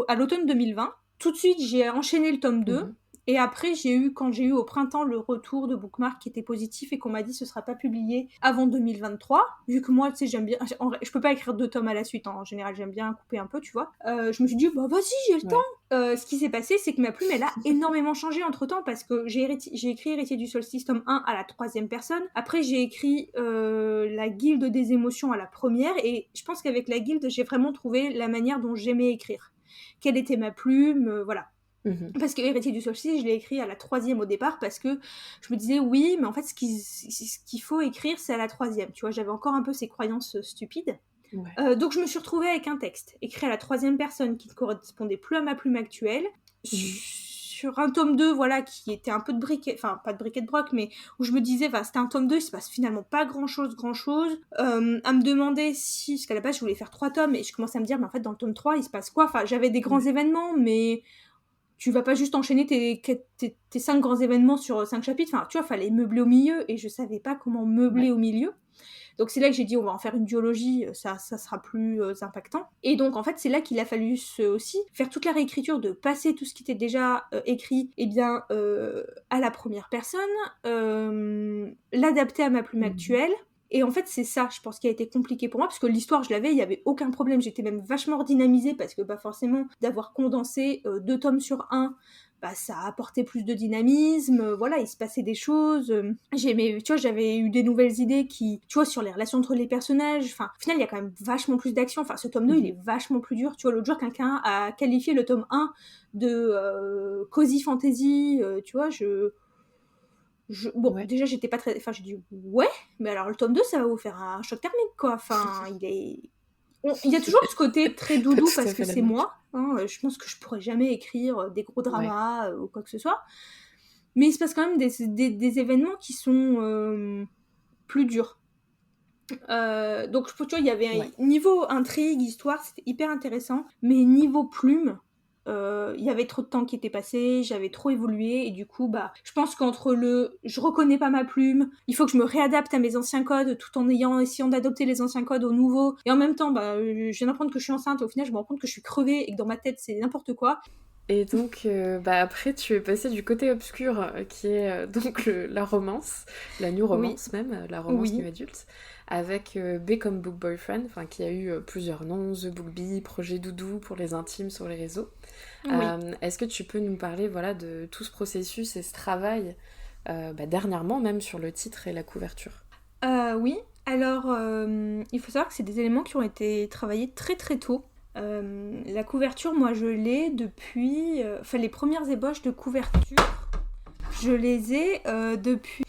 à l'automne 2020. Tout de suite, j'ai enchaîné le tome 2. Et après, quand j'ai eu au printemps le retour de Bookmark qui était positif et qu'on m'a dit ce sera pas publié avant 2023, vu que moi, tu sais, j'aime bien... Je peux pas écrire 2 tomes à la suite, en général, j'aime bien couper un peu, tu vois. Je me suis dit, vas-y, j'ai le temps. Ce qui s'est passé, c'est que ma plume, elle a énormément changé entre-temps, parce que j'ai écrit Héritier du Solstice tome 1 à la 3e personne. Après, j'ai écrit la Guilde des émotions à la 1re, et je pense qu'avec la Guilde, j'ai vraiment trouvé la manière dont j'aimais écrire. Quelle était ma plume, voilà. Parce que Héritier du Solstice, je l'ai écrit à la 3e au départ, parce que je me disais oui, mais en fait ce qu'il faut écrire c'est à la 3e, tu vois, j'avais encore un peu ces croyances stupides. Donc je me suis retrouvée avec un texte écrit à la 3e personne qui ne correspondait plus à ma plume actuelle, sur un tome 2, voilà, qui était un peu de briquet, enfin pas de briquet de broc, mais où je me disais, c'était un tome 2, il se passe finalement pas grand chose, à me demander si, parce qu'à la base je voulais faire 3 tomes, et je commençais à me dire, mais en fait dans le tome 3 il se passe quoi, enfin j'avais des grands événements, mais tu vas pas juste enchaîner tes 5 grands événements sur 5 chapitres. Enfin, tu vois, fallait meubler au milieu, et je savais pas comment meubler au milieu. Donc c'est là que j'ai dit, on va en faire une duologie, ça sera plus impactant. Et donc en fait, c'est là qu'il a fallu aussi faire toute la réécriture, de passer tout ce qui était déjà écrit, à la 1re personne, l'adapter à ma plume actuelle. Et en fait, c'est ça, je pense, qui a été compliqué pour moi, parce que l'histoire, je l'avais, il n'y avait aucun problème. J'étais même vachement redynamisée, parce que forcément, d'avoir condensé 2 tomes sur 1, ça a apporté plus de dynamisme, voilà, il se passait des choses. Tu vois, j'avais eu des nouvelles idées qui, tu vois, sur les relations entre les personnages, enfin, au final, il y a quand même vachement plus d'action. Enfin, ce tome 2, il est vachement plus dur. Tu vois, l'autre jour, quelqu'un a qualifié le tome 1 de cozy fantasy, tu vois, déjà j'étais pas très, enfin j'ai dit ouais, mais alors le tome 2 ça va vous faire un choc thermique quoi, enfin il y a toujours ce côté très doudou parce que c'est moi, je pense que je pourrais jamais écrire des gros dramas ou quoi que ce soit, mais il se passe quand même des événements qui sont plus durs. Donc tu vois, il y avait un niveau intrigue, histoire, c'était hyper intéressant, mais niveau plume, il y avait trop de temps qui était passé, j'avais trop évolué, et du coup je pense qu'entre je reconnais pas ma plume, il faut que je me réadapte à mes anciens codes tout en essayant d'adopter les anciens codes aux nouveaux, et en même temps je viens d'apprendre que je suis enceinte, et au final je me rends compte que je suis crevée et que dans ma tête c'est n'importe quoi. Et donc, après, tu es passée du côté obscur, qui est donc la romance, la new romance même, la romance new adulte, avec B comme Book Boyfriend, qui a eu plusieurs noms, The Book Bee, Projet Doudou pour les intimes sur les réseaux. Est-ce que tu peux nous parler, voilà, de tout ce processus et ce travail, dernièrement même, sur le titre et la couverture? Oui, alors il faut savoir que c'est des éléments qui ont été travaillés très très tôt. La couverture, moi je l'ai depuis... les premières ébauches de couverture, je les ai depuis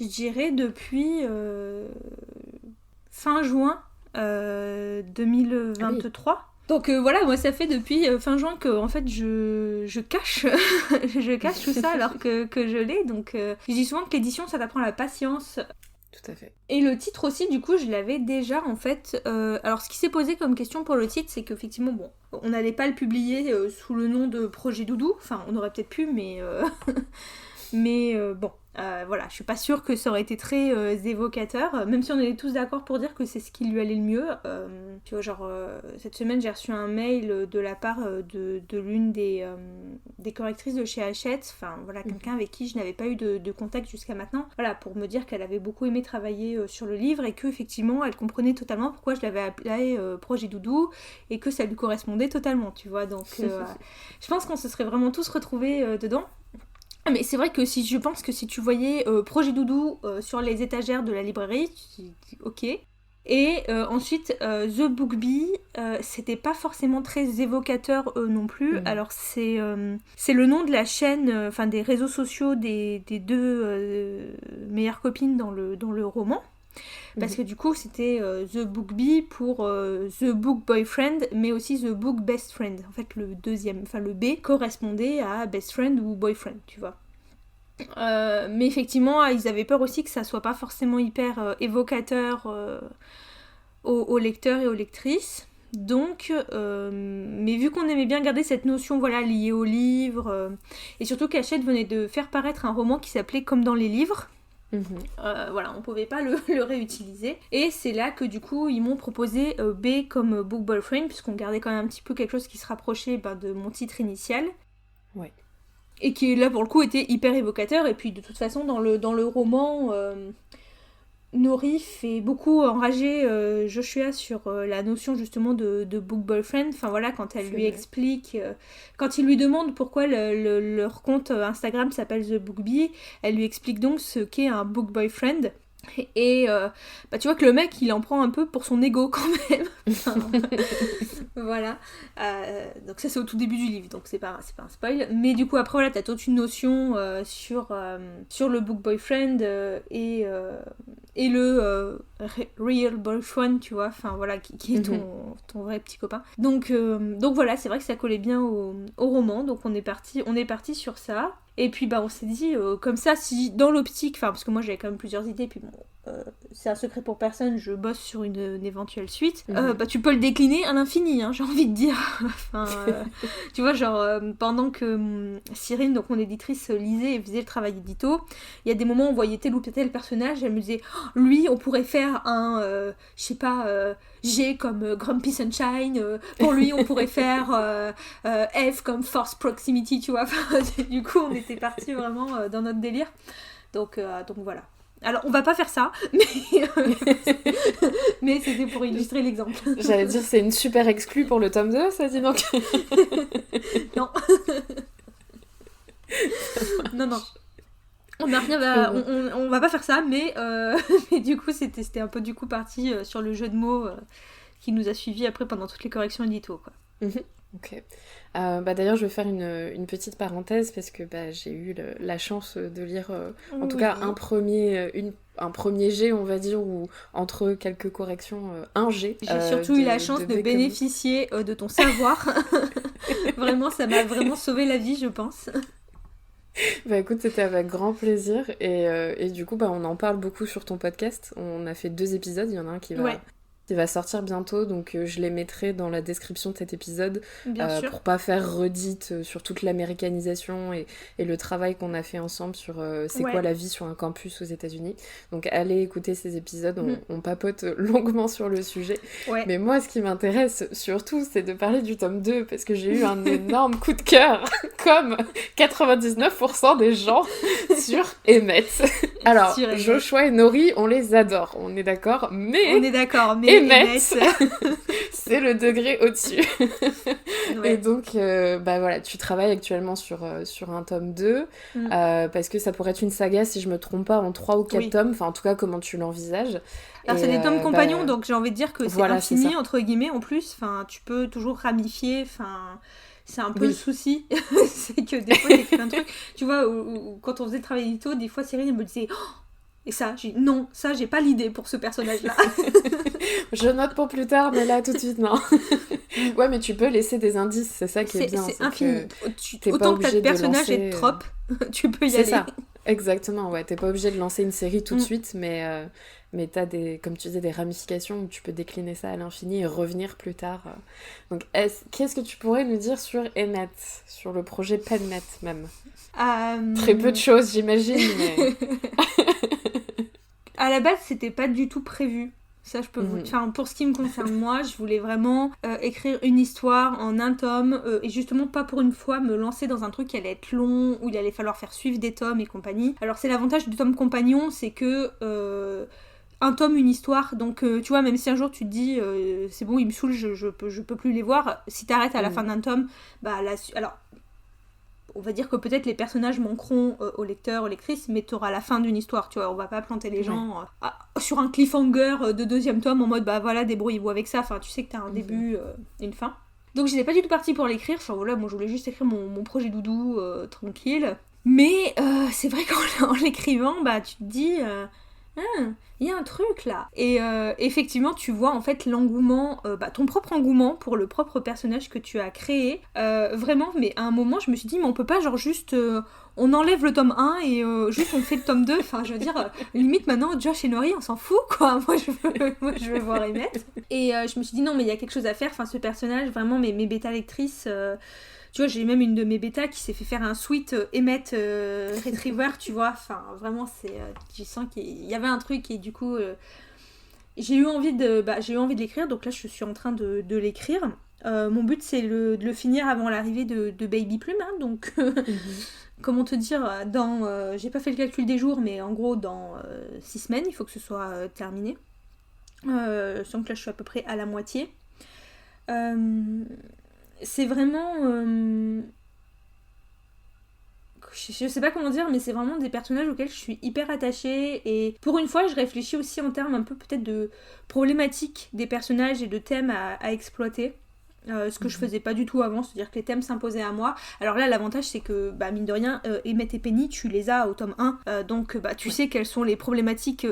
fin juin 2023. Ah oui. Donc voilà, moi ça fait depuis fin juin que en fait je cache je cache tout ça alors que je l'ai. Donc je dis souvent que l'édition ça t'apprend la patience. Tout à fait. Et le titre aussi, du coup, je l'avais déjà, en fait. Alors, ce qui s'est posé comme question pour le titre, c'est qu'effectivement, on n'allait pas le publier sous le nom de Projet Doudou. Enfin, on aurait peut-être pu, mais... voilà, je suis pas sûre que ça aurait été très évocateur, même si on est tous d'accord pour dire que c'est ce qui lui allait le mieux. Tu vois, genre, cette semaine, j'ai reçu un mail de la part de l'une des correctrices de chez Hachette, quelqu'un avec qui je n'avais pas eu de contact jusqu'à maintenant, voilà, pour me dire qu'elle avait beaucoup aimé travailler sur le livre, et qu'effectivement, elle comprenait totalement pourquoi je l'avais appelé Projet Doudou, et que ça lui correspondait totalement, tu vois, donc je pense qu'on se serait vraiment tous retrouvés dedans. Mais c'est vrai que je pense que si tu voyais Projet Doudou sur les étagères de la librairie, tu dis ok. Et ensuite, The Book Bee, c'était pas forcément très évocateur non plus. Alors c'est le nom de la chaîne, des réseaux sociaux des deux meilleures copines dans le roman. Parce que du coup, c'était The Book Bee pour The Book Boyfriend, mais aussi The Book Best Friend. En fait, le deuxième, le B correspondait à Best Friend ou Boyfriend, tu vois. Mais effectivement, ils avaient peur aussi que ça soit pas forcément hyper évocateur aux lecteurs et aux lectrices. Donc, mais vu qu'on aimait bien garder cette notion voilà, liée au livre, et surtout qu'Hachette venait de faire paraître un roman qui s'appelait Comme dans les livres, voilà, on pouvait pas le réutiliser. Et c'est là que du coup ils m'ont proposé B comme Book Boyfriend, puisqu'on gardait quand même un petit peu quelque chose qui se rapprochait de mon titre initial. Ouais. Et qui là pour le coup était hyper évocateur. Et puis de toute façon dans le roman, Nori fait beaucoup enrager Joshua sur la notion justement de book boyfriend. Enfin voilà, quand elle lui explique, quand il lui demande pourquoi leur compte Instagram s'appelle The Book Bee, elle lui explique donc ce qu'est un book boyfriend. Et tu vois que le mec il en prend un peu pour son ego quand même. Enfin, voilà. Donc ça c'est au tout début du livre, donc c'est pas un spoil. Mais du coup après voilà, t'as toute une notion sur le book boyfriend et le real boyfriend, tu vois, enfin voilà, qui est ton vrai petit copain. Donc voilà, c'est vrai que ça collait bien au roman, donc on est parti sur ça. Et puis on s'est dit, comme ça, si dans l'optique, enfin parce que moi j'avais quand même plusieurs idées, puis bon, c'est un secret pour personne, je bosse sur une éventuelle suite, tu peux le décliner à l'infini, hein, j'ai envie de dire. Enfin, tu vois, genre, pendant que Cyrine, donc mon éditrice, lisait et faisait le travail édito, il y a des moments où on voyait tel ou tel personnage, elle me disait, oh, lui, on pourrait faire un, je sais pas, G comme Grumpy Sunshine, pour lui on pourrait faire F comme Force Proximity, tu vois. Du coup on était partis vraiment dans notre délire, donc voilà. Alors on va pas faire ça, mais c'était pour illustrer l'exemple. J'allais dire c'est une super exclue pour le tome 2, ça dit donc. Non. non. On n'a rien on va pas faire ça, mais du coup c'était un peu du coup parti sur le jeu de mots qui nous a suivis après pendant toutes les corrections édito, quoi. Ok. D'ailleurs je vais faire une petite parenthèse parce que j'ai eu la chance de lire en tout cas un premier G, on va dire, ou entre quelques corrections un G. J'ai surtout eu la chance de bénéficier de ton savoir. Vraiment, ça m'a vraiment sauvé la vie, je pense. Écoute, c'était avec grand plaisir et du coup on en parle beaucoup sur ton podcast. On a fait 2 épisodes, il y en a un qui va sortir bientôt, donc je les mettrai dans la description de cet épisode pour pas faire redite sur toute l'américanisation et le travail qu'on a fait ensemble sur quoi la vie sur un campus aux États-Unis. Donc allez écouter ces épisodes, on papote longuement sur le sujet. Mais moi ce qui m'intéresse surtout c'est de parler du tome 2 parce que j'ai eu un énorme coup de cœur comme 99% des gens sur Emmett. Alors Joshua et Nori on les adore, on est d'accord, mais Emmett, c'est le degré au-dessus. Et donc, voilà, tu travailles actuellement sur un tome 2, parce que ça pourrait être une saga, si je me trompe pas, en 3 ou 4 tomes, enfin en tout cas, comment tu l'envisages. Alors c'est des tomes compagnons, donc j'ai envie de dire que c'est infini, entre guillemets, en plus, enfin, tu peux toujours ramifier, enfin... C'est un peu le souci, c'est que des fois, t'écris un truc, tu vois, où quand on faisait le travail édito, des fois, Cyril me disait... Et ça, non, ça, j'ai pas l'idée pour ce personnage-là. Je note pour plus tard, mais là, tout de suite, non. Ouais, mais tu peux laisser des indices, c'est ça qui est bien. C'est infini. Autant que le personnage est trop, tu peux y aller. C'est ça, exactement, ouais. T'es pas obligé de lancer une série tout de suite, mais t'as comme tu disais, des ramifications où tu peux décliner ça à l'infini et revenir plus tard. Donc, qu'est-ce que tu pourrais nous dire sur Emmett, sur le projet Penmet même? Très peu de choses, j'imagine, mais... À la base, c'était pas du tout prévu. Ça, je peux vous... Enfin, pour ce qui me concerne, moi, je voulais vraiment écrire une histoire en un tome et justement pas pour une fois me lancer dans un truc qui allait être long, où il allait falloir faire suivre des tomes et compagnie. Alors, c'est l'avantage du tome compagnon, c'est que... un tome, une histoire, donc tu vois, même si un jour tu te dis c'est bon, il me saoule, je peux plus les voir, si t'arrêtes à la fin d'un tome, alors on va dire que peut-être les personnages manqueront aux lecteurs, aux lectrices, mais t'auras la fin d'une histoire, tu vois, on va pas planter les gens sur un cliffhanger de 2e tome en mode voilà, débrouillez-vous avec ça, enfin tu sais que t'as un début et une fin. Donc j'étais pas du tout partie pour l'écrire, enfin voilà, moi je voulais juste écrire mon projet doudou tranquille, mais c'est vrai qu'en l'écrivant, tu te dis il y a un truc là. Et effectivement, tu vois en fait l'engouement, ton propre engouement pour le propre personnage que tu as créé. Vraiment, mais à un moment, je me suis dit, mais on peut pas genre juste... on enlève le tome 1 et juste on fait le tome 2. Enfin, je veux dire, limite maintenant, Josh et Nori, on s'en fout quoi. Moi, je veux voir Emmett. Et je me suis dit, non, mais il y a quelque chose à faire. Enfin, ce personnage, vraiment, mes bêta lectrices... tu vois, j'ai même une de mes bêtas qui s'est fait faire un suite Emmett Retriever, tu vois. Enfin, vraiment, je sens qu'il y avait un truc et du coup, j'ai eu envie de l'écrire. Donc là, je suis en train de l'écrire. Mon but, c'est de le finir avant l'arrivée de Baby Plume. Hein, donc, comment te dire, j'ai pas fait le calcul des jours, mais en gros, dans 6 semaines, il faut que ce soit terminé. Je sens que là, je suis à peu près à la moitié. C'est vraiment... je sais pas comment dire, mais c'est vraiment des personnages auxquels je suis hyper attachée. Et pour une fois, je réfléchis aussi en termes un peu peut-être de problématiques des personnages et de thèmes à exploiter. Ce que je faisais pas du tout avant, c'est-à-dire que les thèmes s'imposaient à moi. Alors là, l'avantage, c'est que, mine de rien, Emmett et Penny, tu les as au tome 1. Donc, tu sais quelles sont les problématiques...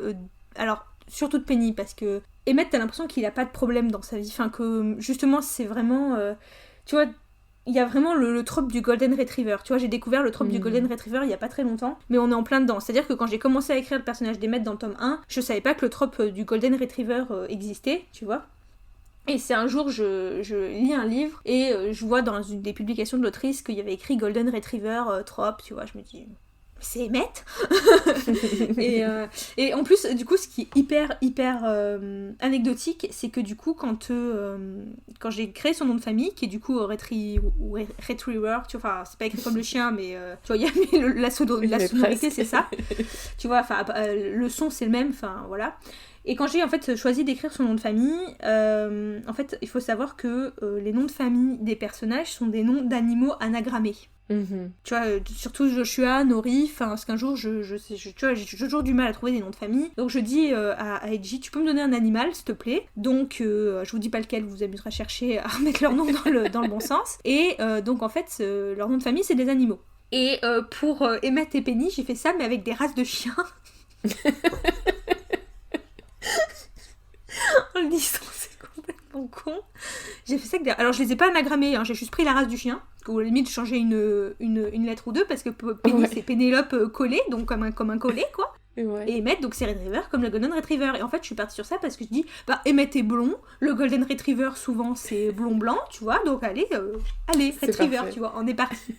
alors, surtout de Penny, parce que Emmett, t'as l'impression qu'il a pas de problème dans sa vie. Enfin, que, justement, c'est vraiment... tu vois, il y a vraiment le trope du Golden Retriever. Tu vois, j'ai découvert le trope du Golden Retriever il y a pas très longtemps, mais on est en plein dedans. C'est-à-dire que quand j'ai commencé à écrire le personnage d'Emmett dans le tome 1, je savais pas que le trope du Golden Retriever existait, tu vois. Et c'est un jour, je lis un livre et je vois dans une des publications de l'autrice qu'il y avait écrit Golden Retriever trope, tu vois, je me dis... c'est Emmett. Et en plus, du coup, ce qui est hyper anecdotique, c'est que du coup, quand j'ai créé son nom de famille, qui est du coup Retriever, tu vois, enfin, c'est pas écrit comme le chien, mais tu vois, il y a la sonorité, c'est ça. Tu vois, enfin, le son, c'est le même, enfin, voilà. Et quand j'ai en fait choisi d'écrire son nom de famille, en fait, il faut savoir que les noms de famille des personnages sont des noms d'animaux anagrammés. Tu vois, surtout Joshua, Nori, enfin, parce qu'un jour, tu vois, j'ai toujours du mal à trouver des noms de famille. Donc je dis à Edgy, tu peux me donner un animal, s'il te plaît. Donc, je vous dis pas lequel, vous amuserez à chercher à remettre leur nom dans le bon sens. Et donc, en fait, leur nom de famille, c'est des animaux. Et pour Emmett et Penny, j'ai fait ça, mais avec des races de chiens. En le disant, c'est complètement con. J'ai fait ça que alors je les ai pas anagrammés, hein, j'ai juste pris la race du chien, ou à la limite changer une lettre ou deux, parce que Penny c'est Pénélope collée, donc comme un collet quoi. Ouais. Et Emmett, donc c'est Retriever comme le Golden Retriever. Et en fait, je suis partie sur ça parce que je dis, Emmett est blond, le Golden Retriever souvent c'est blond-blanc, tu vois, donc allez, Retriever, tu vois, on est parti.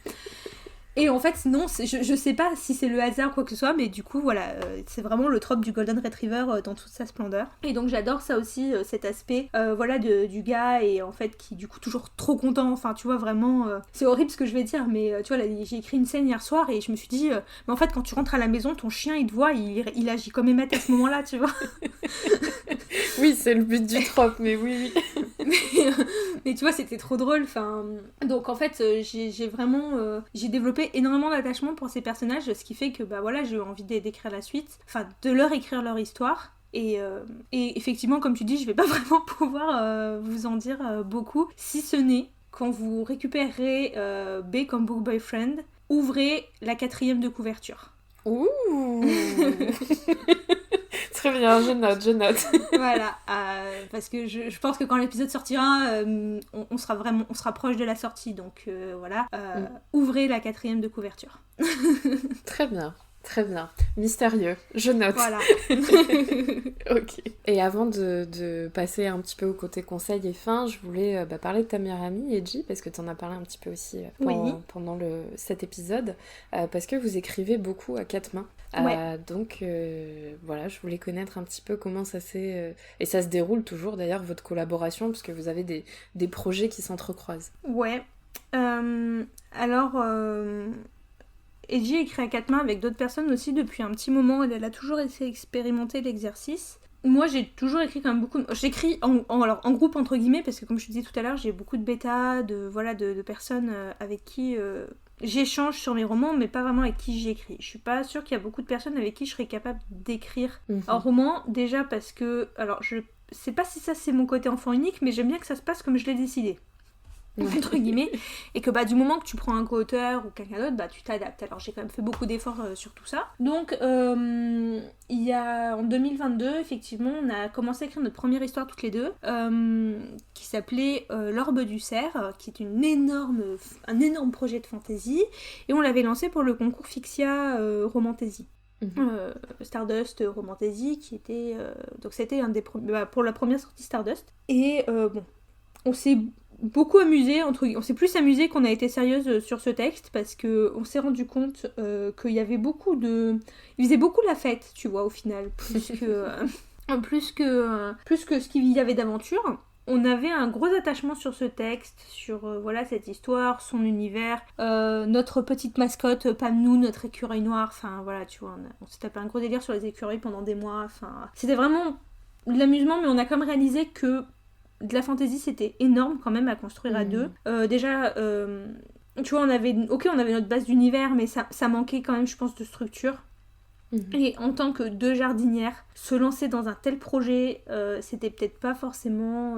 Et en fait, non, je sais pas si c'est le hasard ou quoi que ce soit, mais du coup, voilà, c'est vraiment le trope du Golden Retriever dans toute sa splendeur. Et donc, j'adore ça aussi, cet aspect, voilà, du gars, et en fait, qui, du coup, toujours trop content, enfin, tu vois, vraiment, c'est horrible ce que je vais dire, mais tu vois, là, j'ai écrit une scène hier soir, et je me suis dit, mais en fait, quand tu rentres à la maison, ton chien, il te voit, il agit comme Emmett à ce moment-là, tu vois. Oui, c'est le but du trope, mais oui. mais tu vois, c'était trop drôle, enfin... Donc, en fait, j'ai vraiment... j'ai développé énormément d'attachement pour ces personnages, ce qui fait que voilà, j'ai eu envie d'écrire la suite, enfin de leur écrire leur histoire. Et effectivement, comme tu dis, je vais pas vraiment pouvoir vous en dire beaucoup, si ce n'est quand vous récupérerez B comme Book Boyfriend, ouvrez la 4e de couverture. Ouh. Très bien, je note. Voilà, parce que je pense que quand l'épisode sortira, on sera proche de la sortie, donc voilà. Ouvrez la 4e de couverture. Très bien. Mystérieux, je note. Voilà. Ok. Et avant de passer un petit peu au côté conseil et fin, je voulais parler de ta meilleure amie, Edgy, parce que tu en as parlé un petit peu aussi pendant cet épisode, parce que vous écrivez beaucoup à 4 mains. Ouais. Donc voilà, je voulais connaître un petit peu comment ça s'est... et ça se déroule toujours d'ailleurs, votre collaboration, parce que vous avez des projets qui s'entrecroisent. Ouais. Alors... Edgy écrit à 4 mains avec d'autres personnes aussi depuis un petit moment, elle a toujours essayé d'expérimenter l'exercice. Moi j'ai toujours écrit quand même beaucoup... J'écris en groupe entre guillemets, parce que comme je te disais tout à l'heure, j'ai beaucoup de bêta, de personnes avec qui j'échange sur mes romans, mais pas vraiment avec qui j'écris. Je suis pas sûre qu'il y a beaucoup de personnes avec qui je serais capable d'écrire un roman, déjà parce que... Alors je sais pas si ça c'est mon côté enfant unique, mais j'aime bien que ça se passe comme je l'ai décidé. entre guillemets, et que du moment que tu prends un co-auteur ou quelqu'un d'autre, tu t'adaptes. Alors j'ai quand même fait beaucoup d'efforts sur tout ça. Donc en 2022, effectivement, on a commencé à écrire notre première histoire toutes les deux, qui s'appelait L'Orbe du Cerf, qui est un énorme projet de fantasy, et on l'avait lancé pour le concours Fixia Romantasy. Stardust Romantasy, qui était donc c'était un des pour la première sortie Stardust, et on s'est beaucoup amusé, on s'est plus amusé qu'on a été sérieuse sur ce texte, parce que on s'est rendu compte qu'il y avait il faisait beaucoup la fête, tu vois, au final, plus que ce qu'il y avait d'aventure. On avait un gros attachement sur ce texte, sur cette histoire, son univers, notre petite mascotte Pamnou, notre écureuil noir, enfin voilà, tu vois, on s'est tapé un gros délire sur les écureuils pendant des mois, enfin c'était vraiment de l'amusement, mais on a quand même réalisé que de la fantasy c'était énorme quand même à construire à deux. Déjà, tu vois, on avait notre base d'univers, mais ça manquait quand même, je pense, de structure. Et en tant que deux jardinières, se lancer dans un tel projet, c'était peut-être pas forcément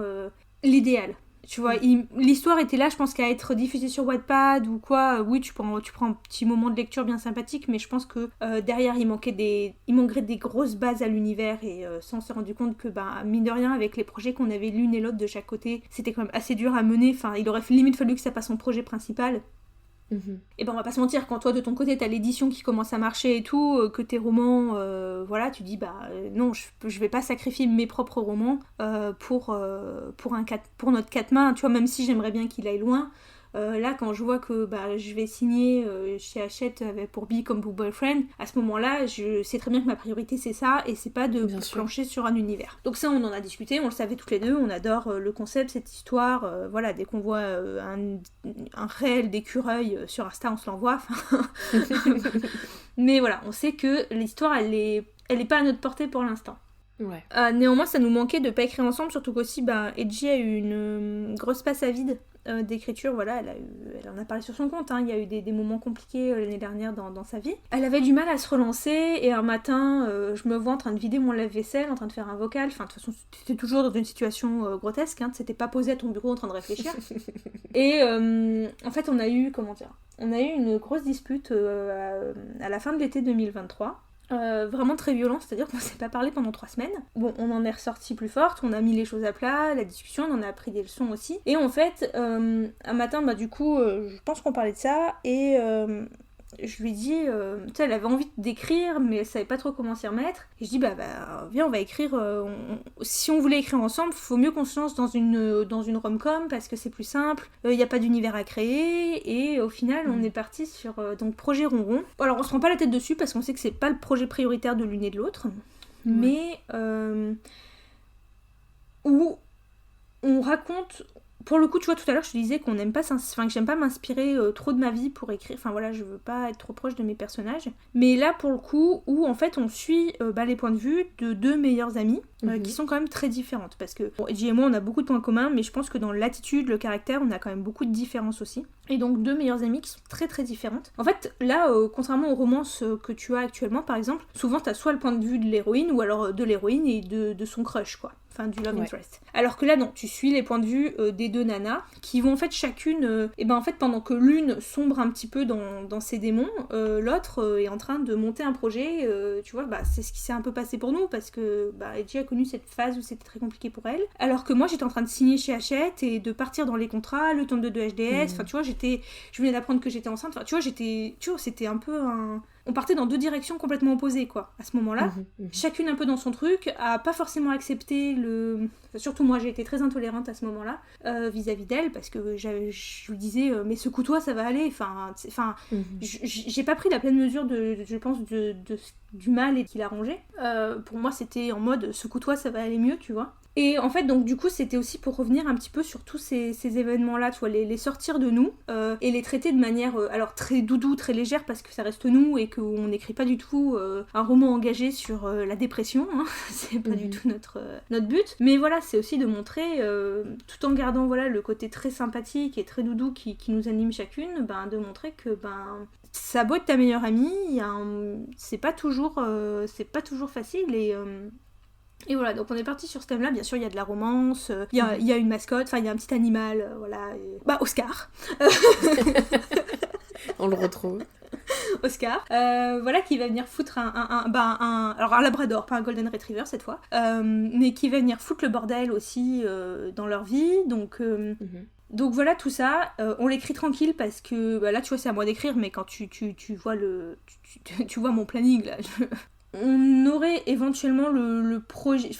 l'idéal. Tu vois, l'histoire était là, je pense qu'à être diffusée sur Wattpad ou quoi, oui, tu prends un petit moment de lecture bien sympathique, mais je pense que derrière, il manquerait des grosses bases à l'univers, et ça, on s'est rendu compte que, mine de rien, avec les projets qu'on avait l'une et l'autre de chaque côté, c'était quand même assez dur à mener, enfin, il aurait limite fallu que ça passe en projet principal. Et on va pas se mentir, quand toi de ton côté t'as l'édition qui commence à marcher et tout, que tes romans, tu dis non, je vais pas sacrifier mes propres romans pour notre quatre mains, tu vois, même si j'aimerais bien qu'il aille loin. Là, quand je vois que je vais signer chez Hachette pour Be Comme Book Boyfriend, à ce moment-là, je sais très bien que ma priorité c'est ça, et c'est pas de plancher sur un univers. Donc ça, on en a discuté, on le savait toutes les deux, on adore le concept, cette histoire, dès qu'on voit un réel d'écureuil sur Insta, on se l'envoie. Mais voilà, on sait que l'histoire, elle est pas à notre portée pour l'instant. Ouais. Néanmoins, ça nous manquait de pas écrire ensemble, surtout qu'aussi, Edgy a eu une grosse passe à vide d'écriture, voilà, elle en a parlé sur son compte, hein, il y a eu des moments compliqués l'année dernière dans sa vie. Elle avait du mal à se relancer, et un matin, je me vois en train de vider mon lave-vaisselle, en train de faire un vocal, enfin, de toute façon, c'était toujours dans une situation grotesque, hein, t'étais pas posé à ton bureau en train de réfléchir. Et en fait, on a eu une grosse dispute à la fin de l'été 2023. Vraiment très violent, c'est-à-dire qu'on s'est pas parlé pendant 3 semaines. Bon, on en est ressorti plus forte, on a mis les choses à plat, la discussion, on en a appris des leçons aussi. Et en fait, un matin, du coup, je pense qu'on parlait de ça, et je lui dis, tu sais, elle avait envie d'écrire, mais elle savait pas trop comment s'y remettre. Et je dis, viens, on va écrire. Si on voulait écrire ensemble, faut mieux qu'on se lance dans une rom-com, parce que c'est plus simple, il n'y a pas d'univers à créer, et au final, on est parti sur donc projet Ronron. Alors, on se prend pas la tête dessus, parce qu'on sait que c'est pas le projet prioritaire de l'une et de l'autre, mais où on raconte. Pour le coup, tu vois, tout à l'heure, je te disais que j'aime pas m'inspirer trop de ma vie pour écrire. Enfin voilà, je veux pas être trop proche de mes personnages. Mais là, pour le coup, où en fait, on suit les points de vue de deux meilleures amies qui sont quand même très différentes. Parce que Edgy et moi, on a beaucoup de points communs, mais je pense que dans l'attitude, le caractère, on a quand même beaucoup de différences aussi. Et donc, deux meilleures amies qui sont très très différentes. En fait, là, contrairement aux romances que tu as actuellement, par exemple, souvent, t'as soit le point de vue de l'héroïne, ou alors de l'héroïne et de son crush, quoi. Enfin, du love interest. Alors que là, non, tu suis les points de vue des deux nanas, qui vont en fait chacune, pendant que l'une sombre un petit peu dans ses démons, l'autre est en train de monter un projet, tu vois, c'est ce qui s'est un peu passé pour nous, parce que Edgy a connu cette phase où c'était très compliqué pour elle, alors que moi j'étais en train de signer chez Hachette et de partir dans les contrats, le tome 2 de HDS, enfin tu vois, je venais d'apprendre que j'étais enceinte, enfin tu vois, c'était un peu on partait dans deux directions complètement opposées, quoi, à ce moment-là. Chacune un peu dans son truc, a pas forcément accepté surtout moi, j'ai été très intolérante à ce moment-là, vis-à-vis d'elle, parce que je lui disais, mais secoue-toi, ça va aller, j'ai pas pris la pleine mesure je pense, du mal et qu'il arrangeait. Pour moi, c'était en mode, secoue-toi, ça va aller mieux, tu vois. Et en fait, donc du coup, c'était aussi pour revenir un petit peu sur tous ces événements-là, tu vois, les sortir de nous, et les traiter de manière, alors très doudou, très légère, parce que ça reste nous, et qu'on n'écrit pas du tout un roman engagé sur la dépression, hein. C'est pas du tout notre but. Mais voilà, c'est aussi de montrer, tout en gardant le côté très sympathique et très doudou qui nous anime chacune, de montrer que ça a beau être ta meilleure amie, c'est pas toujours facile, et Et voilà, donc on est parti sur ce thème-là. Bien sûr, il y a de la romance, il y a une mascotte, enfin il y a un petit animal, voilà. Bah, Oscar. On le retrouve. Oscar, voilà, qui va venir foutre alors un labrador, pas un golden retriever cette fois, mais qui va venir foutre le bordel aussi dans leur vie, donc voilà, tout ça, on l'écrit tranquille parce que, bah là tu vois c'est à moi d'écrire, mais quand tu vois tu vois mon planning là, on aurait éventuellement le projet,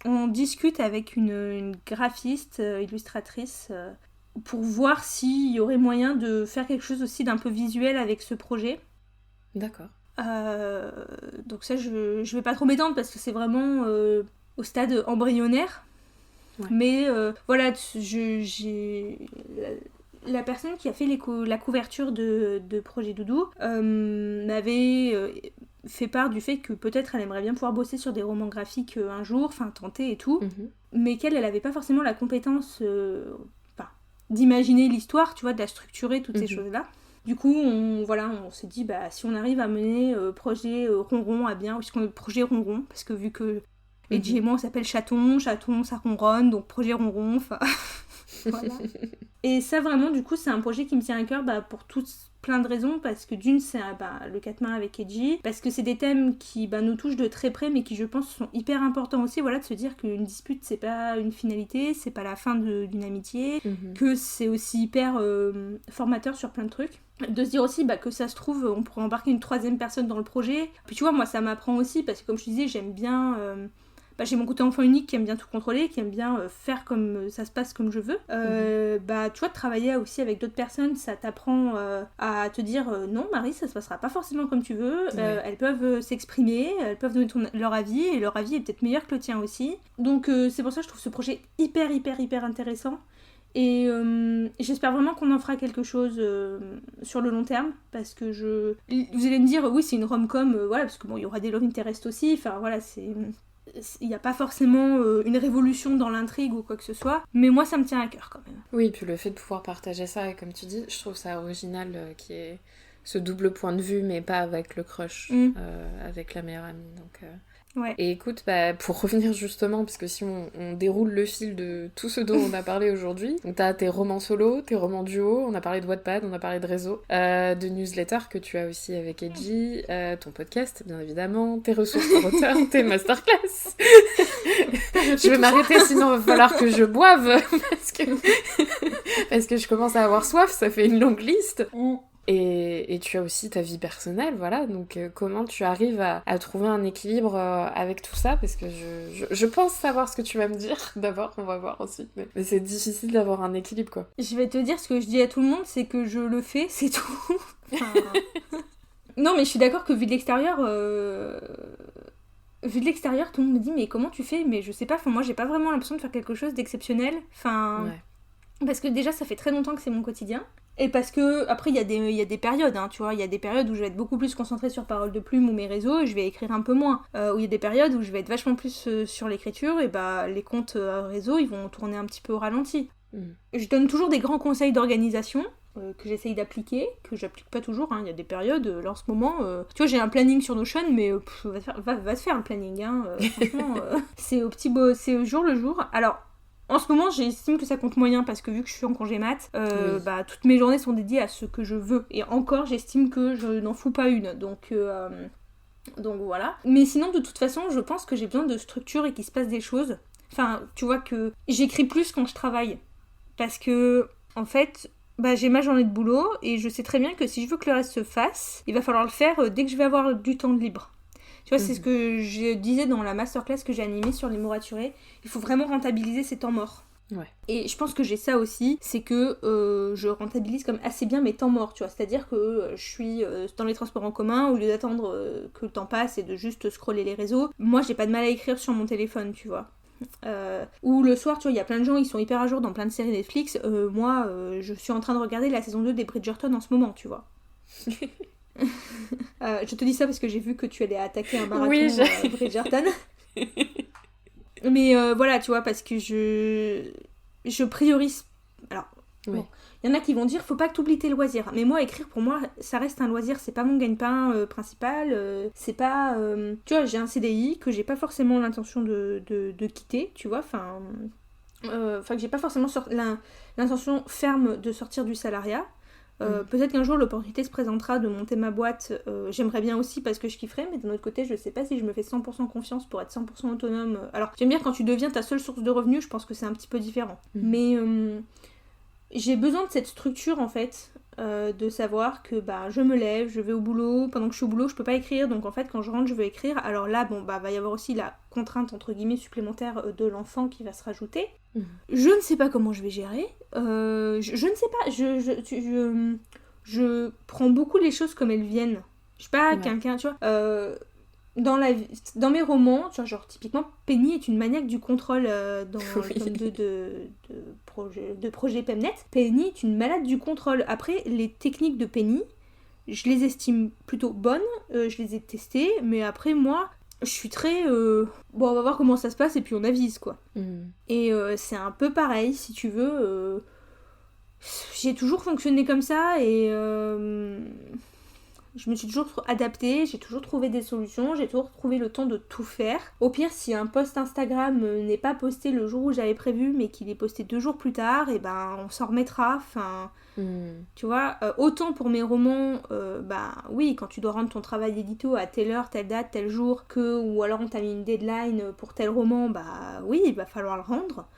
on discute avec une graphiste, illustratrice, pour voir s'il y aurait moyen de faire quelque chose aussi d'un peu visuel avec ce projet. D'accord. Donc ça, je vais pas trop m'étendre parce que c'est vraiment au stade embryonnaire. Ouais. Mais voilà, j'ai... La personne qui a fait la couverture de Projet Doudou m'avait fait part du fait que peut-être elle aimerait bien pouvoir bosser sur des romans graphiques un jour, enfin tenter et tout, mais qu'elle avait pas forcément la compétence... d'imaginer l'histoire, tu vois, de la structurer, toutes ces choses-là. Du coup, on s'est dit, bah, si on arrive à mener projet ronron à bien, puisqu'on est projet ronron, parce que vu que Edgy et moi, on s'appelle chaton, ça ronronne, donc projet ronron, enfin, voilà. Et ça, vraiment, du coup, c'est un projet qui me tient à cœur, pour plein de raisons, parce que d'une, c'est le 4 mains avec Edgy, parce que c'est des thèmes qui nous touchent de très près, mais qui, je pense, sont hyper importants aussi, voilà, de se dire qu'une dispute, c'est pas une finalité, c'est pas la fin d'une amitié, que c'est aussi hyper formateur sur plein de trucs. De se dire aussi que ça se trouve, on pourrait embarquer une troisième personne dans le projet. Puis tu vois, moi, ça m'apprend aussi, parce que comme je te disais, j'aime bien... j'ai mon côté enfant unique qui aime bien tout contrôler, qui aime bien faire comme ça se passe comme je veux. Tu vois, de travailler aussi avec d'autres personnes, ça t'apprend à te dire non, Marie, ça se passera pas forcément comme tu veux. Elles peuvent s'exprimer, elles peuvent donner leur avis, et leur avis est peut-être meilleur que le tien aussi. Donc c'est pour ça que je trouve ce projet hyper, hyper, hyper intéressant. Et j'espère vraiment qu'on en fera quelque chose sur le long terme, parce que vous allez me dire, oui, c'est une rom-com, voilà, parce que bon, il y aura des love interest aussi, enfin voilà, il n'y a pas forcément une révolution dans l'intrigue ou quoi que ce soit, mais moi ça me tient à cœur quand même. Oui, puis le fait de pouvoir partager ça, et comme tu dis, je trouve ça original qui est ce double point de vue, mais pas avec le crush, avec la meilleure amie, donc... Ouais. Et écoute, pour revenir justement, parce que si on déroule le fil de tout ce dont on a parlé aujourd'hui, donc t'as tes romans solo, tes romans duo, on a parlé de Wattpad, on a parlé de réseau, de newsletter que tu as aussi avec Edgy, ton podcast bien évidemment, tes ressources pour auteur, tes masterclass. Je vais m'arrêter, sinon il va falloir que je boive, parce que je commence à avoir soif, ça fait une longue liste. Et tu as aussi ta vie personnelle, voilà, donc comment tu arrives à trouver un équilibre avec tout ça, parce que je pense savoir ce que tu vas me dire, d'abord, on va voir ensuite, mais c'est difficile d'avoir un équilibre, quoi. Je vais te dire ce que je dis à tout le monde, c'est que je le fais, c'est tout. Non, mais je suis d'accord que vu de l'extérieur, tout le monde me dit, mais comment tu fais? Mais je sais pas, moi j'ai pas vraiment l'impression de faire quelque chose d'exceptionnel, parce que déjà ça fait très longtemps que c'est mon quotidien. Et parce que, après, il y a des périodes, hein, tu vois, il y a des périodes où je vais être beaucoup plus concentrée sur Parole de Plume ou mes réseaux, et je vais écrire un peu moins. Où il y a des périodes où je vais être vachement plus sur l'écriture, et les comptes réseaux, ils vont tourner un petit peu au ralenti. Je donne toujours des grands conseils d'organisation, que j'essaye d'appliquer, que j'applique pas toujours, hein. Il y a des périodes, là en ce moment, tu vois, j'ai un planning sur Notion, mais va se faire le planning, hein, franchement, c'est c'est au jour le jour. Alors, en ce moment, j'estime que ça compte moyen parce que vu que je suis en congé mat, toutes mes journées sont dédiées à ce que je veux. Et encore, j'estime que je n'en fous pas une. Donc voilà. Mais sinon, de toute façon, je pense que j'ai besoin de structure et qu'il se passe des choses. Enfin, tu vois que j'écris plus quand je travaille. Parce que, en fait, j'ai ma journée de boulot et je sais très bien que si je veux que le reste se fasse, il va falloir le faire dès que je vais avoir du temps de libre. Tu vois, c'est ce que je disais dans la masterclass que j'ai animée sur les mots raturés. Il faut vraiment rentabiliser ces temps morts. Ouais. Et je pense que j'ai ça aussi, c'est que je rentabilise comme assez bien mes temps morts, tu vois. C'est-à-dire que je suis dans les transports en commun, au lieu d'attendre que le temps passe et de juste scroller les réseaux, moi j'ai pas de mal à écrire sur mon téléphone, tu vois. Ou le soir, tu vois, il y a plein de gens, ils sont hyper à jour dans plein de séries Netflix. Moi, je suis en train de regarder la saison 2 des Bridgerton en ce moment, tu vois. Je te dis ça parce que j'ai vu que tu allais attaquer un marathon Bridgerton. Mais voilà, tu vois, parce que je priorise... Alors, Oui. Bon, il y en a qui vont dire faut pas que tu oublies tes loisirs. Mais moi, écrire pour moi, ça reste un loisir. C'est pas mon gagne-pain principal. C'est pas. Tu vois, j'ai un CDI que j'ai pas forcément l'intention de quitter, tu vois. Enfin, que j'ai pas forcément l'intention ferme de sortir du salariat. Peut-être qu'un jour l'opportunité se présentera de monter ma boîte, j'aimerais bien aussi parce que je kifferais, mais d'un autre côté je sais pas si je me fais 100% confiance pour être 100% autonome. Alors j'aime bien quand tu deviens ta seule source de revenus, je pense que c'est un petit peu différent. Mais j'ai besoin de cette structure en fait, de savoir que je me lève, je vais au boulot, pendant que je suis au boulot je peux pas écrire, donc en fait quand je rentre je veux écrire. Alors là va y avoir aussi la contrainte entre guillemets supplémentaire de l'enfant qui va se rajouter. Je ne sais pas comment je vais gérer, je ne sais pas, je prends beaucoup les choses comme elles viennent. Je suis pas quelqu'un, tu vois, dans mes romans, tu vois, genre typiquement Penny est une maniaque du contrôle dans le tome 2 de projet Pemnet. Penny est une malade du contrôle. Après, les techniques de Penny, je les estime plutôt bonnes, je les ai testées, mais après moi, je suis très... on va voir comment ça se passe et puis on avise, quoi. Et c'est un peu pareil, si tu veux. J'ai toujours fonctionné comme ça et... je me suis toujours adaptée, j'ai toujours trouvé des solutions, j'ai toujours trouvé le temps de tout faire. Au pire, si un post Instagram n'est pas posté le jour où j'avais prévu, mais qu'il est posté 2 jours plus tard, et on s'en remettra. Enfin, tu vois, autant pour mes romans, oui, quand tu dois rendre ton travail édito à telle heure, telle date, tel jour, ou alors on t'a mis une deadline pour tel roman, oui, il va falloir le rendre.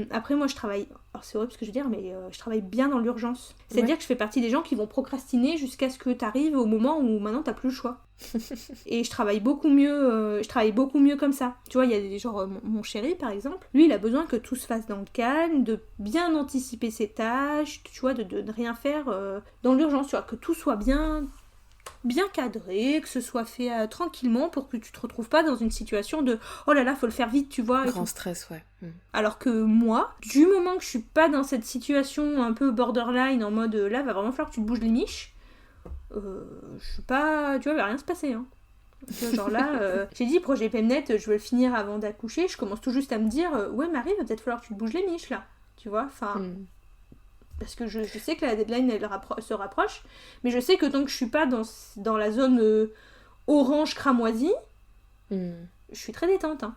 Après moi je travaille, alors c'est horrible ce que je veux dire, mais je travaille bien dans l'urgence. C'est-à-dire que je fais partie des gens qui vont procrastiner jusqu'à ce que t'arrives au moment où maintenant t'as plus le choix. Et je travaille beaucoup mieux comme ça. Tu vois, il y a des genre mon chéri par exemple, lui il a besoin que tout se fasse dans le calme, de bien anticiper ses tâches, tu vois, de ne rien faire dans l'urgence, tu vois, que tout soit bien cadré, que ce soit fait tranquillement pour que tu te retrouves pas dans une situation de oh là là faut le faire vite, tu vois. Grand stress, ouais. Alors que moi, du moment que je suis pas dans cette situation un peu borderline en mode là va vraiment falloir que tu te bouges les miches, je suis pas, tu vois, il va rien se passer, hein. Genre là, j'ai dit projet Pemnet, je veux le finir avant d'accoucher, je commence tout juste à me dire ouais Marie, va peut-être falloir que tu te bouges les miches là, tu vois, enfin... Parce que je sais que la deadline elle se rapproche, mais je sais que tant que je suis pas dans la zone orange cramoisie, je suis très détente, hein.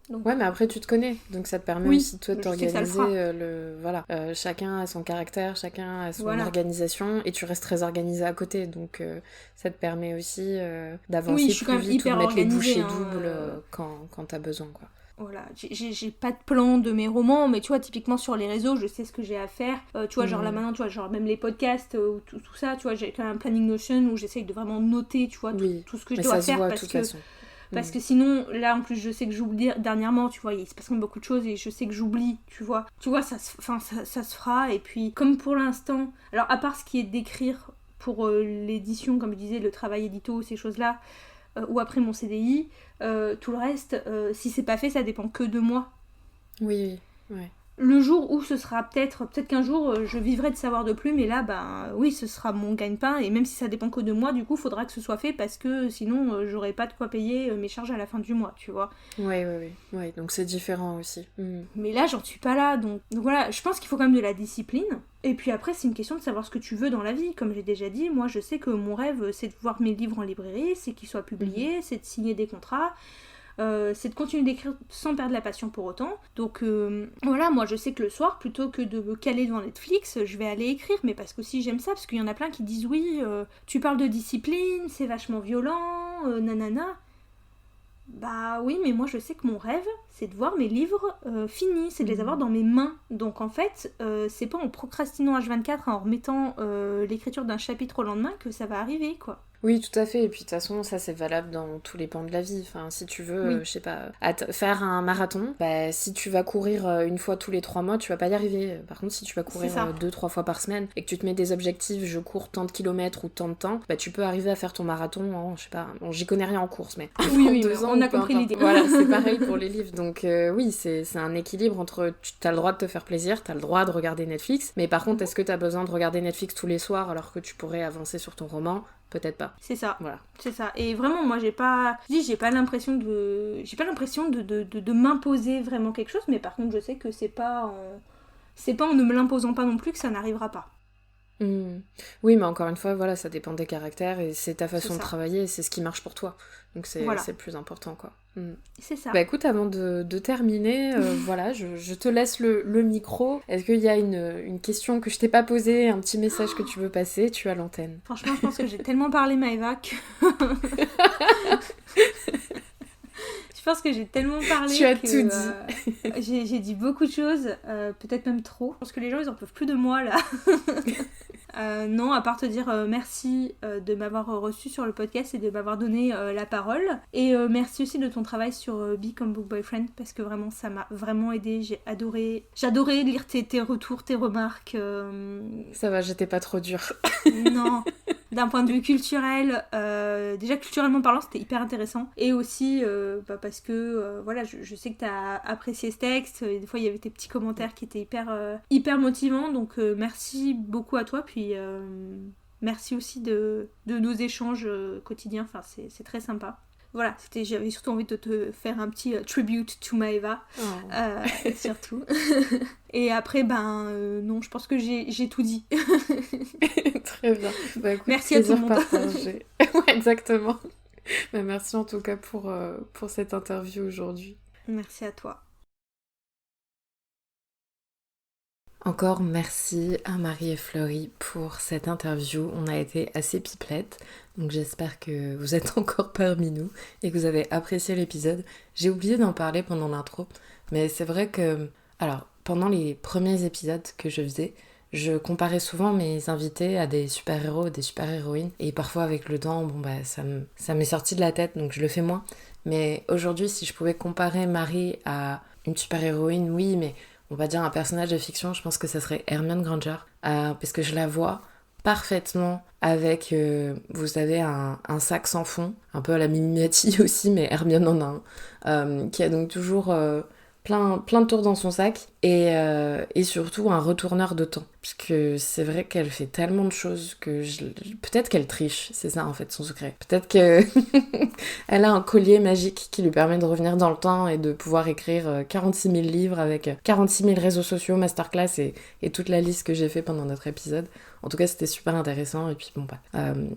Donc... Ouais, mais après tu te connais, donc ça te permet aussi toi de t'organiser. Chacun a son caractère, chacun a son organisation, et tu restes très organisé à côté, donc ça te permet aussi d'avancer plus vite ou de mettre les bouchées doubles quand t'as besoin, quoi. Voilà, j'ai pas de plan de mes romans, mais tu vois, typiquement sur les réseaux, je sais ce que j'ai à faire. Tu vois, genre là maintenant, tu vois, genre même les podcasts ou tout ça, tu vois, j'ai quand même un planning Notion où j'essaye de vraiment noter, tu vois, tout ce que je dois faire parce que sinon, là en plus, je sais que j'oublie dernièrement, tu vois, il se passe quand même beaucoup de choses et je sais que j'oublie, tu vois. Tu vois, ça se fera, et puis comme pour l'instant, alors à part ce qui est d'écrire pour l'édition, comme je disais, le travail édito, ces choses-là, ou après mon CDI, tout le reste, si c'est pas fait, ça dépend que de moi. Oui, ouais. Le jour où ce sera peut-être qu'un jour je vivrai de savoir de plus, mais là, oui, ce sera mon gagne-pain, et même si ça dépend que de moi, du coup, faudra que ce soit fait parce que sinon, j'aurai pas de quoi payer mes charges à la fin du mois, tu vois. Ouais, donc c'est différent aussi. Mais là, j'en suis pas là, donc voilà, je pense qu'il faut quand même de la discipline. Et puis après, c'est une question de savoir ce que tu veux dans la vie. Comme j'ai déjà dit, moi, je sais que mon rêve, c'est de voir mes livres en librairie, c'est qu'ils soient publiés, c'est de signer des contrats. C'est de continuer d'écrire sans perdre la passion pour autant. Donc voilà, moi je sais que le soir, plutôt que de me caler devant Netflix, je vais aller écrire, mais parce qu'aussi j'aime ça, parce qu'il y en a plein qui disent oui, tu parles de discipline, c'est vachement violent, nanana. Bah oui, mais moi je sais que mon rêve, c'est de voir mes livres finis, c'est de les avoir dans mes mains. Donc en fait, c'est pas en procrastinant H24, en remettant l'écriture d'un chapitre au lendemain que ça va arriver, quoi. Oui, tout à fait. Et puis de toute façon, ça c'est valable dans tous les pans de la vie. Enfin, si tu veux, je sais pas, faire un marathon, si tu vas courir une fois tous les 3 mois, tu vas pas y arriver. Par contre, si tu vas courir 2-3 fois par semaine et que tu te mets des objectifs, je cours tant de kilomètres ou tant de temps, tu peux arriver à faire ton marathon en, je sais pas, bon, j'y connais rien en course, mais oui, 2 ans, on a compris l'idée. Voilà, c'est pareil pour les livres. Donc oui, c'est un équilibre entre t'as le droit de te faire plaisir, t'as le droit de regarder Netflix, mais par contre, est-ce que t'as besoin de regarder Netflix tous les soirs alors que tu pourrais avancer sur ton roman ? Peut-être pas. C'est ça. Voilà. C'est ça. Et vraiment, moi, j'ai pas l'impression de m'imposer vraiment quelque chose, mais par contre, je sais que c'est pas c'est pas en ne me l'imposant pas non plus que ça n'arrivera pas. Oui, mais encore une fois, voilà, ça dépend des caractères et c'est ta façon C'est de ça. travailler et c'est ce qui marche pour toi. Donc c'est Voilà. le plus important, quoi. C'est ça. Bah écoute, avant de terminer, voilà, je te laisse le micro. Est-ce qu'il y a une question que je t'ai pas posée, un petit message que tu veux passer? Tu as l'antenne. Franchement, je pense que j'ai tellement parlé, Maëva, que... Je pense que j'ai tellement parlé Tu as que tout dit. j'ai dit beaucoup de choses, peut-être même trop. Je pense que les gens, ils en peuvent plus de moi, là. Non, à part te dire merci de m'avoir reçu sur le podcast et de m'avoir donné la parole. Et merci aussi de ton travail sur Be Comme Book Boyfriend, parce que vraiment, ça m'a vraiment aidé. J'adorais lire tes retours, tes remarques. Ça va, j'étais pas trop dure. Non, d'un point de vue culturel, déjà culturellement parlant, c'était hyper intéressant. Et aussi parce que voilà, je sais que t'as apprécié ce texte. Et des fois, il y avait tes petits commentaires qui étaient hyper motivants. Donc merci beaucoup à toi. Puis merci aussi de nos échanges quotidiens. Enfin, c'est très sympa. Voilà, j'avais surtout envie de te faire un petit tribute to Maëva, surtout. Et après, non, je pense que j'ai tout dit. Très bien. Bah, écoute, merci à tout le monde. Ouais, exactement. Bah, merci en tout cas pour cette interview aujourd'hui. Merci à toi. Encore merci à Marie et Florie pour cette interview. On a été assez pipelettes, donc j'espère que vous êtes encore parmi nous et que vous avez apprécié l'épisode. J'ai oublié d'en parler pendant l'intro, mais c'est vrai que... Alors, pendant les premiers épisodes que je faisais, je comparais souvent mes invités à des super-héros, des super-héroïnes, et parfois avec le temps, ça m'est sorti de la tête, donc je le fais moins. Mais aujourd'hui, si je pouvais comparer Marie à une super-héroïne, oui, mais... on va dire un personnage de fiction, je pense que ça serait Hermione Granger, parce que je la vois parfaitement avec, vous savez, un sac sans fond, un peu à la Mimimati aussi, mais Hermione en a un, qui a donc toujours plein de tours dans son sac, et surtout un retourneur de temps, parce que c'est vrai qu'elle fait tellement de choses que peut-être qu'elle triche, c'est ça en fait son secret. Peut-être que elle a un collier magique qui lui permet de revenir dans le temps et de pouvoir écrire 46 000 livres avec 46 000 réseaux sociaux, masterclass et toute la liste que j'ai fait pendant notre épisode. En tout cas, c'était super intéressant. Et puis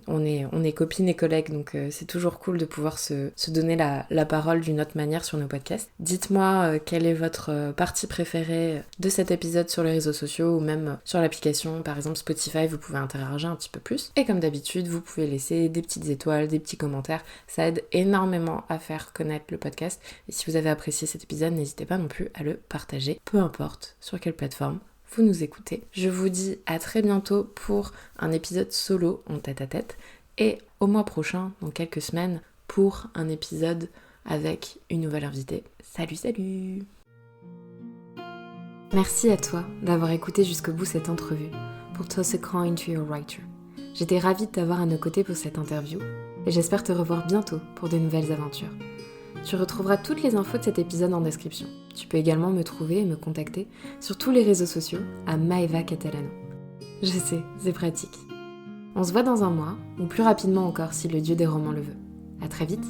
on est copines et collègues, donc c'est toujours cool de pouvoir se donner la parole d'une autre manière sur nos podcasts. Dites-moi quelle est votre partie préférée de cet épisode sur les réseaux sociaux ou même sur l'application, par exemple Spotify, vous pouvez interagir un petit peu plus. Et comme d'habitude, vous pouvez laisser des petites étoiles, des petits commentaires. Ça aide énormément à faire connaître le podcast. Et si vous avez apprécié cet épisode, n'hésitez pas non plus à le partager, peu importe sur quelle plateforme vous nous écoutez. Je vous dis à très bientôt pour un épisode solo en tête-à-tête et au mois prochain, dans quelques semaines, pour un épisode avec une nouvelle invitée. Salut! Merci à toi d'avoir écouté jusqu'au bout cette entrevue pour Toss a Coin to Your Writer. J'étais ravie de t'avoir à nos côtés pour cette interview et j'espère te revoir bientôt pour de nouvelles aventures. Tu retrouveras toutes les infos de cet épisode en description. Tu peux également me trouver et me contacter sur tous les réseaux sociaux à Maëva Catalano. Je sais, c'est pratique. On se voit dans un mois, ou plus rapidement encore si le dieu des romans le veut. À très vite!